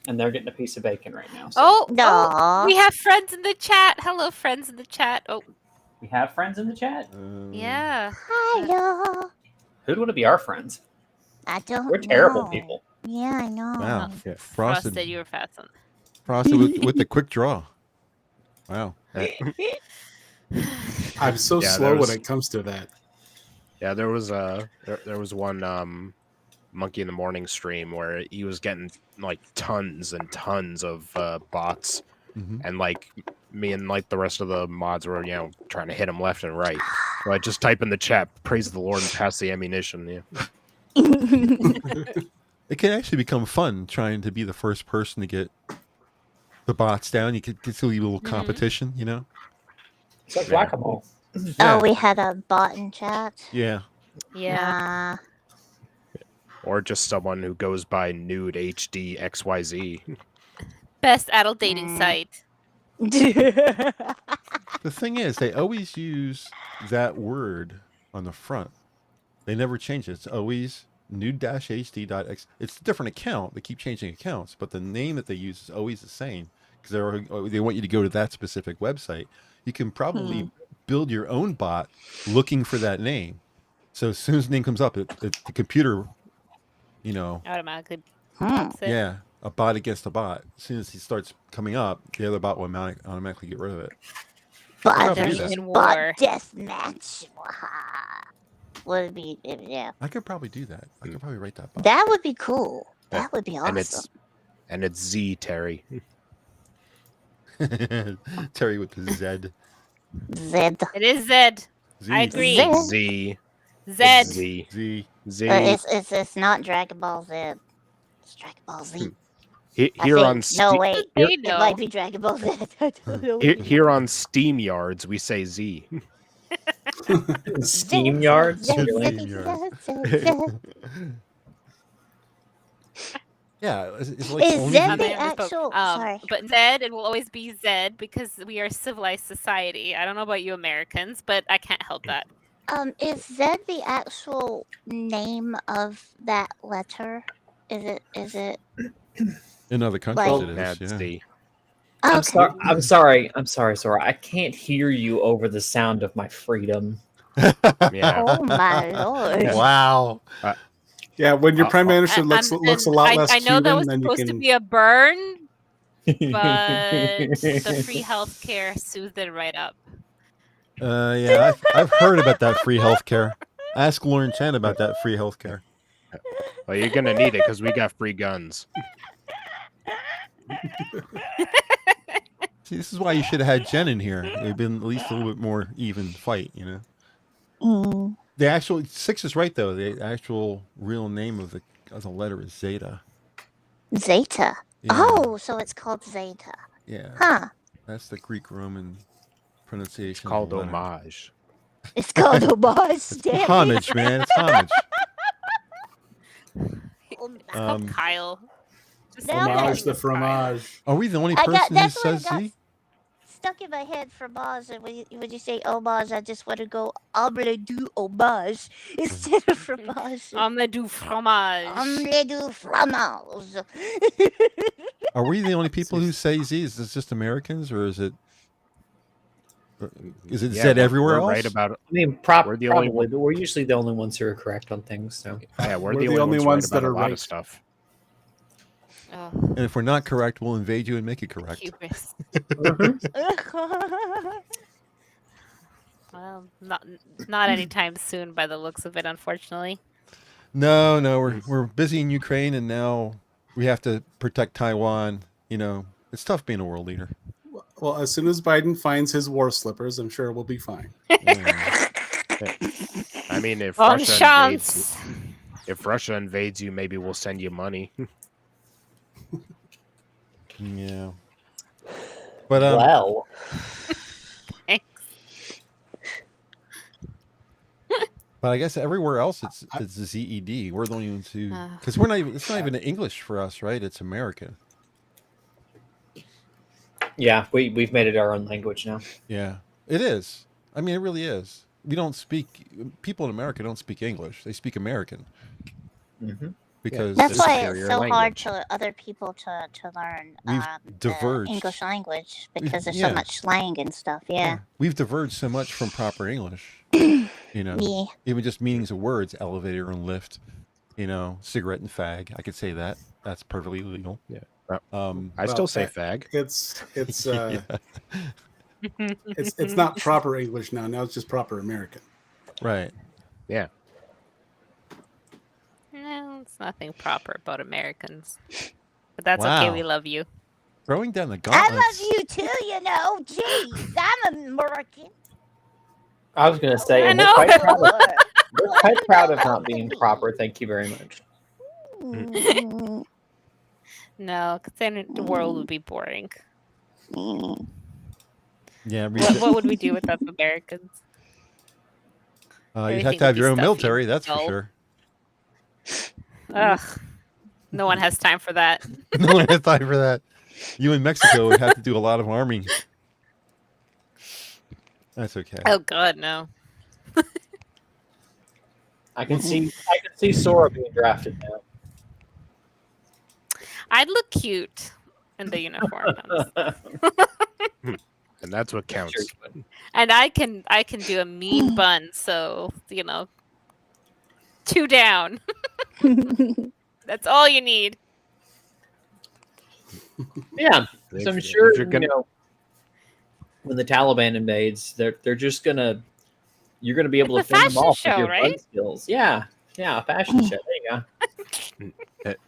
and they're getting a piece of bacon right now. So. Oh, we have friends in the chat. Hello, friends in the chat. Oh, We have friends in the chat. yeah. Hello. Who'd want to be our friends? I don't We're terrible know. people. Yeah, I know. Wow. Yeah. Frosted, Frosted, you were fast on. frosted with the quick draw. Wow. I'm so Yeah, slow there was- when it comes to that. Yeah, there was one Monkey in the Morning stream where he was getting like tons and tons of bots, and like me and like the rest of the mods were trying to hit him left and right. So I just type in the chat, "Praise the Lord" and pass the ammunition. Yeah. It can actually become fun trying to be the first person to get the bots down. You could get to a little competition, you know? It's like whack-a-mole. Oh, we had a bot in chat. Yeah. Yeah. Or just someone who goes by nude HD XYZ. Best adult dating site. The thing is, they always use that word on the front. They never change it. It's always nude-hd.x. It's a different account. They keep changing accounts, but the name that they use is always the same because they want you to go to that specific website. You can probably build your own bot looking for that name. So as soon as the name comes up, the computer, Automatically. yeah, a bot against a bot. As soon as he starts coming up, the other bot will automatically get rid of it. I could probably do that. Bot death match. Would it be? Yeah. I could probably do that. I could probably write that bot. That would be cool. That would be awesome. And it's Z Terry. Terry with the Z. Zed. It is Zed. Z. I agree. Z. Z. Z. It's not Dragon Ball Z. It's Dragon Ball Z. Here on No, wait. Here- It might be Dragon Ball Z. I don't know. Here on Steam Yards, we say Z. Steam yards. Yeah, it's like Is only Z the- the actual? Sorry. But Z, it will always be Z because we are a civilized society. I don't know about you Americans, but I can't help that. Is Z the actual name of that letter? Is it? in other countries Like- it is. That's Yeah. Z. I'm sorry. I'm sorry, Sora. I can't hear you over the sound of my freedom. Yeah. Oh my lord! Wow. Yeah, when your prime minister looks a lot less I know that Cuban, was then you supposed to can. be a burn, but the free healthcare soothed it right up. Yeah, I've heard about that free healthcare. Ask Lauren Chen about that free healthcare. Well, you're gonna need it because we got free guns. See, this is why you should have had Jen in here. It'd been at least a little bit more even fight, you know. The actual Six is right though. The actual real name of the letter is Zeta. Zeta. Yeah. Oh, so it's called Zeta. Yeah. Huh. That's the Greek Roman pronunciation. It's called of the letter. homage. It's called homage. Damn it. Homage, man. It's homage. It's called Kyle. Just Fromage the fromage. Are we the only I got- person who that's what I says got. Z? Stuck in my head for Maz, and when you say homage, I just want to go omelette du homage instead of fromage. Omelette du fromage. Omelette du fromage. Are we the only people who say Z? Is this just Americans, or is it Yeah, Z we're everywhere else? right about it. I mean, We're the only probably, but we're usually the only ones who are correct on things. So Yeah, we're the only ones right about a lot of stuff. Oh, And if we're not correct, we'll invade you and make it correct. hubris. Well, not anytime soon by the looks of it, unfortunately. No, we're busy in Ukraine, and now we have to protect Taiwan. You know, it's tough being a world leader. Well, as soon as Biden finds his war slippers, I'm sure we'll be fine. I mean, if Bon Russia chance. invades you, maybe we'll send you money. Yeah. But well, but I guess everywhere else it's ZED. We're the only ones who, because we're not even. It's not even English for us, right? It's American. yeah, we've made it our own language now. Yeah, it is. I mean, it really is. We don't speak. People in America don't speak English. They speak American. Mm-hmm. Because That's it's why superior it's so hard language. to other people to learn We've the diverged. English language because there's yeah. so much slang and stuff. Yeah. We've diverged so much from proper English. You know, Yeah. even just meanings of words, elevator and lift. You know, cigarette and fag. I could say that. That's perfectly legal. Yeah. I still say fag. It's Yeah. it's not proper English now. Now it's just proper American. Right. Yeah. No, it's nothing proper about Americans. But that's okay. Wow. We love you. Throwing down the I gauntlet. love you too, you know. Jeez, I'm American. I was going to say, I and know. we're quite proud of not being proper. Thank you very much. No, because then the world would be boring. Yeah. What would we do without the Americans? You'd have Everything to have would be your own stuffy, military. That's for dull. sure. Ugh. No one has time for that. No one has time for that. You in Mexico would have to do a lot of arming. That's okay. Oh God, no. I can see Sora being drafted now. I'd look cute in the uniform. And that's what counts. And I can do a mean bun, so 2 down. That's all you need. Yeah, If- so I'm if sure you're gonna- when the Taliban invades, they're just gonna you're gonna be able to It's a fend them fashion off with show, your bun right? skills. Yeah, a fashion show. There you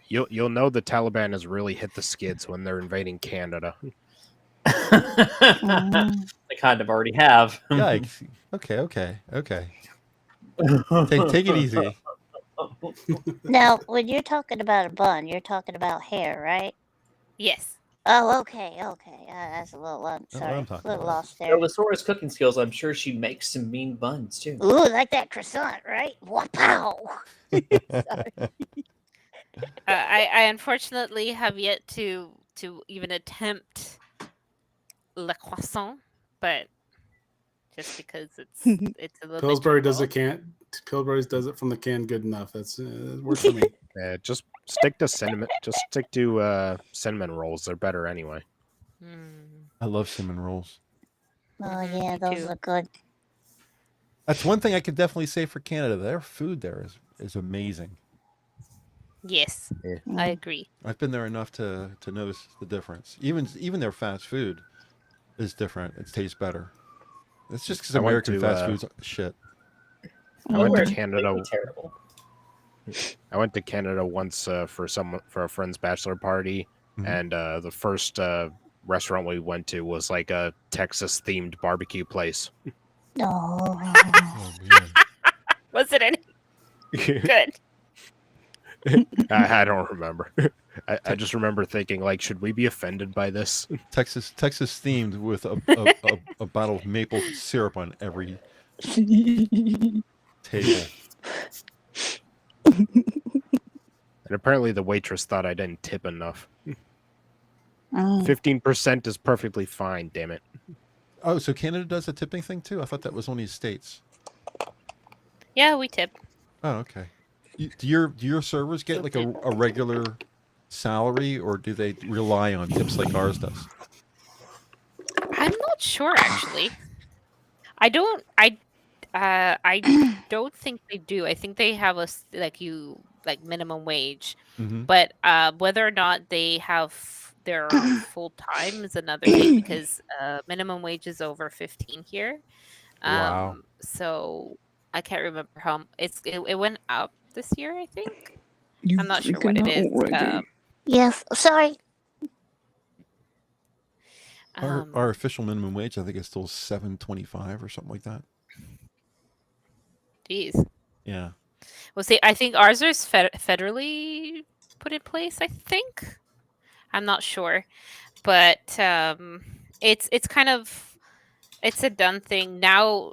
go. You'll know the Taliban has really hit the skids when they're invading Canada. They kind of already have. Yikes. Okay. Take it easy. Now, when you're talking about a bun, you're talking about hair, right? Yes. Oh, okay. That's a little sorry, I'm talking a little about. lost there. With Sora's cooking skills, I'm sure she makes some mean buns too. Ooh, like that croissant, right? Wow. I unfortunately have yet to even attempt le croissant, but just because it's a little Pillsbury bit does difficult. it can't. Pillsbury's does it from the can good enough. That's works for me. Yeah, just stick to cinnamon. Just stick to cinnamon rolls. They're better anyway. I love cinnamon rolls. Oh yeah, those look good. That's one thing I could definitely say for Canada. Their food there is amazing. Yes, I agree. I've been there enough to notice the difference. Even their fast food is different. It tastes better. It's just because I went American to, fast food's shit. I went to Canada. I went to Canada once for a friend's bachelor party, and the first restaurant we went to was like a Texas themed barbecue place. Oh. Was it any good? I don't remember. I just remember thinking, like, should we be offended by this? Texas themed with a bottle of maple syrup on every table. And apparently the waitress thought I didn't tip enough. 15% is perfectly fine, damn it. Oh, so Canada does a tipping thing too? I thought that was only States. Yeah, we tip. Oh, okay. Do your servers get like a regular salary, or do they rely on tips like ours does? I'm not sure actually. I don't think they do. I think they have like minimum wage, but whether or not they have their full time is another thing because minimum wage is over 15 here. Wow. So I can't remember how it went up this year. I think I'm not sure what it is. Yes, sorry. Our official minimum wage, I think, is still $7.25 or something like that. Geez. Yeah. Well, see, I think ours is federally put in place. I think I'm not sure, but it's kind of it's a done thing now.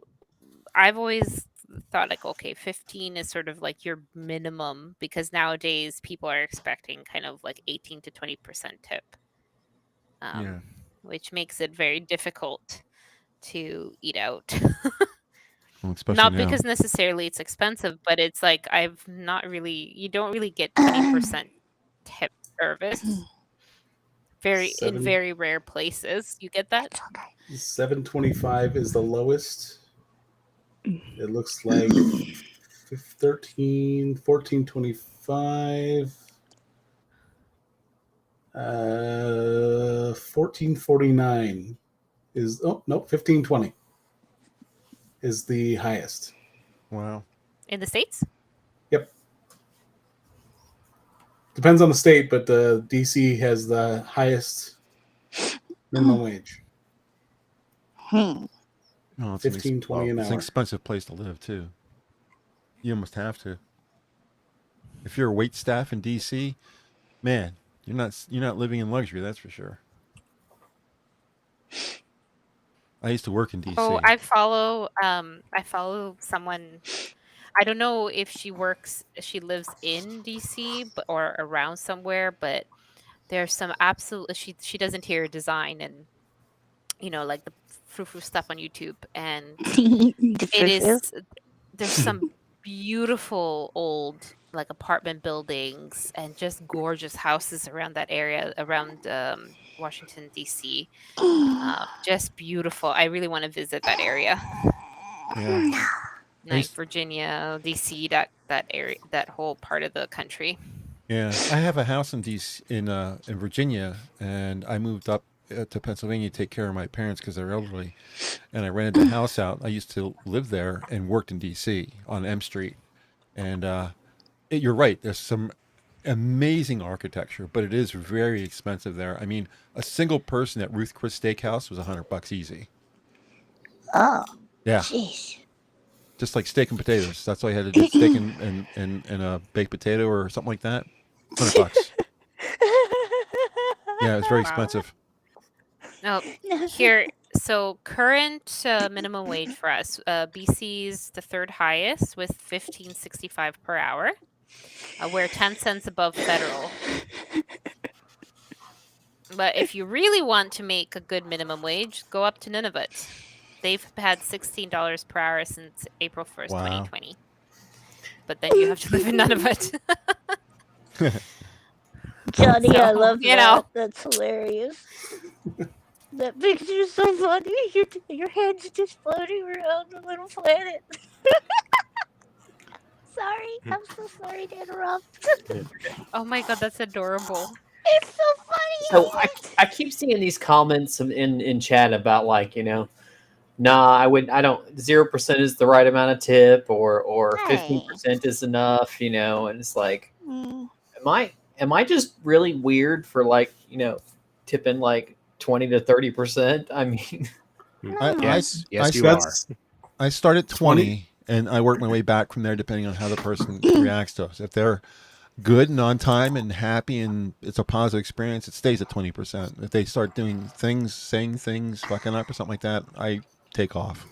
I've always thought like, okay, 15 is sort of like your minimum because nowadays people are expecting kind of like 18 to 20% tip, which makes it very difficult to eat out. Well, especially Not now. because necessarily it's expensive, but it's like you don't really get 20% tip service. In very rare places. You get that? $7.25 is the lowest. It looks like 14.25. $14.49 is 15.20 is the highest. Wow. In the States? Yep. Depends on the state, but DC has the highest minimum wage. No, it's $15.20 an It's an hour. expensive place to live too. You almost have to. If you're a wait staff in DC, man, you're not living in luxury. That's for sure. I used to work in DC. Oh, I follow someone. I don't know if she lives in DC or around somewhere, but there's some absolute she does interior design and like the frou-frou stuff on YouTube, and there's some beautiful old like apartment buildings and just gorgeous houses around that area around Washington DC. Just beautiful. I really want to visit that area. Yeah. Like Virginia, DC, that area, that whole part of the country. Yeah, I have a house in DC in Virginia, and I moved up to Pennsylvania to take care of my parents because they're elderly, and I rented the house out. I used to live there and worked in DC on M Street, and you're right. There's some amazing architecture, but it is very expensive there. I mean, a single person at Ruth Chris Steakhouse was $100 easy. Oh. Yeah. Jeez. just like steak and potatoes. That's all you had to do. Steak and a baked potato or something like that. $100. Yeah, it's very expensive. Oh, here. So current minimum wage for us, BC's the third highest with $15.65 per hour. We're 10 cents above federal. But if you really want to make a good minimum wage, go up to Nunavut. They've had $16 per hour since April 1st, 2020. But then you have to live in Nunavut. Johnny, So, I love you that. know. That's hilarious. That picture's so funny. Your head's just floating around the little planet. Sorry, I'm so sorry to interrupt. Oh my god, that's adorable. It's so funny. So I keep seeing these comments in chat about like, you know, nah, I don't 0% is the right amount of tip or 15% is enough, you know, and it's like am I just really weird for like, you know, tipping like 20 to 30%? I mean Yes, you are. are. I start at 20 and I work my way back from there depending on how the person reacts to us. If they're good and on time and happy and it's a positive experience, it stays at 20%. If they start doing things, saying things, fucking up or something like that, I take off.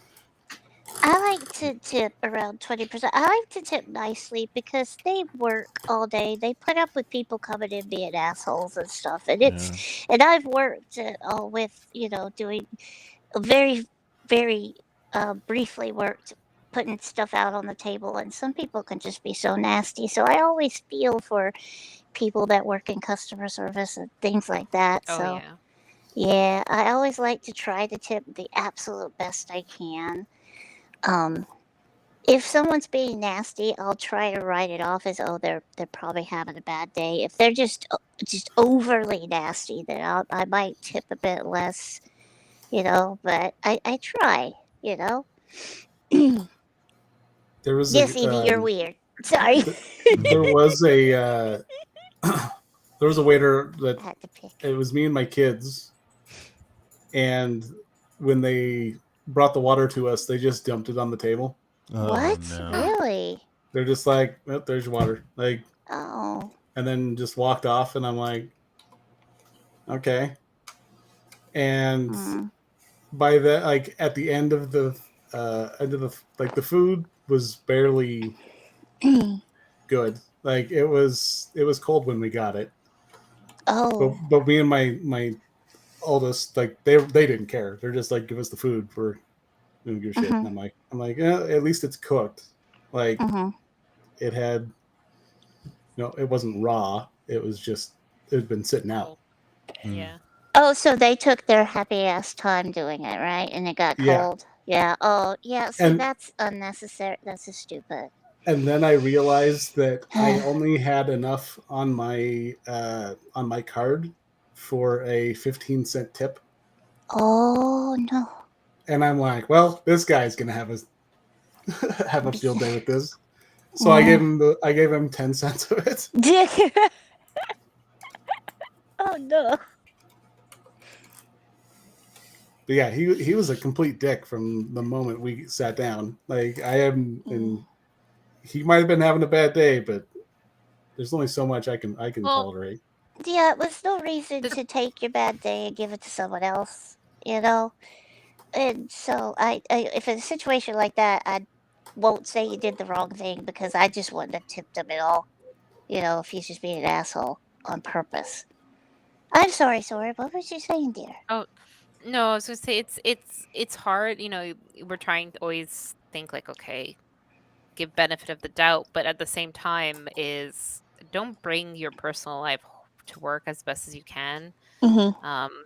I like to tip around 20%. I like to tip nicely because they work all day. They put up with people coming in being assholes and stuff. And and I've worked with, you know, doing very, very briefly worked putting stuff out on the table, and some people can just be so nasty. So I always feel for people that work in customer service and things like that. Oh, so yeah. I always like to try to tip the absolute best I can. If someone's being nasty, I'll try to write it off as, oh, they're probably having a bad day. If they're just overly nasty, then I might tip a bit less, you know. But I try, you know. There was yes, Evie, you're weird. Sorry. There was a waiter that it was me and my kids, and when they brought the water to us, they just dumped it on the table. What? Really? They're just like, oh, there's your water, like, oh, and then just walked off, and I'm like, okay. And by that, like at the end of the like the food was barely good. Like it was cold when we got it. Oh. But me and my oldest, like they didn't care. They're just like, give us the food, for we don't give a shit. And I'm like, at least it's cooked. Like it had, it wasn't raw. It was just, it had been sitting out. Yeah. Oh, so they took their happy ass time doing it, right? And it got Yeah. cold. Yeah. Oh, yeah. See, And- that's unnecessary. That's just stupid. And then I realized that I only had enough on my card for a 15-cent tip. Oh no. And I'm like, well, this guy's gonna have a field day with this. So I gave him 10 cents of it. Oh no. But yeah, he was a complete dick from the moment we sat down. Like and he might have been having a bad day, but there's only so much I can tolerate. Yeah, it was no reason to take your bad day and give it to someone else, you know? And so I if in a situation like that, I won't say you did the wrong thing because I just wouldn't have tipped him at all. You know, if he's just being an asshole on purpose. I'm sorry, Sora. What was you saying, dear? Oh, no, I was gonna say it's hard. You know, we're trying to always think like, okay, give benefit of the doubt, but at the same time, is don't bring your personal life to work as best as you can.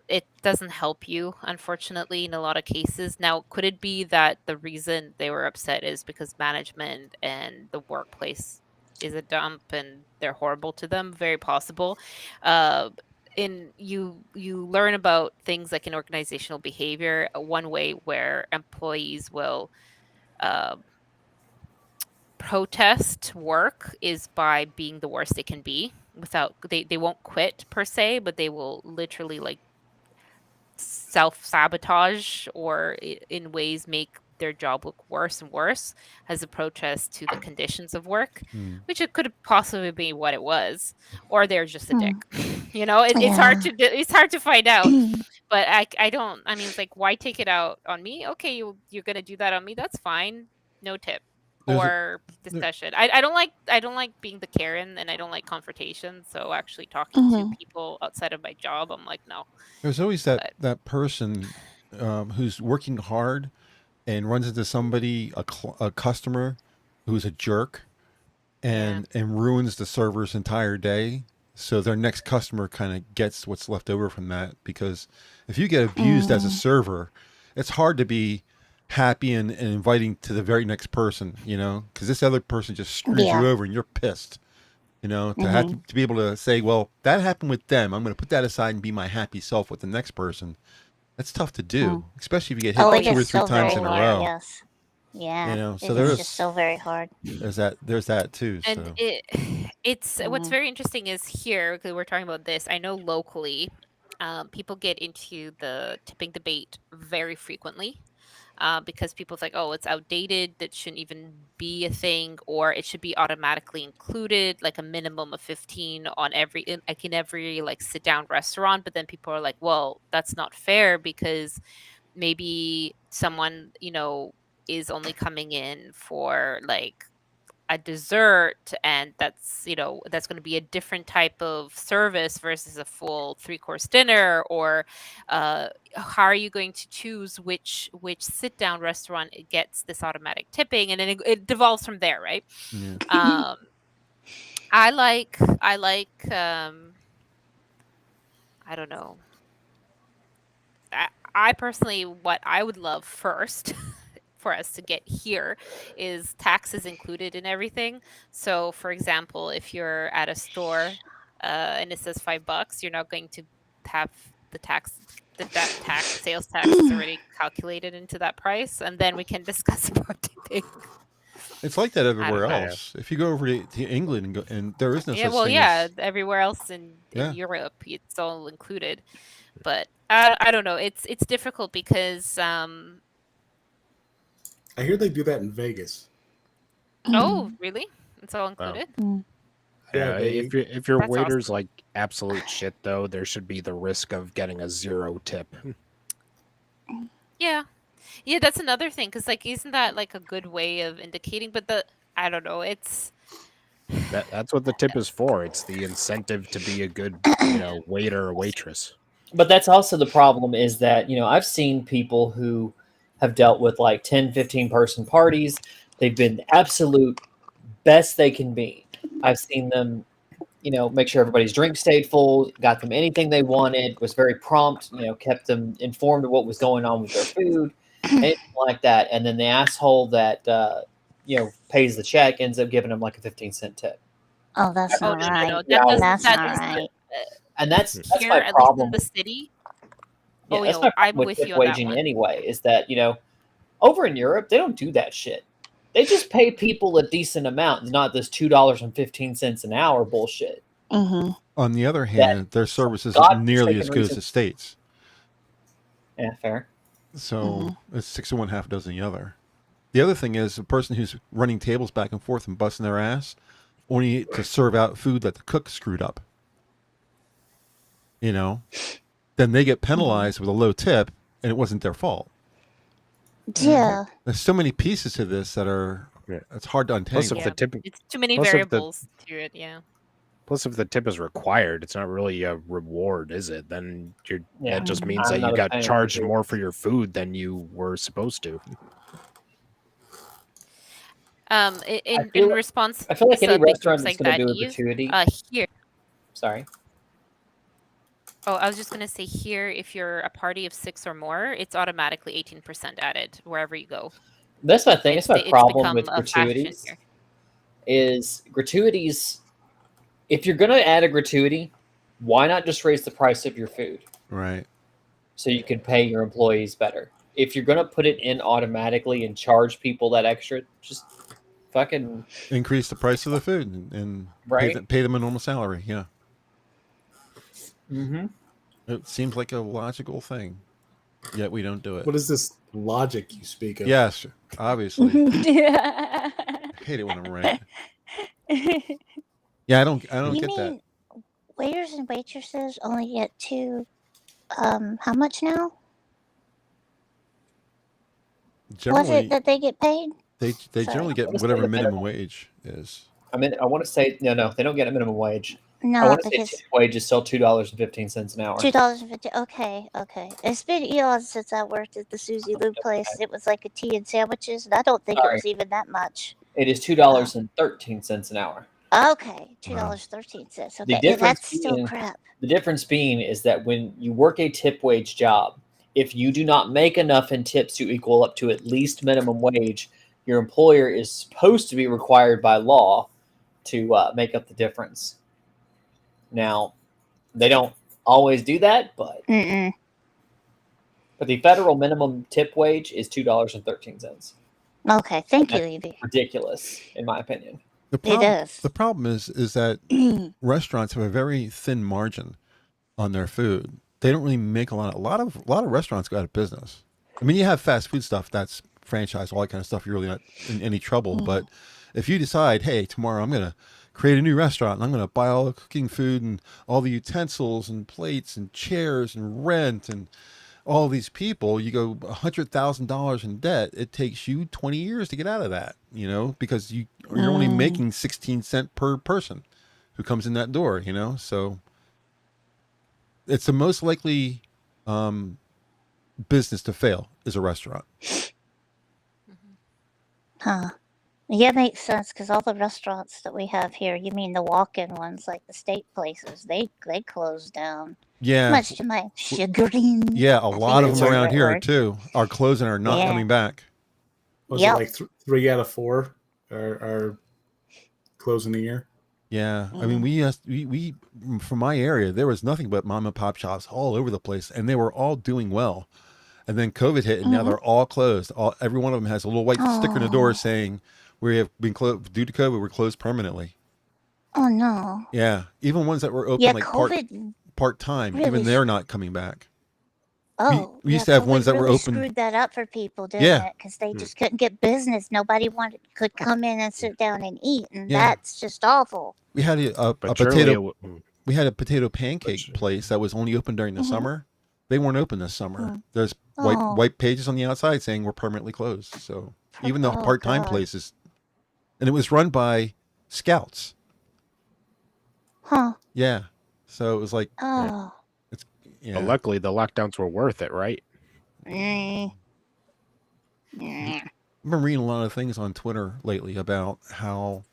It doesn't help you, unfortunately, in a lot of cases. Now, could it be that the reason they were upset is because management and the workplace is a dump and they're horrible to them? Very possible. You learn about things like in organizational behavior. One way where employees will protest work is by being the worst they can be. Without they won't quit per se, but they will literally like self-sabotage or in ways make their job look worse and worse as approach as to the conditions of work, Hmm. which it could possibly be what it was, or they're just a dick. You know, it's hard to find out. But I don't. I mean, it's like, why take it out on me? Okay, you're gonna do that on me. That's fine. No tip or discussion. I don't like being the Karen, and I don't like confrontation. So actually talking to people outside of my job, I'm like, no. There's always that person who's working hard and runs into somebody, a customer who's a jerk, and ruins the server's entire day. So their next customer kind of gets what's left over from that, because if you get abused as a server, it's hard to be happy and inviting to the very next person, you know, because this other person just screws you over and you're pissed. You know, to have to be able to say, well, that happened with them, I'm going to put that aside and be my happy self with the next person. That's tough to do, especially if you get hit 2 or 3 times in a row. Yes. Yeah. You know, so there's just so very hard. There's that too. And So. it's what's very interesting is here, because we're talking about this. I know locally, people get into the tipping debate very frequently. Because people's like, oh, it's outdated, that shouldn't even be a thing, or it should be automatically included, like a minimum of 15 on every like sit down restaurant. But then people are like, well, that's not fair, because maybe someone, you know, is only coming in for like a dessert, and that's, you know, that's going to be a different type of service versus a full 3-course dinner. Or how are you going to choose which sit down restaurant gets this automatic tipping? And then it devolves from there, right? Yeah. I like I don't know, I personally, what I would love first for us to get here is taxes included in everything. So for example, if you're at a store and it says $5, you're not going to have that sales tax is already calculated into that price, and then we can discuss about tipping. It's like that everywhere know. else. If you go over to England and there is no such well, thing yeah, as, everywhere else in Yeah. Europe, it's all included. But I don't know. It's difficult because I hear they do that in Vegas. oh, really? It's all included? Yeah, if your That's waiter's like absolute shit, though, there should be the risk of getting a 0 tip. Yeah. Yeah, that's another thing, because like, isn't that like a good way of indicating? But I don't know. It's That's what the tip is for. It's the incentive to be a good, waiter or waitress. But that's also the problem, is that, I've seen people who have dealt with like 10, 15 person parties. They've been the absolute best they can be. I've seen them, make sure everybody's drink stayed full, got them anything they wanted, was very prompt, kept them informed of what was going on with their food, anything like that. And then the asshole that, pays the check ends up giving them like a 15-cent tip. Oh, that's not right. no, That's not doesn't- right. And that's here, my at least problem. in the city. Yeah, Oh, that's yo, my I'm problem with tip you on that waging one. anyway, is that, over in Europe, they don't do that shit. They just pay people a decent amount, not this $2.15 an hour bullshit. Mm-hmm. On the other hand, their service isn't God nearly forsaken as good as reason. the States. Yeah, fair. So it's 6 of one, half a dozen the other. The other thing is, a person who's running tables back and forth and busting their ass only to serve out food that the cook screwed up. Then they get penalized with a low tip, and it wasn't their fault. Yeah. There's so many pieces to this that are, it's hard to untangle. Plus, if the tip, It's too many plus if the- variables to it. Yeah. Plus, if the tip is required, it's not really a reward, is it? Then that just means I'm that not you a got fan of charged it. more for your food than you were supposed to. In response, I feel like any to big restaurant groups that's going to do a Eve, gratuity. here. Sorry. Oh, I was just gonna say, here, if you're a party of 6 or more, it's automatically 18% added wherever you go. That's my thing. That's my It's problem become with a fashion gratuities. here. Is gratuities, if you're going to add a gratuity, why not just raise the price of your food Right. so you can pay your employees better? If you're going to put it in automatically and charge people that extra, just fucking Increase the price of the food and Right. pay them a normal salary. Yeah. Mm-hmm. It seems like a logical thing. Yet we don't do it. What is this logic you speak of? Yes, obviously. Yeah. I hate it when I'm right. Yeah, I don't You get that. mean waiters and waitresses only get how much now? Was Generally, it that they get paid? they Sorry. generally get whatever minimum wage is. I mean, I want to say no, they don't get a minimum wage. No, I want to say because tip wage is still $2.15 an hour. $2.50. Okay. It's been eons since I worked at the Susie Lou place. It was like a tea and sandwiches, and I don't think it was even that much. It is $2.13 an hour. Okay, $2.13. Okay, The that's still crap. The difference being is that when you work a tip wage job, if you do not make enough in tips to equal up to at least minimum wage, your employer is supposed to be required by law to make up the difference. Now, they don't always do that, but the federal minimum tip wage is $2.13. Okay, thank you, Evie. Ridiculous, in my opinion. The problem is that restaurants have a very thin margin on their food. They don't really make a lot of restaurants go out of business. I mean, you have fast food stuff that's franchise, all that kind of stuff. You're really not in any trouble. But if you decide, hey, tomorrow I'm going to create a new restaurant and I'm going to buy all the cooking food and all the utensils and plates and chairs and rent and all these people, you go $100,000 in debt. It takes you 20 years to get out of that, because you're only making 16 cents per person who comes in that door, so it's the most likely business to fail is a restaurant. Huh. Yeah, makes sense, because all the restaurants that we have here, you mean the walk-in ones, like the steak places, they close down. Yeah. Much to my chagrin. Yeah, a lot of them around here, too, are closing or not coming back. Was it like 3 out of 4 are closing a year? Yeah, I mean, we from my area, there was nothing but mom and pop shops all over the place, and they were all doing well. And then COVID hit, and now they're all closed. Every one of them has a little white sticker in the door saying, "We have been closed due to COVID. We're closed permanently." Oh no! Yeah, even ones that were open COVID part time, really even they're not coming back. Oh, we used to have ones that were really open. Screwed that up for people, didn't it? Because they just couldn't get business. Nobody could come in and sit down and eat, and that's just awful. We had a potato. We had a potato pancake place that was only open during the summer. They weren't open this summer. There's white pages on the outside saying we're permanently closed. So even the part-time places, and it was run by scouts. Huh? Yeah. So it was like, But luckily the lockdowns were worth it, right? I've been reading a lot of things on Twitter lately about how,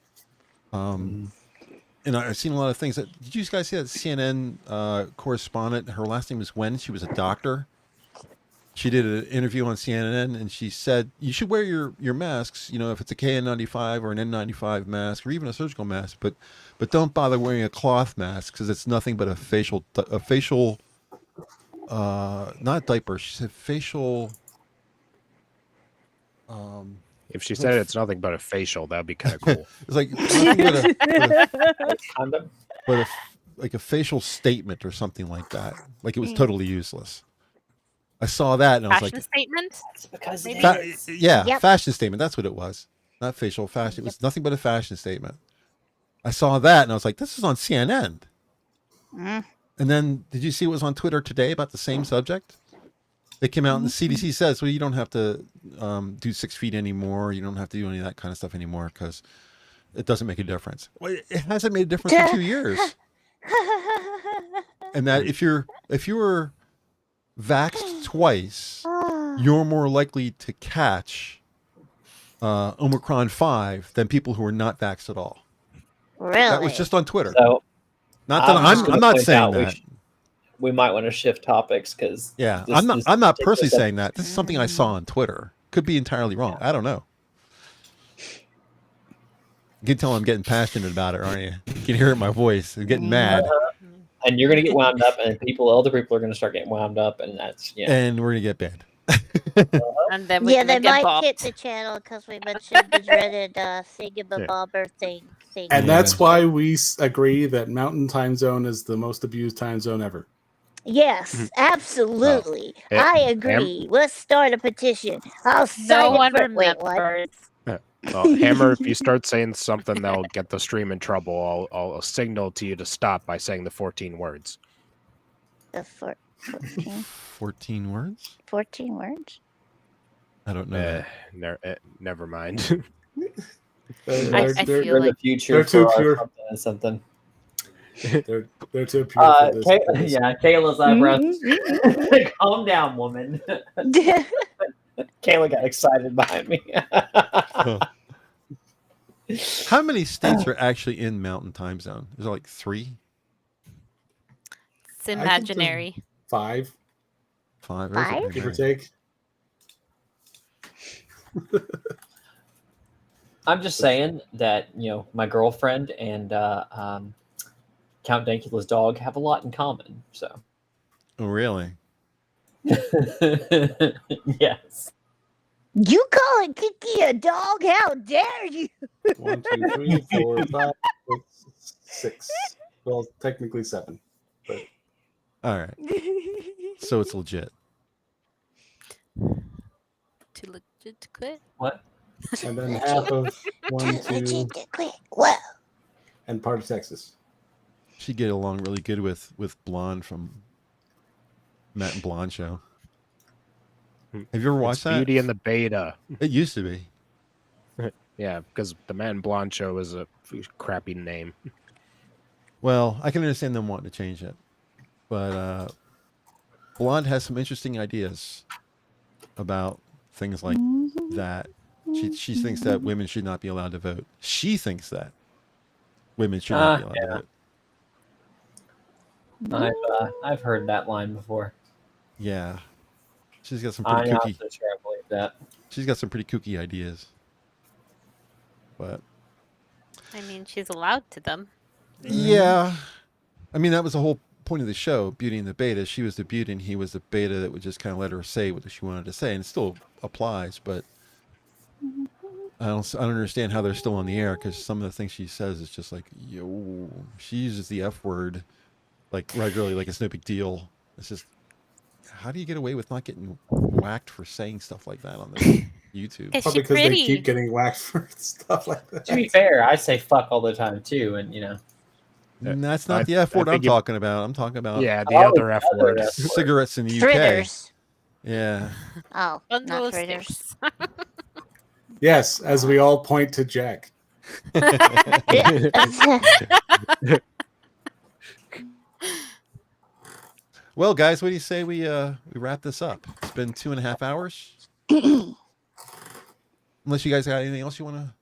and I've seen a lot of things. Did you guys see that CNN correspondent? Her last name was Wen. She was a doctor. She did an interview on CNN, and she said you should wear your masks. If it's a KN95 or an N95 mask or even a surgical mask, but don't bother wearing a cloth mask because it's nothing but a facial, not diaper. She said facial. If she said it's nothing but a facial, that'd be kind of cool. It's like like a facial statement or something like that. Like it was totally useless. I saw that and I was like, statement? Because fashion statement. That's what it was. Not facial fashion. It was nothing but a fashion statement. I saw that and I was like, this is on CNN. And then did you see what was on Twitter today about the same subject? They came out and the CDC says, well, you don't have to do 6 feet anymore. You don't have to do any of that kind of stuff anymore because it doesn't make a difference. Well, it hasn't made a difference in 2 years. And that if you were vaxxed twice, you're more likely to catch Omicron 5 than people who are not vaxxed at all. Really? That was just on Twitter. So, not that I'm not saying that. We might want to shift topics because I'm not personally saying that. This is something I saw on Twitter. Could be entirely wrong. I don't know. You can tell I'm getting passionate about it, aren't you? You can hear it in my voice. I'm getting mad. And you're going to get wound up, and other people are going to start getting wound up, and that's and we're going to get banned. And then they might hit the channel because we mentioned the dreaded thingamabobber thing. And that's why we agree that Mountain Time Zone is the most abused time zone ever. Yes, absolutely. I agree. Let's start a petition. I'll sign it for. Wait, what? Well, Hammer, if you start saying something that'll get the stream in trouble, I'll signal to you to stop by saying the 14 words. The 14? 14 words? 14 words? I don't know. Never mind. I feel like the future they're too for pure. something. They're too pure for this. Yeah, Kayla's eyebrows. Calm down, woman. Kayla got excited behind me. How many states are actually in Mountain Time Zone? Is it like 3? It's imaginary. 5. 5? Five? Give or take. I'm just saying that, my girlfriend and Count Dankula's dog have a lot in common. So. Oh, really? Yes. You calling Kiki a dog? How dare you? 1, 2, 3, 4, 5, 6. Well, technically 7. But all right. So it's legit. Too legit to quit? What? And then half of 1, 2, Well, and part of Texas. She'd get along really good with Blonde from Matt and Blonde Show. Have you ever watched that? Beauty and the Beta. It used to be. Yeah, because the Matt and Blonde Show is a crappy name. Well, I can understand them wanting to change it. But Blonde has some interesting ideas about things like that. She thinks that women should not be allowed to vote. She thinks that women should not be allowed to vote. I've heard that line before. Yeah. She's got some pretty I'm kooky. not so sure I believe that. She's got some pretty kooky ideas. But I mean, she's allowed to them. yeah. I mean, that was the whole point of the show, Beauty and the Beta. She was the beauty and he was the beta that would just kind of let her say what she wanted to say. And it still applies, but I don't understand how they're still on the air because some of the things she says is just like, yo, she uses the F word like regularly, like it's no big deal. It's just, how do you get away with not getting whacked for saying stuff like that on the YouTube? Probably because they keep getting whacked for stuff like that. To be fair, I say fuck all the time too, and And that's not the F word I'm talking about. I'm talking about the other F word. Cigarettes in the UK. Fritters. Yeah. Oh, not those fritters. Yes, as we all point to Jack. Well, guys, what do you say we wrap this up? It's been 2.5 hours. Unless you guys got anything else you want to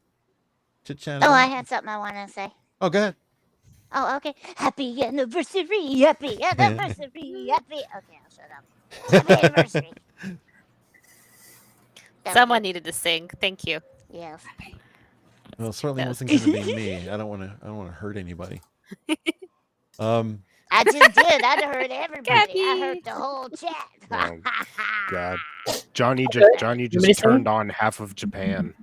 chit chat about. Oh, I had something I wanted to say. Oh, go ahead. Oh, okay. Happy anniversary. Happy anniversary. Happy. Okay, I'll shut up. Happy anniversary. Someone needed to sing. Thank you. Yes. Well, it certainly wasn't going to be me. I don't want to hurt anybody. I just did. I heard everybody. I heard the whole chat. Oh, God. Johnny just turned on half of Japan.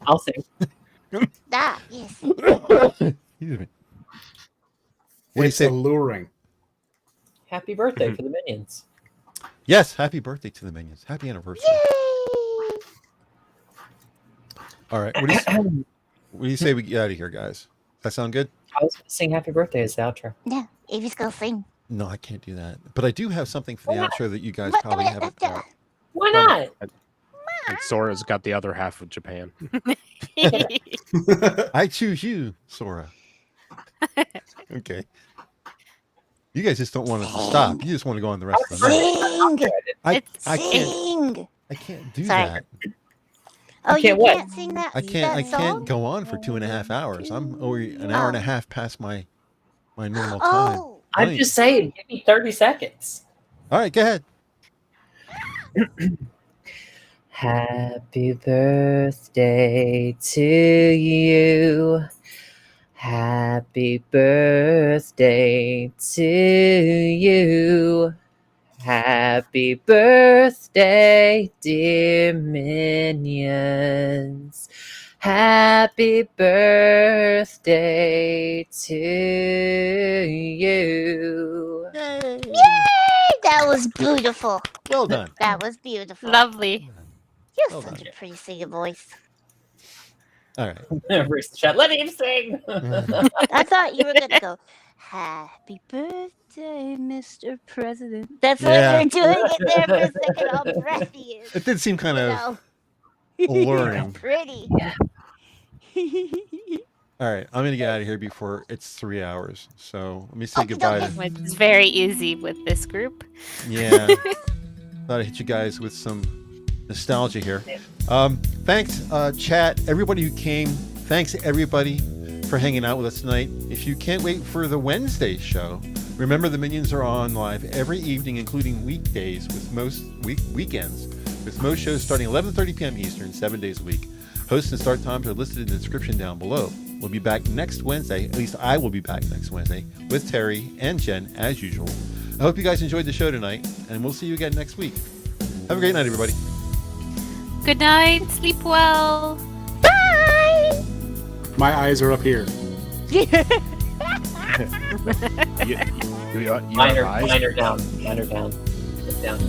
I'll sing. Ah, yes. Excuse me. What do you say? Alluring. Happy birthday for the minions. Yes, happy birthday to the minions. Happy anniversary. All right. What do you say we get out of here, guys? That sound good? I was going to sing happy birthday as the outro. Yeah, Evie's going to sing. No, I can't do that. But I do have something for the outro that you guys probably haven't. Why not? And Sora's got the other half of Japan. I choose you, Sora. Okay. You guys just don't want us to stop. You just want to go on the rest of the night. I can't do that. Oh, you can't sing that. I can't go on for 2.5 hours. I'm over an hour and a half past my normal time. I'm just saying, give me 30 seconds. All right, go ahead. Happy birthday to you. Happy birthday to you. Happy birthday, dear minions. Happy birthday to you. Yay! That was beautiful. Well done. That was beautiful. Lovely. You have Well such done. a pretty singing voice. All right. Let him sing. I thought you were gonna go, "Happy birthday, Mr. President." That's what Yeah. you're doing it there for a second. How breathy is. It did seem kind of You know? alluring. Pretty. Yeah. All right, I'm gonna get out of here before it's 3 hours. So let me say goodbye. It's very easy with this group. Yeah. Thought I'd hit you guys with some nostalgia here. Thanks, chat, everybody who came. Thanks, everybody, for hanging out with us tonight. If you can't wait for the Wednesday show, remember the Minions are on live every evening, including weekdays, with most weekends, with most shows starting 11:30 p.m. Eastern, 7 days a week. Hosts and start times are listed in the description down below. We'll be back next Wednesday. At least I will be back next Wednesday with Terry and Jen, as usual. I hope you guys enjoyed the show tonight, and we'll see you again next week. Have a great night, everybody. Good night. Sleep well. Bye. My eyes are up here. Your Mine are eyes? down. Mine are down. Sit down.